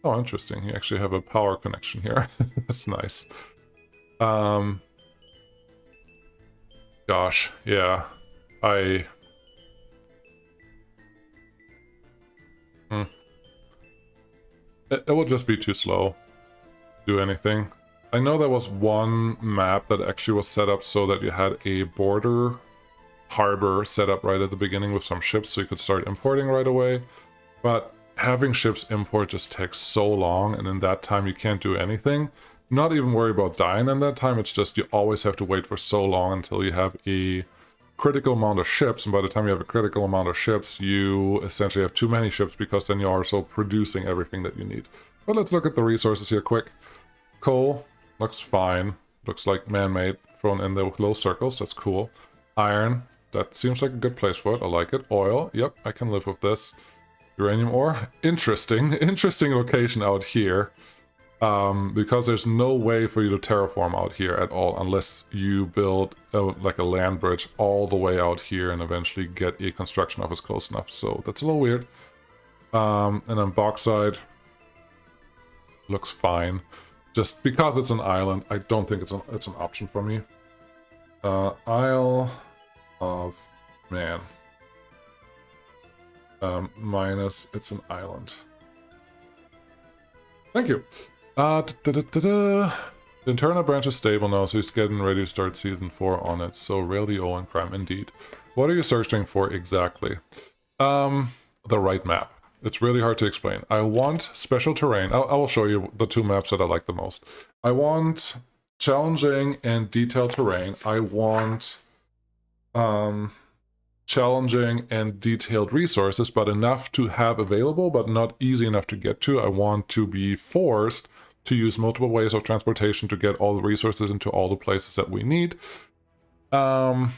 Oh, interesting. You actually have a power connection here. That's nice. Gosh, yeah. It will just be too slow to do anything. I know there was one map that actually was set up so that you had a border harbor set up right at the beginning with some ships so you could start importing right away. But having ships import just takes so long, and in that time you can't do anything. Not even worry about dying in that time, it's just you always have to wait for so long until you have a critical amount of ships, and by the time you have a critical amount of ships, you essentially have too many ships because then you're also producing everything that you need. But let's look at the resources here quick. Coal looks fine. Looks like man-made, thrown in there with little circles. That's cool. Iron, that seems like a good place for it. I like it. Oil, yep, I can live with this. Uranium ore, interesting. Interesting location out here. Because there's no way for you to terraform out here at all unless you build like a land bridge all the way out here and eventually get a construction office close enough. So that's a little weird. And then bauxite looks fine. Just because it's an island, I don't think it's an option for me. Isle of Man. Minus, it's an island. Thank you. The internal branch is stable now, so he's getting ready to start season 4 on it. So really owe and crime indeed. What are you searching for exactly? The right map. It's really hard to explain. I want special terrain. I will show you the two maps that I like the most. I want challenging and detailed terrain. I want challenging and detailed resources, but enough to have available, but not easy enough to get to. I want to be forced to use multiple ways of transportation to get all the resources into all the places that we need. And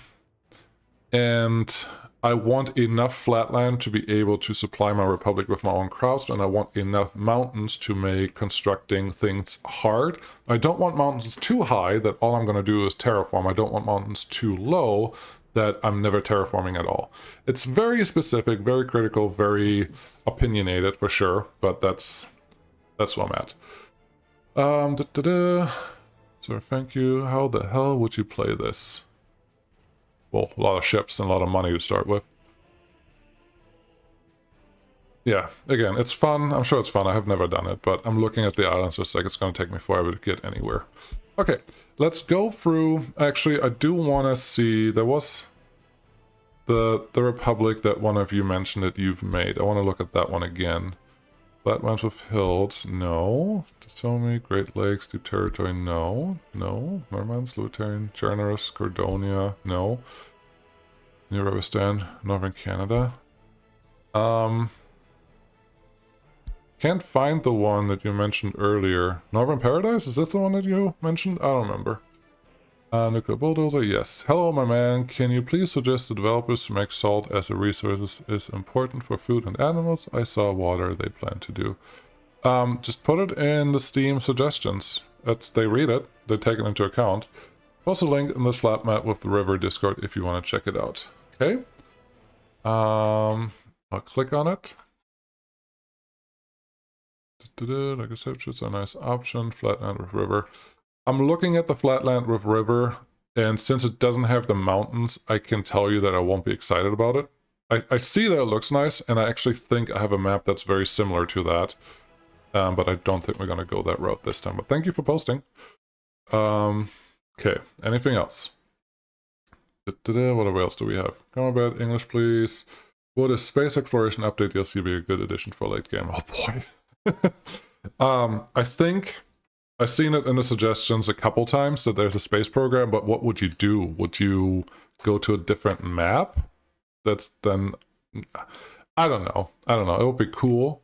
I want enough flatland to be able to supply my republic with my own crops, and I want enough mountains to make constructing things hard. I don't want mountains too high that all I'm going to do is terraform. I don't want mountains too low that I'm never terraforming at all. It's very specific, very critical, very opinionated for sure, but that's where I'm at. So thank you. How the hell would you play this? Well, a lot of ships and a lot of money to start with. Yeah, again, it's fun. I'm sure it's fun. I have never done it, but I'm looking at the islands. So it's like it's going to take me forever to get anywhere. Okay, let's go through. Actually, I do want to see. There was the Republic that one of you mentioned that you've made. I want to look at that one again. Flatlands with hills, no. Tsutomi, Great Lakes, Deep Territory, no. No. Mermans, Lutheran, Generous, Cordonia, no. New Revistan, Northern Canada. Can't find the one that you mentioned earlier. Northern Paradise? Is this the one that you mentioned? I don't remember. Nuclear Bulldozer, yes. Hello, my man. Can you please suggest the developers to make salt as a resource is important for food and animals? I saw water they plan to do. Just put it in the Steam suggestions. They read it. They take it into account. Post a link in the flat map with the river Discord if you want to check it out. Okay. I'll click on it. Like I said, it's a nice option. Flatland with river. I'm looking at the flatland with river, and since it doesn't have the mountains, I can tell you that I won't be excited about it. I see that it looks nice, and I actually think I have a map that's very similar to that. But I don't think we're going to go that route this time. But thank you for posting. Okay, anything else? What else do we have? Combat, English, please. Would a space exploration update DLC be a good addition for late game? Oh boy. I think I've seen it in the suggestions a couple times that there's a space program, but what would you do? Would you go to a different map? That's then... I don't know. It would be cool,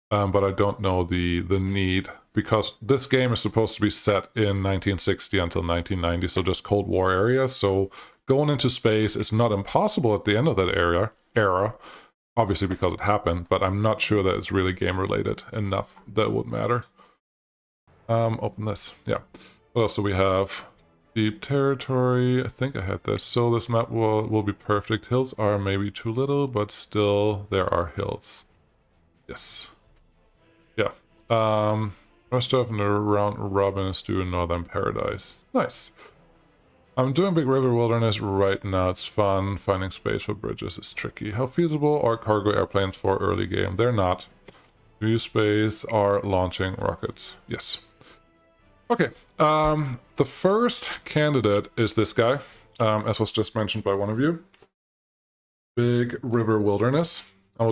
but I don't know the need, because this game is supposed to be set in 1960 until 1990, so just Cold War area, so going into space is not impossible at the end of that era, obviously because it happened, but I'm not sure that it's really game-related enough that it would matter. Open this. Yeah. What else do we have? Deep Territory. I think I had this. So this map will be perfect. Hills are maybe too little, but still there are hills. Yes. Yeah. Rest of the round robin is doing Northern Paradise. Nice. I'm doing Big River Wilderness right now. It's fun. Finding space for bridges is tricky. How feasible are cargo airplanes for early game? They're not. New Space are launching rockets. Yes. Okay, the first candidate is this guy, as was just mentioned by one of you. Big River Wilderness. I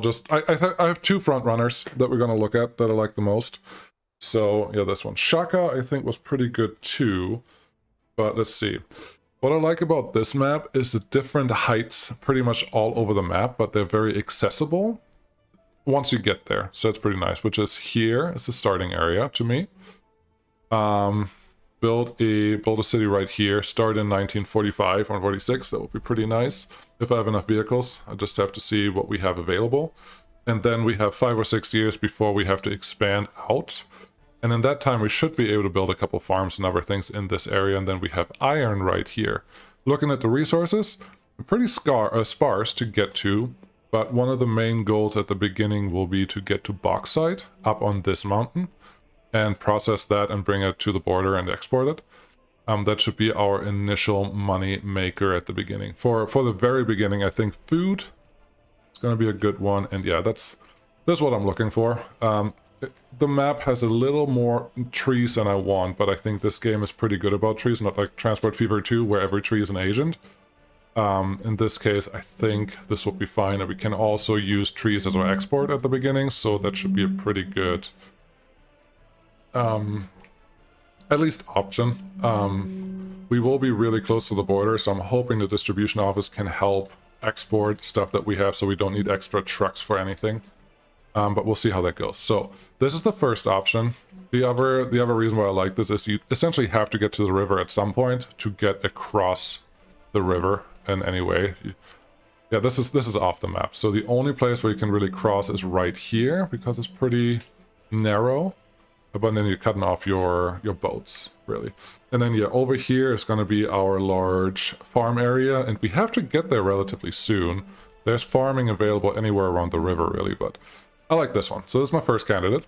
have two front runners that we're going to look at that I like the most. So yeah, this one. Shaka I think was pretty good too, but let's see. What I like about this map is the different heights pretty much all over the map, but they're very accessible once you get there. So it's pretty nice, which is here is the starting area to me. Build a city right here, start in 1945 or 46, that would be pretty nice. If I have enough vehicles, I just have to see what we have available. And then we have 5 or 6 years before we have to expand out. And in that time, we should be able to build a couple farms and other things in this area. And then we have iron right here. Looking at the resources, pretty sparse to get to. But one of the main goals at the beginning will be to get to bauxite up on this mountain and process that and bring it to the border and export it. That should be our initial money maker at the beginning. For the very beginning, I think food is going to be a good one. And yeah, that's what I'm looking for. The map has a little more trees than I want, but I think this game is pretty good about trees, not like Transport Fever 2, where every tree is an agent. In this case, I think this will be fine, and we can also use trees as our export at the beginning, so that should be a pretty good, at least option. We will be really close to the border, so I'm hoping the distribution office can help export stuff that we have, so we don't need extra trucks for anything. But we'll see how that goes. So this is the first option. The other reason why I like this is you essentially have to get to the river at some point to get across the river in any way. Yeah, this is off the map. So the only place where you can really cross is right here because it's pretty narrow. But then you're cutting off your boats, really. And then yeah, over here is going to be our large farm area, and we have to get there relatively soon. There's farming available anywhere around the river, really, but I like this one. So this is my first candidate.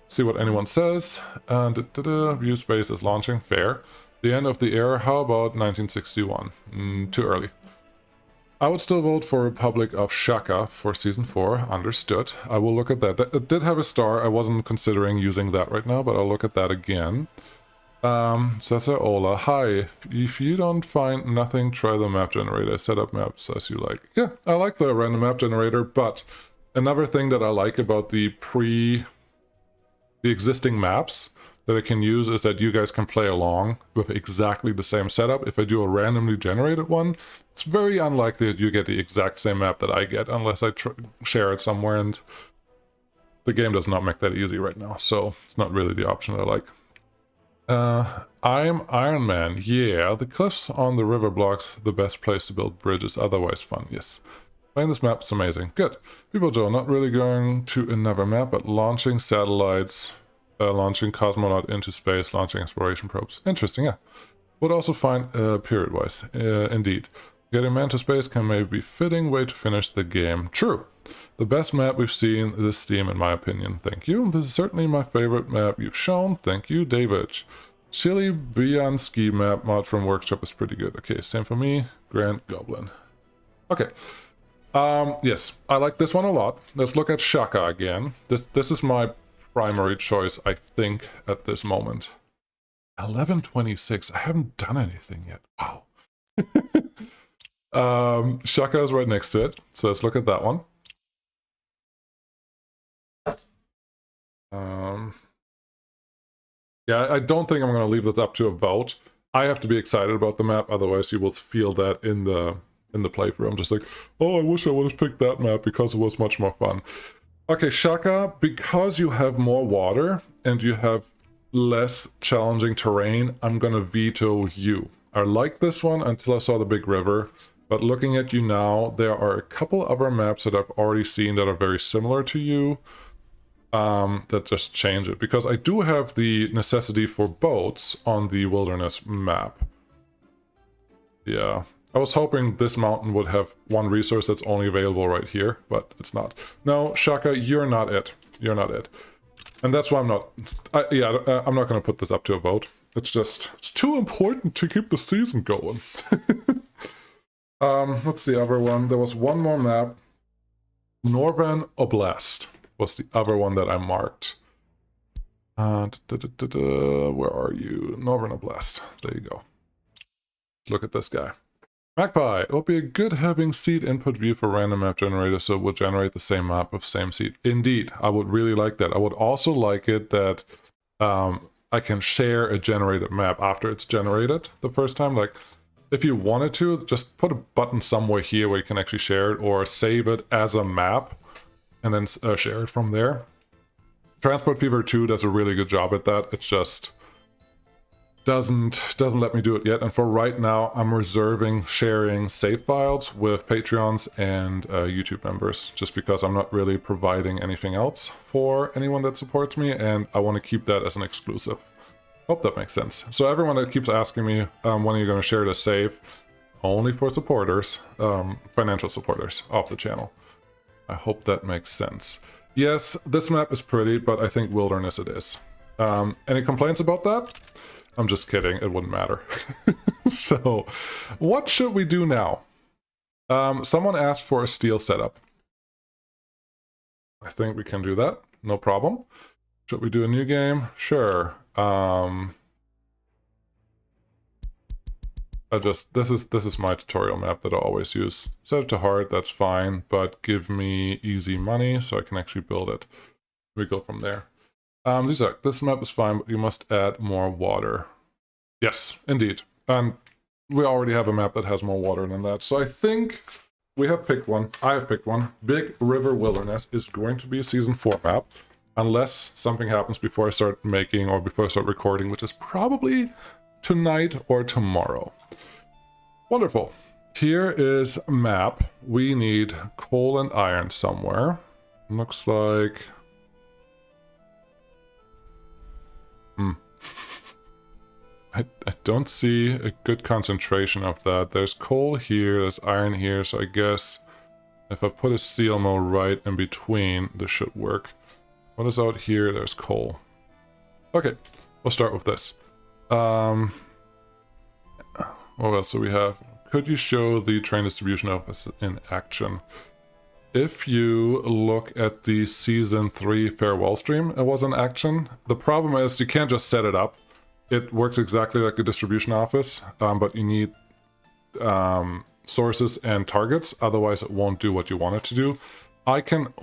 See what anyone says. View space is launching. Fair. The end of the era. How about 1961? Too early. I would still vote for Republic of Shaka for Season 4. Understood. I will look at that. It did have a star. I wasn't considering using that right now, but I'll look at that again. Seta Ola. Hi. If you don't find nothing, try the map generator. Set up maps as you like. Yeah, I like the random map generator, but another thing that I like about the existing maps that I can use is that you guys can play along with exactly the same setup. If I do a randomly generated one, it's very unlikely that you get the exact same map that I get unless I share it somewhere, and the game does not make that easy right now, so it's not really the option I like. I'm Iron Man. Yeah, the cliffs on the river blocks the best place to build bridges, otherwise fun. Yes. Playing this map is amazing. Good. People Joe, not really going to another map, but launching satellites, launching cosmonaut into space, launching exploration probes. Interesting, yeah. Would also find period-wise. Indeed. Getting man to space can maybe be fitting way to finish the game. True. The best map we've seen this Steam, in my opinion. Thank you. This is certainly my favorite map you've shown. Thank you, David. Chili Bianski map mod from Workshop is pretty good. Okay, same for me. Grand Goblin. Okay. Yes, I like this one a lot. Let's look at Shaka again. This is my primary choice, I think, at this moment. 1126. I haven't done anything yet. Wow. Shaka is right next to it, so let's look at that one. Yeah, I don't think I'm going to leave this up to a vote. I have to be excited about the map, otherwise you will feel that in the playthrough. I'm just like, oh, I wish I would have picked that map because it was much more fun. Okay, Shaka, because you have more water and you have less challenging terrain, I'm gonna veto you. I liked this one until I saw the big river, but looking at you now, there are a couple other maps that I've already seen that are very similar to you, that just change it, because I do have the necessity for boats on the wilderness map. Yeah. I was hoping this mountain would have one resource that's only available right here, but it's not. No, Shaka, you're not it. You're not it. And that's why I'm not... I'm not going to put this up to a vote. It's just... It's too important to keep the season going. What's the other one? There was one more map. Norvan Oblast was the other one that I marked. Where are you? Norvan Blast. There you go. Look at this guy. Magpie. It will be a good having seed input view for random map generator, so it will generate the same map of same seed. Indeed, I would really like that. I would also like it that I can share a generated map after it's generated the first time. Like, if you wanted to, just put a button somewhere here where you can actually share it, or save it as a map and then share it from there. Transport Fever 2 does a really good job at that. It's just doesn't let me do it yet. And for right now, I'm reserving sharing save files with Patreons and YouTube members, just because I'm not really providing anything else for anyone that supports me, and I want to keep that as an exclusive. Hope that makes sense. So everyone that keeps asking me when are you going to share the save, only for supporters, financial supporters of the channel. I hope that makes sense. Yes, this map is pretty, but I think wilderness it is. Any complaints about that? I'm just kidding, it wouldn't matter. So, what should we do now? Someone asked for a steel setup. I think we can do that, no problem. Should we do a new game? Sure. This is my tutorial map that I always use. Set it to hard, that's fine, but give me easy money so I can actually build it. We go from there. This map is fine, but you must add more water. Yes, indeed. And we already have a map that has more water than that. So I think we have picked one. I have picked one. Big River Wilderness is going to be a Season 4 map. Unless something happens before I start making or before I start recording, which is probably tonight or tomorrow. Wonderful. Here is a map. We need coal and iron somewhere. Looks like... I don't see a good concentration of that. There's coal here, there's iron here, so I guess if I put a steel mill right in between, this should work. What is out here? There's coal. Okay, we'll start with this. What else do we have? Could you show the train distribution office in action? If you look at the Season 3 farewell stream, it was in action. The problem is you can't just set it up. It works exactly like a distribution office, but you need sources and targets, otherwise it won't do what you want it to do. I can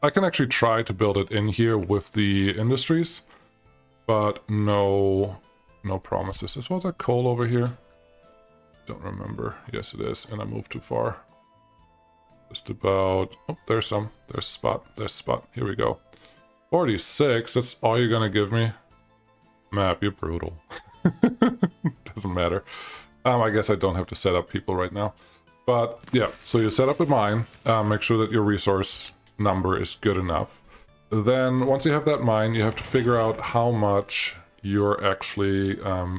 actually try to build it in here with the industries, but no promises. Was that coal over here? Don't remember. Yes, it is, and I moved too far. Just about... Oh, there's some. There's a spot. There's a spot. Here we go. 46, that's all you're gonna give me? Map, you're brutal. Doesn't matter. I guess I don't have to set up people right now. But yeah, so you set up a mine. Make sure that your resource number is good enough. Then once you have that mine, you have to figure out how much you're actually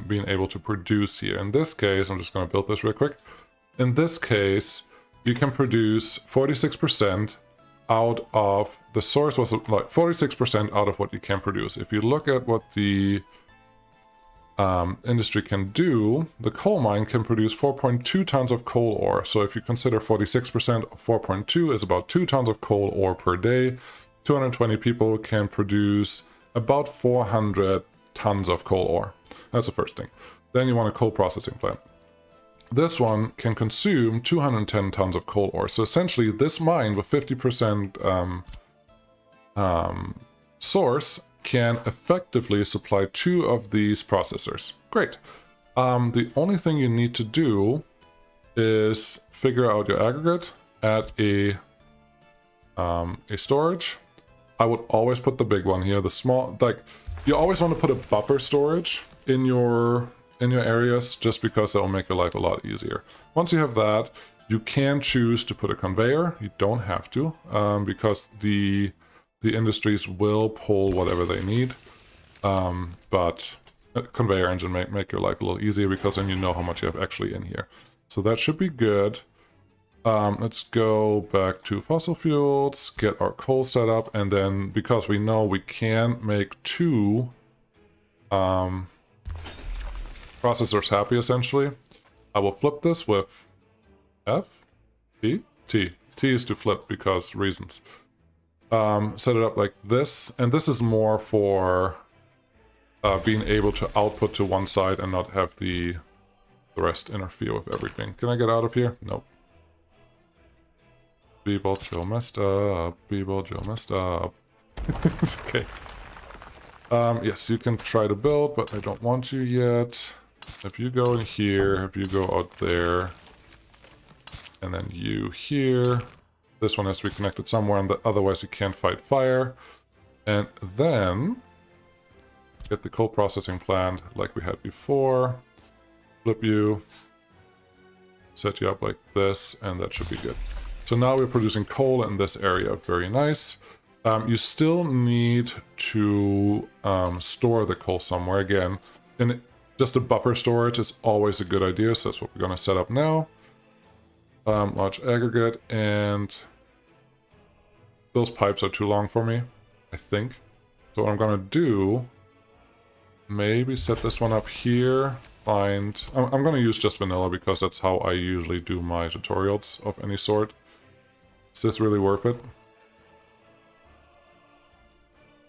being able to produce here. In this case, I'm just going to build this real quick. In this case, you can produce 46% out of the source was like 46% out of what you can produce. If you look at what the industry can do, the coal mine can produce 4.2 tons of coal ore. So if you consider 46% of 4.2 is about 2 tons of coal ore per day, 220 people can produce about 400 tons of coal ore. That's the first thing. Then you want a coal processing plant. This one can consume 210 tons of coal ore. So essentially this mine with 50% source can effectively supply 2 of these processors. Great. The only thing you need to do is figure out your aggregate, add a storage. I would always put the big one here. The small, like, you always want to put a buffer storage in your areas, just because that will make your life a lot easier. Once you have that, you can choose to put a conveyor. You don't have to, because the industries will pull whatever they need. But a conveyor engine may make your life a little easier, because then you know how much you have actually in here. So that should be good. Let's go back to fossil fuels, get our coal set up, and then because we know we can make 2 processors happy, essentially, I will flip this with F, T, T. T is to flip because reasons. Set it up like this, and this is more for being able to output to one side and not have the rest interfere with everything. Can I get out of here? Nope. People Joe messed up. People Joe messed up. Okay. Yes, you can try to build, but I don't want you yet. If you go in here, if you go out there, and then you here, this one has to be connected somewhere, and otherwise you can't fight fire. And then get the coal processing plant like we had before. Flip you, set you up like this, and that should be good. So now we're producing coal in this area. Very nice. You still need to store the coal somewhere again. And just a buffer storage is always a good idea, so that's what we're going to set up now. Large aggregate, and those pipes are too long for me, I think. So what I'm going to do, maybe set this one up here. I'm going to use just vanilla because that's how I usually do my tutorials of any sort. Is this really worth it?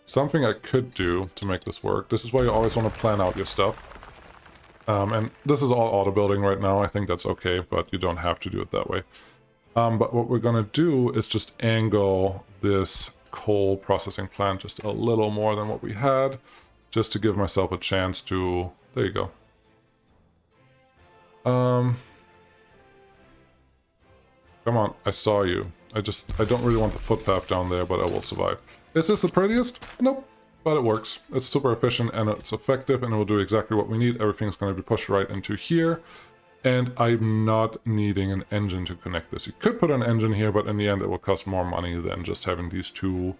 Something I could do to make this work. This is why you always want to plan out your stuff. And this is all auto building right now. I think that's okay, but you don't have to do it that way. But what we're going to do is just angle this coal processing plant just a little more than what we had, just to give myself a chance to... There you go. Come on, I saw you. I don't really want the footpath down there, but I will survive. Is this the prettiest? Nope. But it works. It's super efficient and it's effective and it will do exactly what we need. Everything's going to be pushed right into here. And I'm not needing an engine to connect this. You could put an engine here, but in the end it will cost more money than just having these two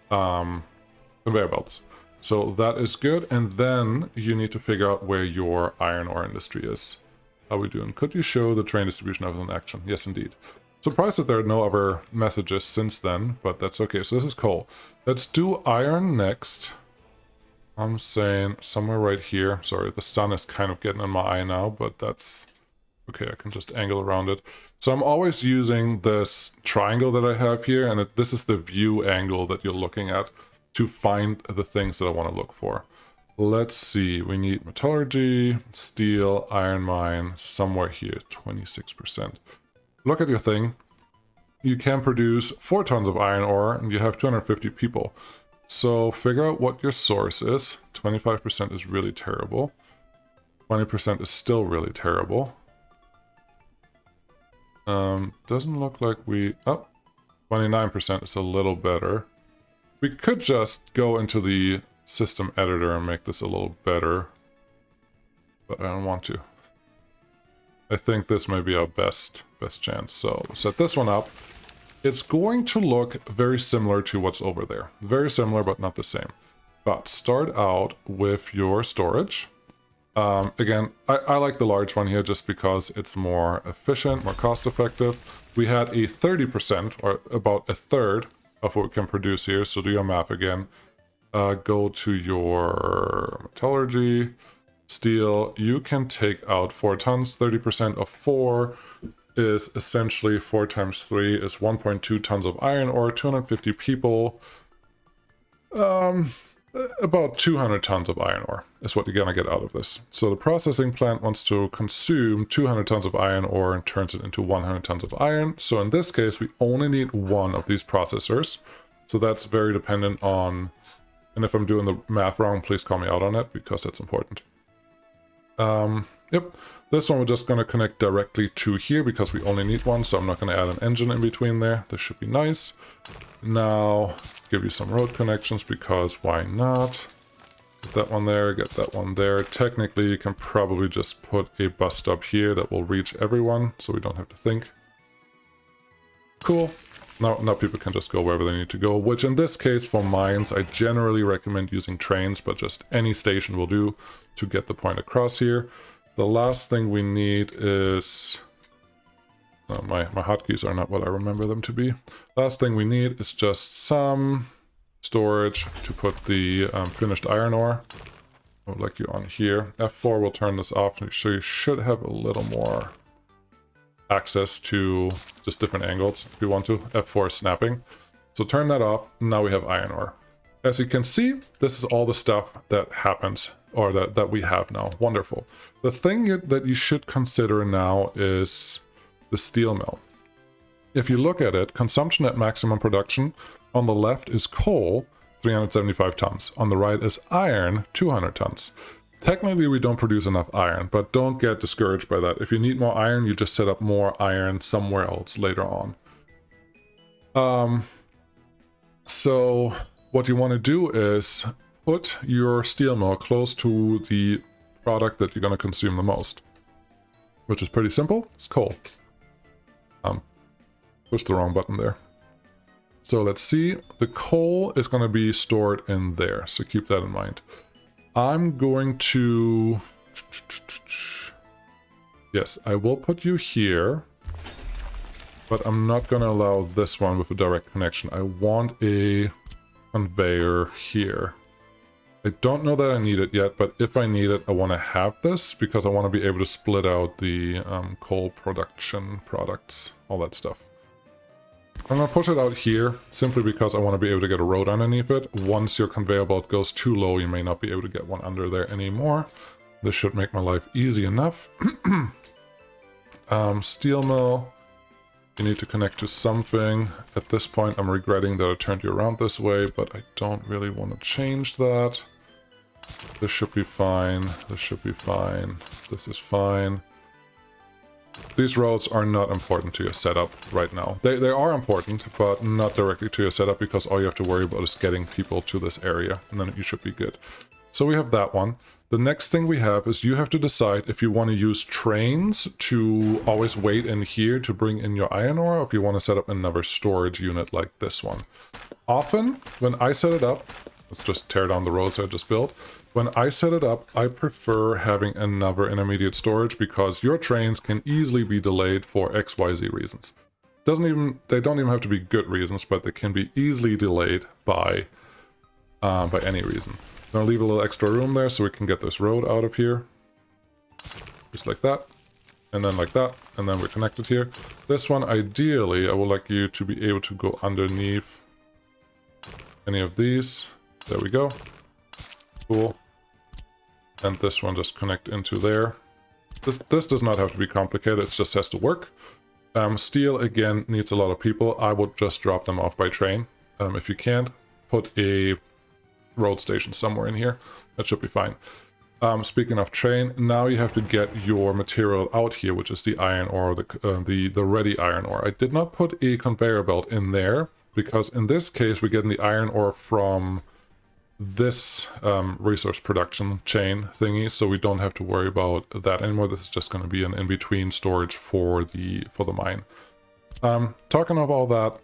conveyor belts. So that is good. And then you need to figure out where your iron ore industry is. How are we doing? Could you show the train distribution of an action? Yes, indeed. Surprised that there are no other messages since then, but that's okay. So this is coal. Let's do iron next. I'm saying somewhere right here. Sorry, the sun is kind of getting in my eye now, but that's okay. I can just angle around it. So I'm always using this triangle that I have here, and this is the view angle that you're looking at to find the things that I want to look for. Let's see. We need metallurgy, steel, iron mine, somewhere here, 26%. Look at your thing. You can produce 4 tons of iron ore and you have 250 people. So figure out what your source is. 25% is really terrible. 20% is still really terrible. Doesn't look like we... Oh, 29% is a little better. We could just go into the system editor and make this a little better. But I don't want to. I think this may be our best chance. So set this one up. It's going to look very similar to what's over there. Very similar, but not the same. But start out with your storage. Again, I like the large one here just because it's more efficient, more cost effective. We had a 30%, or about a third of what we can produce here. So do your math again. Go to your metallurgy. Steel, you can take out 4 tons. 30% of 4 is essentially 4 times 3 is 1.2 tons of iron ore, 250 people. About 200 tons of iron ore is what you're gonna get out of this. So the processing plant wants to consume 200 tons of iron ore and turns it into 100 tons of iron. So in this case, we only need 1 of these processors. So that's very dependent on, and if I'm doing the math wrong, please call me out on it because that's important. Yep, this one we're just going to connect directly to here because we only need 1, so I'm not going to add an engine in between there. This should be nice. Now, give you some road connections because why not? Get that one there, get that one there. Technically, you can probably just put a bus stop here that will reach everyone, so we don't have to think. Cool. Now people can just go wherever they need to go, which in this case, for mines, I generally recommend using trains, but just any station will do to get the point across here. The last thing we need is... my hotkeys are not what I remember them to be. Last thing we need is just some storage to put the finished iron ore. I would like you on here. F4 will turn this off, so you should have a little more access to just different angles if you want to. F4 is snapping. So turn that off. Now we have iron ore. As you can see, this is all the stuff that happens, or that we have now. Wonderful. The thing that you should consider now is the steel mill. If you look at it, consumption at maximum production, on the left is coal, 375 tons. On the right is iron, 200 tons. Technically, we don't produce enough iron, but don't get discouraged by that. If you need more iron, you just set up more iron somewhere else later on. So what you want to do is put your steel mill close to the product that you're going to consume the most, which is pretty simple. It's coal. Pushed the wrong button there. So let's see. The coal is going to be stored in there, so keep that in mind. I'm going to... Yes, I will put you here, but I'm not going to allow this one with a direct connection. I want a conveyor here. I don't know that I need it yet, but if I need it, I want to have this because I want to be able to split out the coal production products, all that stuff. I'm going to push it out here simply because I want to be able to get a road underneath it. Once your conveyor belt goes too low, you may not be able to get one under there anymore. This should make my life easy enough. Steel mill. You need to connect to something. At this point, I'm regretting that I turned you around this way, but I don't really want to change that. This should be fine. This should be fine. This is fine. These roads are not important to your setup right now. They are important, but not directly to your setup because all you have to worry about is getting people to this area, and then you should be good. So we have that one. The next thing we have is you have to decide if you want to use trains to always wait in here to bring in your iron ore, or if you want to set up another storage unit like this one. Often, when I set it up, let's just tear down the roads I just built. When I set it up, I prefer having another intermediate storage because your trains can easily be delayed for XYZ reasons. They don't even have to be good reasons, but they can be easily delayed by any reason. I'm gonna leave a little extra room there so we can get this road out of here. Just like that. And then like that. And then we're connected here. This one, ideally, I would like you to be able to go underneath any of these. There we go. Cool. And this one just connect into there. This does not have to be complicated, it just has to work. Steel, again, needs a lot of people. I would just drop them off by train. If you can't, put a road station somewhere in here. That should be fine. Speaking of train, now you have to get your material out here, which is the iron ore, the ready iron ore. I did not put a conveyor belt in there, because in this case, we're getting the iron ore from this resource production chain thingy, so we don't have to worry about that anymore. This is just going to be an in-between storage for the mine. Talking of all that,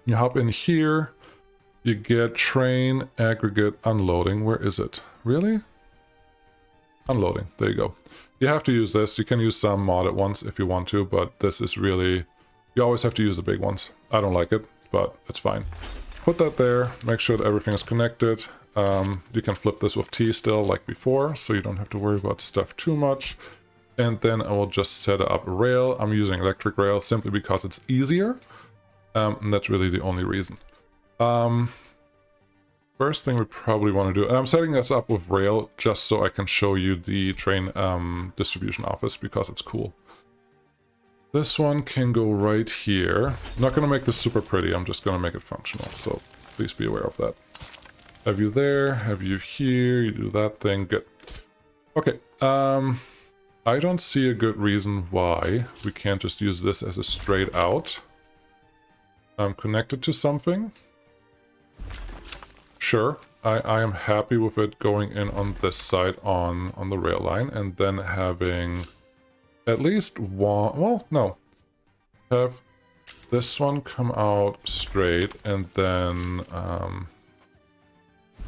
you hop in here, you get train aggregate unloading. Where is it? Really? Unloading. There you go. You have to use this. You can use some mod at once if you want to, but this is really... You always have to use the big ones. I don't like it, but it's fine. Put that there, make sure that everything is connected. You can flip this with T still like before, so you don't have to worry about stuff too much. And then I will just set up a rail. I'm using electric rail simply because it's easier. And that's really the only reason. First thing we probably want to do, and I'm setting this up with rail just so I can show you the train distribution office because it's cool. This one can go right here. I'm not going to make this super pretty, I'm just going to make it functional, so please be aware of that. Have you there, have you here, you do that thing, good. Okay, I don't see a good reason why we can't just use this as a straight out. I'm connected to something. Sure, I am happy with it going in on this side on the rail line, and then having... at least one, well, no. Have this one come out straight and then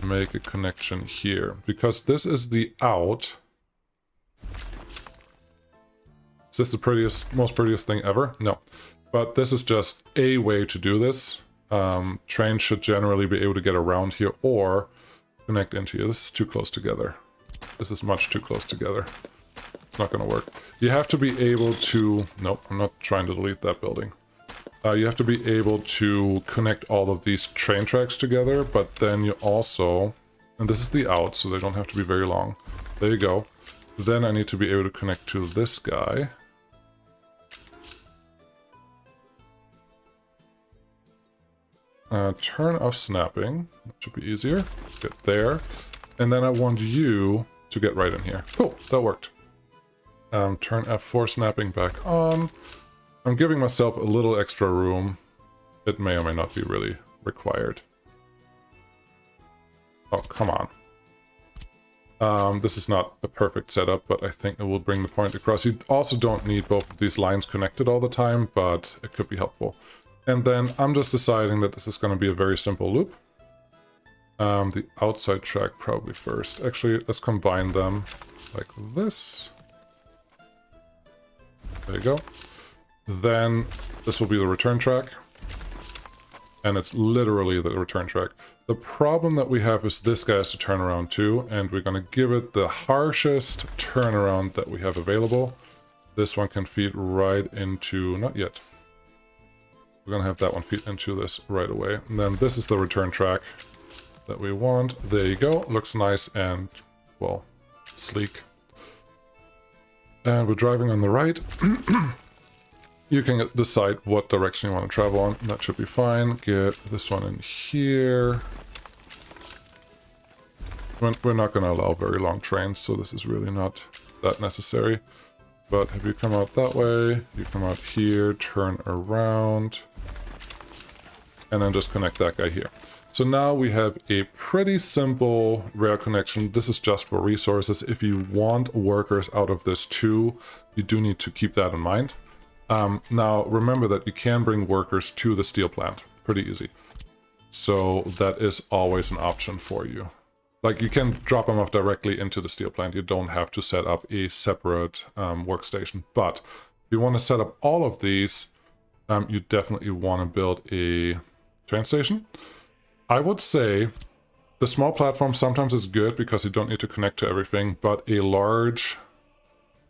make a connection here. Because this is the out. Is this the most prettiest thing ever? No. But this is just a way to do this. Trains should generally be able to get around here or connect into here. This is too close together. This is much too close together. Not gonna work. You have to be able to... Nope, I'm not trying to delete that building. You have to be able to connect all of these train tracks together, but then you also, and this is the out, so they don't have to be very long. There you go. Then I need to be able to connect to this guy. Turn off snapping. That should be easier. Get there. And then I want you to get right in here. Cool, that worked. Turn F4 snapping back on. I'm giving myself a little extra room. It may or may not be really required. Oh, come on. This is not a perfect setup, but I think it will bring the point across. You also don't need both of these lines connected all the time, but it could be helpful. And then I'm just deciding that this is going to be a very simple loop. The outside track probably first. Actually, let's combine them like this. There you go. Then this will be the return track. And it's literally the return track. The problem that we have is this guy has to turn around too, and we're going to give it the harshest turnaround that we have available. This one can feed right into... not yet. We're going to have that one feed into this right away. And then this is the return track that we want. There you go. Looks nice and, well, sleek. And we're driving on the right. You can decide what direction you want to travel on. That should be fine. Get this one in here. We're not going to allow very long trains, so this is really not that necessary. But if you come out that way, you come out here, turn around, and then just connect that guy here. So now we have a pretty simple rail connection. This is just for resources. If you want workers out of this too, you do need to keep that in mind. Now, remember that you can bring workers to the steel plant. Pretty easy. So that is always an option for you. Like, you can drop them off directly into the steel plant. You don't have to set up a separate workstation. But if you want to set up all of these, you definitely want to build a train station. I would say the small platform sometimes is good because you don't need to connect to everything, but a large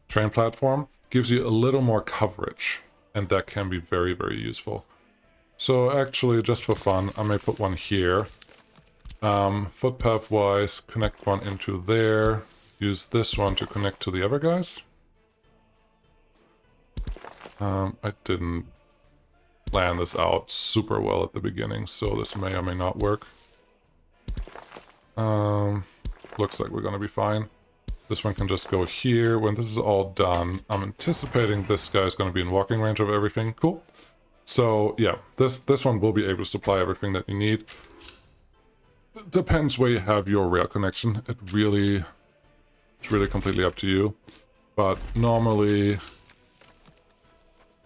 train platform gives you a little more coverage, and that can be very, very useful. So actually, just for fun, I may put one here. Footpath wise, connect one into there. Use this one to connect to the other guys. I didn't plan this out super well at the beginning, so this may or may not work. Looks like we're gonna be fine. This one can just go here. When this is all done, I'm anticipating this guy is going to be in walking range of everything. Cool. So yeah, this one will be able to supply everything that you need. Depends where you have your rail connection. It's really completely up to you. But normally,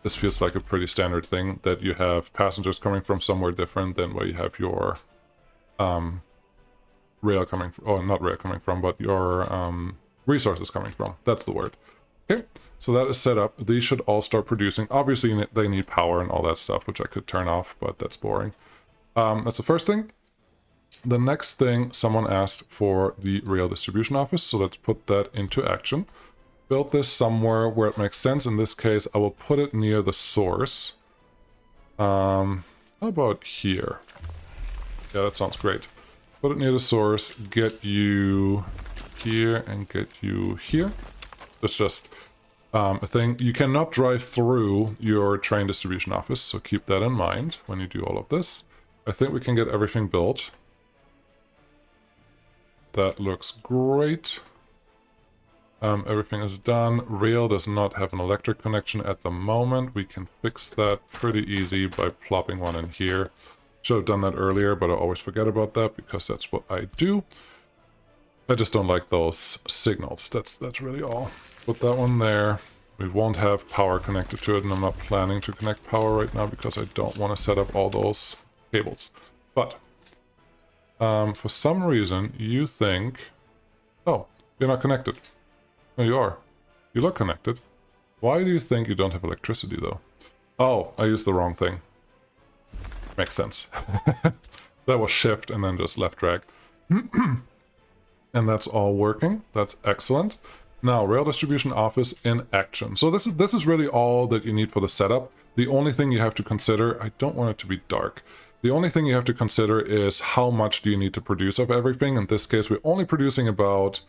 this feels like a pretty standard thing, that you have passengers coming from somewhere different than where you have your rail coming from, or not rail coming from, but your resources coming from. That's the word. Okay, so that is set up. These should all start producing. Obviously, they need power and all that stuff, which I could turn off, but that's boring. That's the first thing. The next thing, someone asked for the rail distribution office, so let's put that into action. Build this somewhere where it makes sense. In this case, I will put it near the source. How about here? Yeah, that sounds great. Put it near the source, get you here and get you here. That's just a thing. You cannot drive through your train distribution office, so keep that in mind when you do all of this. I think we can get everything built. That looks great. Everything is done. Rail does not have an electric connection at the moment. We can fix that pretty easy by plopping one in here. Should have done that earlier, but I always forget about that because that's what I do. I just don't like those signals. That's really all. Put that one there. We won't have power connected to it, and I'm not planning to connect power right now because I don't want to set up all those cables. But for some reason, you think... Oh, you're not connected. No, you are. You look connected. Why do you think you don't have electricity, though? Oh, I used the wrong thing. Makes sense. That was shift and then just left drag. And that's all working. That's excellent. Now, rail distribution office in action. So this is really all that you need for the setup. The only thing you have to consider, I don't want it to be dark. The only thing you have to consider is how much do you need to produce of everything. In this case, we're only producing about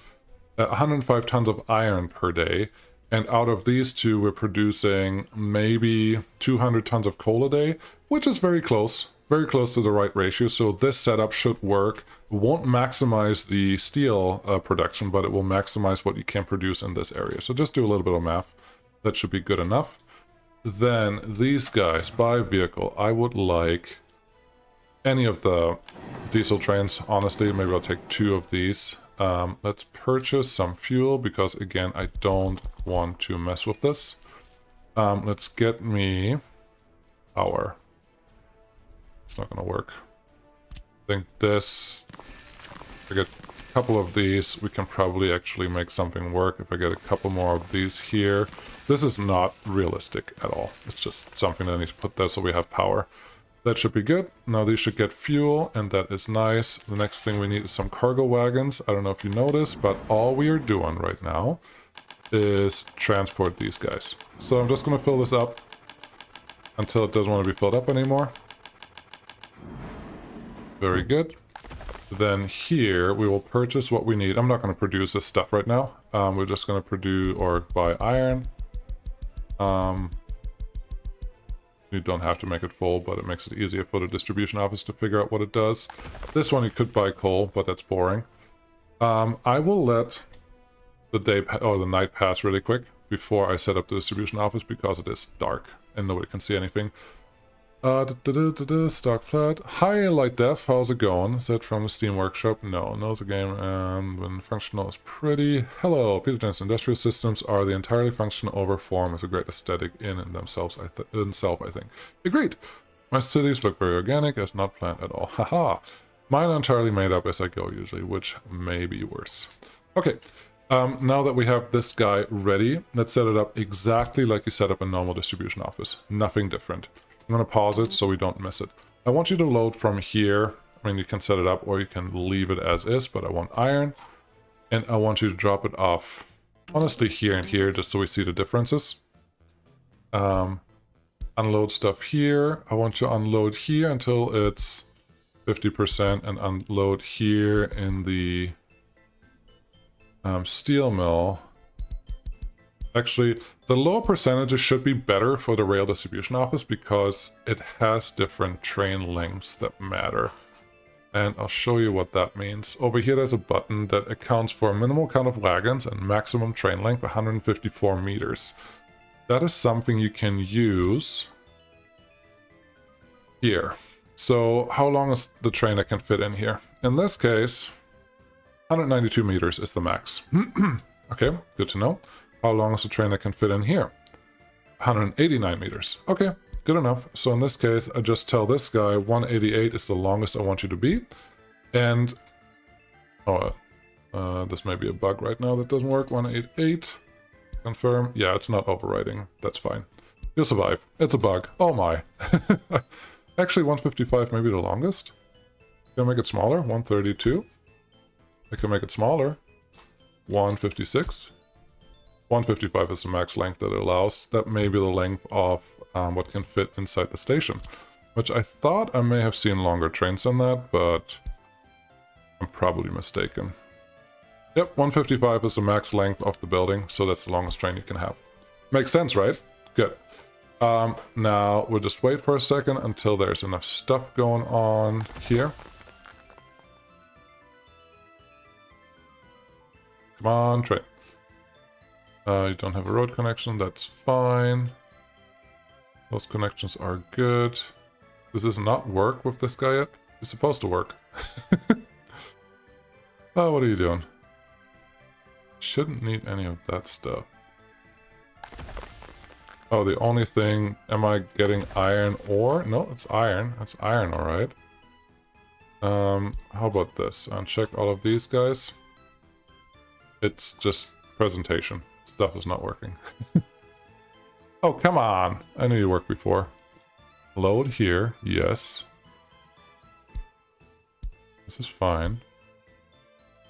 105 tons of iron per day. And out of these two, we're producing maybe 200 tons of coal a day, which is very close to the right ratio. So this setup should work. It won't maximize the steel production, but it will maximize what you can produce in this area. So just do a little bit of math. That should be good enough. Then these guys, by vehicle, I would like any of the diesel trains. Honestly, maybe I'll take 2 of these. Let's purchase some fuel because, again, I don't want to mess with this. Let's get me power. It's not going to work. I think this... If I get a couple of these, we can probably actually make something work. If I get a couple more of these here. This is not realistic at all. It's just something that needs to put there so we have power. That should be good. Now these should get fuel, and that is nice. The next thing we need is some cargo wagons. I don't know if you noticed, but all we are doing right now is transport these guys. So I'm just going to fill this up until it doesn't want to be filled up anymore. Very good. Then here we will purchase what we need. I'm not going to produce this stuff right now. We're just going to produce or buy iron. You don't have to make it full, but it makes it easier for the distribution office to figure out what it does. This one you could buy coal, but that's boring. I will let the day or the night pass really quick before I set up the distribution office because it is dark and nobody can see anything. Stock flat. Hi, Light Def. How's it going? Is that from the Steam Workshop? No, knows the game and when functional is pretty. Hello, Peter Jensen. Industrial systems are the entirely functional over form is a great aesthetic in themselves. I think. Agreed. My cities look very organic, as not planned at all. Haha. Mine are entirely made up as I go usually, which may be worse. Okay. Now that we have this guy ready, let's set it up exactly like you set up a normal distribution office. Nothing different. I'm going to pause it so we don't miss it. I want you to load from here. I mean, you can set it up or you can leave it as is, but I want iron. And I want you to drop it off, honestly, here and here, just so we see the differences. Unload stuff here. I want to unload here until it's 50% and unload here in the steel mill. Actually, the lower percentages should be better for the rail distribution office because it has different train lengths that matter. And I'll show you what that means. Over here there's a button that accounts for a minimal count of wagons and maximum train length 154 meters. That is something you can use here. So how long is the train that can fit in here? In this case, 192 meters is the max. Okay, good to know. How long is the train that can fit in here? 189 meters. Okay, good enough. So in this case, I just tell this guy 188 is the longest I want you to be. And, this may be a bug right now that doesn't work. 188. Confirm. Yeah, it's not overwriting. That's fine. You'll survive. It's a bug. Oh my. Actually, 155 may be the longest. Can I make it smaller? 132. I can make it smaller. 156. 155 is the max length that it allows. That may be the length of what can fit inside the station. Which I thought I may have seen longer trains than that, but I'm probably mistaken. Yep, 155 is the max length of the building, so that's the longest train you can have. Makes sense, right? Good. Now, we'll just wait for a second until there's enough stuff going on here. Come on, train. You don't have a road connection, that's fine. Those connections are good. This does not work with this guy yet. It's supposed to work. Oh, what are you doing? Shouldn't need any of that stuff. Oh, the only thing... Am I getting iron ore? No, it's iron. That's iron, alright. How about this? Uncheck all of these guys. It's just presentation. Stuff is not working. Oh, come on! I knew you worked before. Load here, yes. This is fine.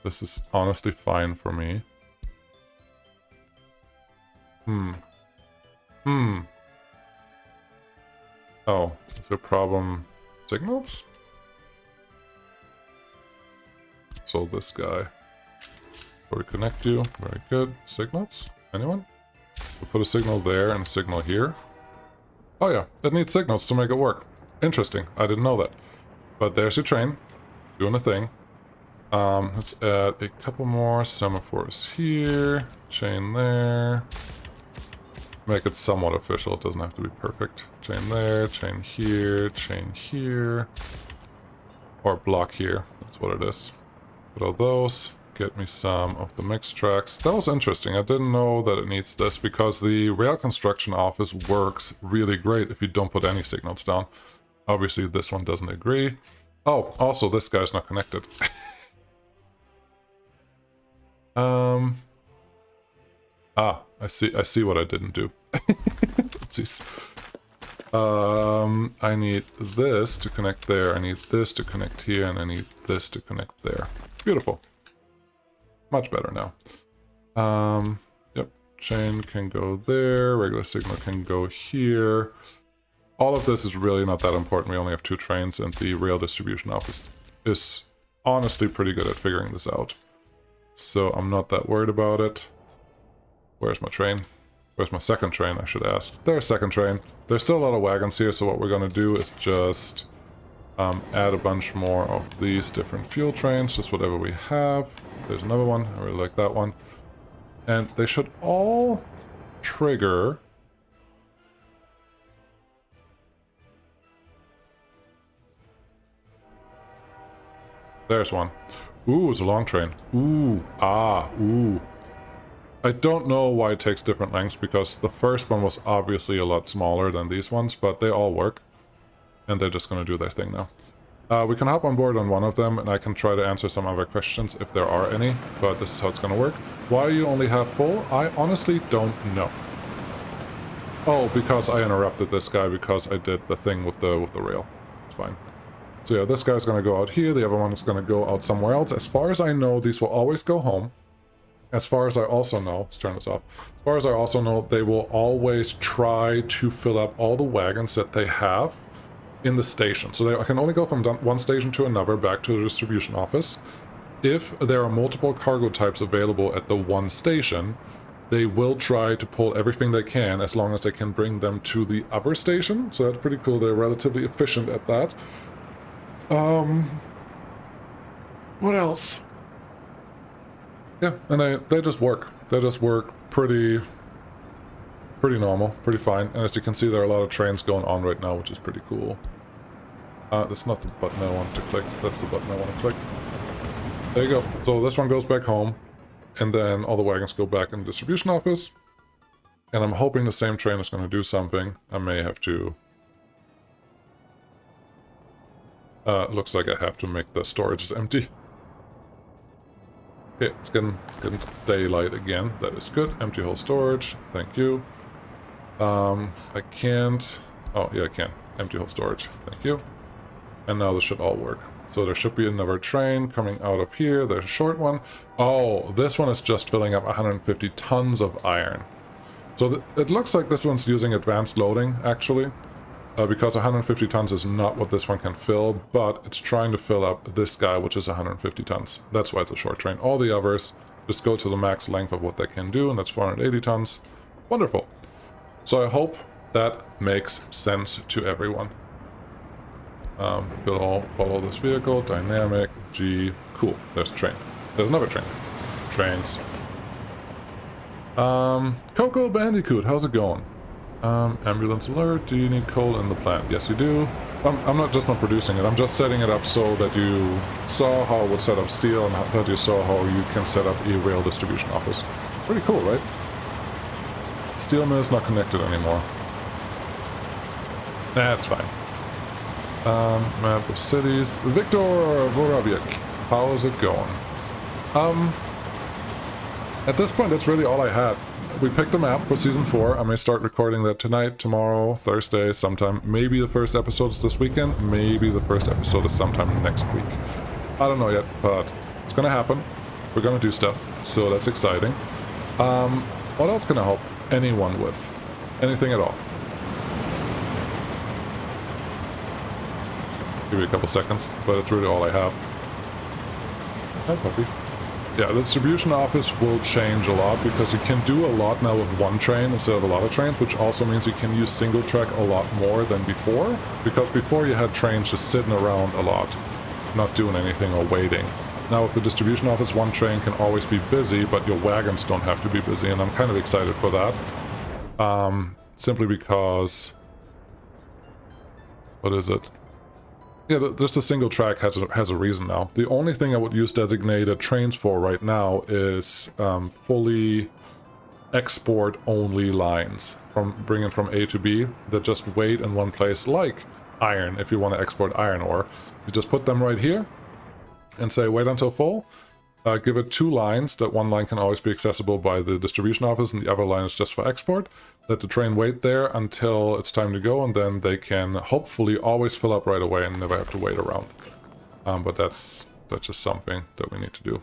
This is honestly fine for me. Oh, is there a problem? Signals? So this guy. Before we connect you. Very good. Signals? Anyone? We'll put a signal there and a signal here. Oh yeah, it needs signals to make it work. Interesting. I didn't know that. But there's your train. Doing a thing. Let's add a couple more semaphores here. Chain there. Make it somewhat official. It doesn't have to be perfect. Chain there, chain here. Or block here. That's what it is. Put all those. Get me some of the mix tracks. That was interesting. I didn't know that it needs this because the rail construction office works really great if you don't put any signals down. Obviously this one doesn't agree. Oh, also this guy's not connected. I see what I didn't do. Oopsies. I need this to connect there, I need this to connect here, and I need this to connect there. Beautiful. Much better now. Yep, chain can go there, regular signal can go here. All of this is really not that important. We only have 2 trains, and the rail distribution office is honestly pretty good at figuring this out. So I'm not that worried about it. Where's my train? Where's my second train, I should ask. There's second train. There's still a lot of wagons here, so what we're going to do is just add a bunch more of these different fuel trains, just whatever we have. There's another one. I really like that one. And they should all trigger... There's one. Ooh, it's a long train. Ooh, ooh. I don't know why it takes different lengths, because the first one was obviously a lot smaller than these ones, but they all work. And they're just going to do their thing now. We can hop on board on one of them, and I can try to answer some other questions if there are any, but this is how it's going to work. Why you only have full? I honestly don't know. Oh, because I interrupted this guy because I did the thing with the rail. It's fine. So yeah, this guy's going to go out here, the other one is going to go out somewhere else. As far as I know, these will always go home. As far as I also know, let's turn this off. As far as I also know, they will always try to fill up all the wagons that they have in the station. So they can only go from one station to another back to the distribution office. If there are multiple cargo types available at the one station, they will try to pull everything they can as long as they can bring them to the other station. So that's pretty cool. They're relatively efficient at that. What else? Yeah, and they just work. They just work pretty normal, pretty fine. And as you can see, there are a lot of trains going on right now, which is pretty cool. That's not the button I want to click. That's the button I want to click. There you go. So this one goes back home, and then all the wagons go back in the distribution office. And I'm hoping the same train is going to do something. I may have to... looks like I have to make the storages empty. Okay, it's getting daylight again. That is good. Empty whole storage. Thank you. I can't... Oh, yeah, I can. Empty whole storage. Thank you. And now this should all work. So there should be another train coming out of here. There's a short one. Oh, this one is just filling up 150 tons of iron. So it looks like this one's using advanced loading, actually. Because 150 tons is not what this one can fill, but it's trying to fill up this guy, which is 150 tons. That's why it's a short train. All the others just go to the max length of what they can do, and that's 480 tons. Wonderful. So I hope that makes sense to everyone. Follow this vehicle, dynamic, G, cool. There's a train. There's another train. Trains. Coco Bandicoot, how's it going? Ambulance alert, do you need coal in the plant? Yes, you do. I'm not producing it, I'm just setting it up so that you saw how it would set up steel and that you saw how you can set up a rail distribution office. Pretty cool, right? Steel mill is not connected anymore. That's fine. Map of cities. Victor Voraviak, how is it going? At this point, that's really all I had. We picked a map for Season 4. I may start recording that tonight, tomorrow, Thursday, sometime. Maybe the first episode is this weekend. Maybe the first episode is sometime next week. I don't know yet, but it's gonna happen. We're gonna do stuff, so that's exciting. What else can I help anyone with? Anything at all? Give you a couple seconds, but that's really all I have. Hi, puppy. Yeah, the distribution office will change a lot because you can do a lot now with one train instead of a lot of trains, which also means you can use single track a lot more than before, because before you had trains just sitting around a lot, not doing anything or waiting. Now with the distribution office, one train can always be busy, but your wagons don't have to be busy, and I'm kind of excited for that. Simply because... What is it? Yeah, just a single track has a reason now. The only thing I would use designated trains for right now is fully export-only lines, from bringing from A to B, that just wait in one place, like iron, if you want to export iron ore. You just put them right here, and say wait until full. Give it 2 lines, that one line can always be accessible by the distribution office, and the other line is just for export. Let the train wait there until it's time to go, and then they can hopefully always fill up right away and never have to wait around. But that's just something that we need to do.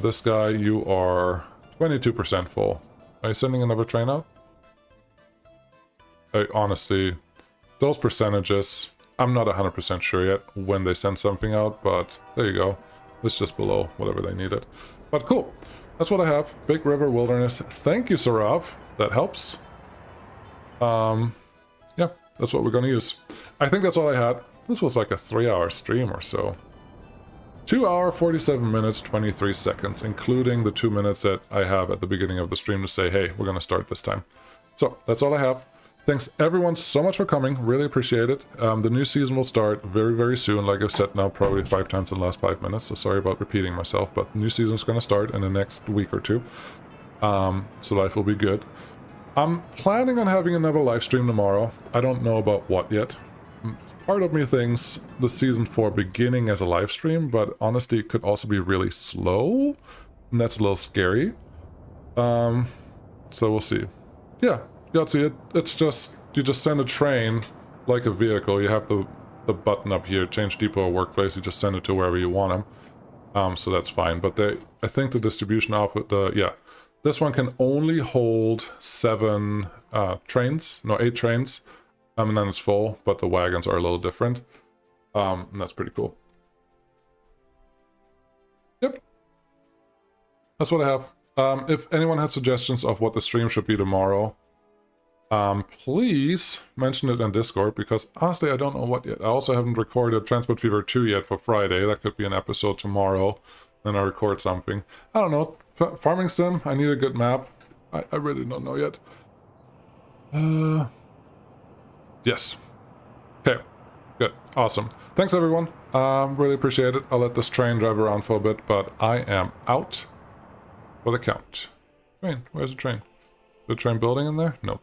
This guy, you are 22% full. Are you sending another train out? Honestly, those percentages, I'm not 100% sure yet when they send something out, but there you go. It's just below whatever they needed. But cool. That's what I have. Big River Wilderness. Thank you, Sarav. That helps. Yeah, that's what we're going to use. I think that's all I had. This was like a 3-hour stream or so. 2 hour, 47 minutes, 23 seconds, including the 2 minutes that I have at the beginning of the stream to say, hey, we're going to start this time. So, that's all I have. Thanks everyone so much for coming, really appreciate it. The new season will start very, very soon, like I've said now probably 5 times in the last 5 minutes, so sorry about repeating myself, but the new season's going to start in the next week or 2. So life will be good. I'm planning on having another live stream tomorrow. I don't know about what yet. Part of me thinks the season 4 beginning as a live stream, but honestly it could also be really slow, and that's a little scary. So we'll see. Yeah. Yahtzee, it's just, you just send a train like a vehicle. You have the button up here, change depot or workplace, you just send it to wherever you want them. So that's fine. But I think the distribution outfit, this one can only hold 7 trains, no 8 trains, and then it's full, but the wagons are a little different. And that's pretty cool. Yep. That's what I have. If anyone has suggestions of what the stream should be tomorrow, please mention it in Discord, because honestly I don't know what yet. I also haven't recorded Transport Fever 2 yet for Friday. That could be an episode tomorrow. Then I record something. I don't know. Farming Sim, I need a good map. I really don't know yet. Yes. Okay. Good. Awesome. Thanks everyone. Really appreciate it. I'll let this train drive around for a bit, but I am out for the count. Train. Where's the train? The train building in there? No.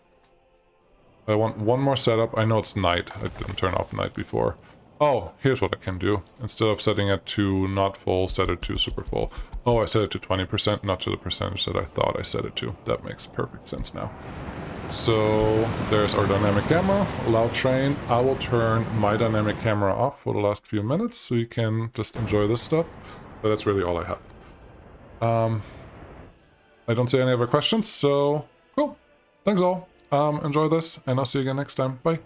I want one more setup. I know it's night. I didn't turn off night before. Oh, here's what I can do. Instead of setting it to not full, set it to super full. Oh, I set it to 20%, not to the percentage that I thought I set it to. That makes perfect sense now. So, there's our dynamic camera. Allow train. I will turn my dynamic camera off for the last few minutes, so you can just enjoy this stuff. But that's really all I have. I don't see any other questions, so cool. Thanks all. Enjoy this, and I'll see you again next time. Bye.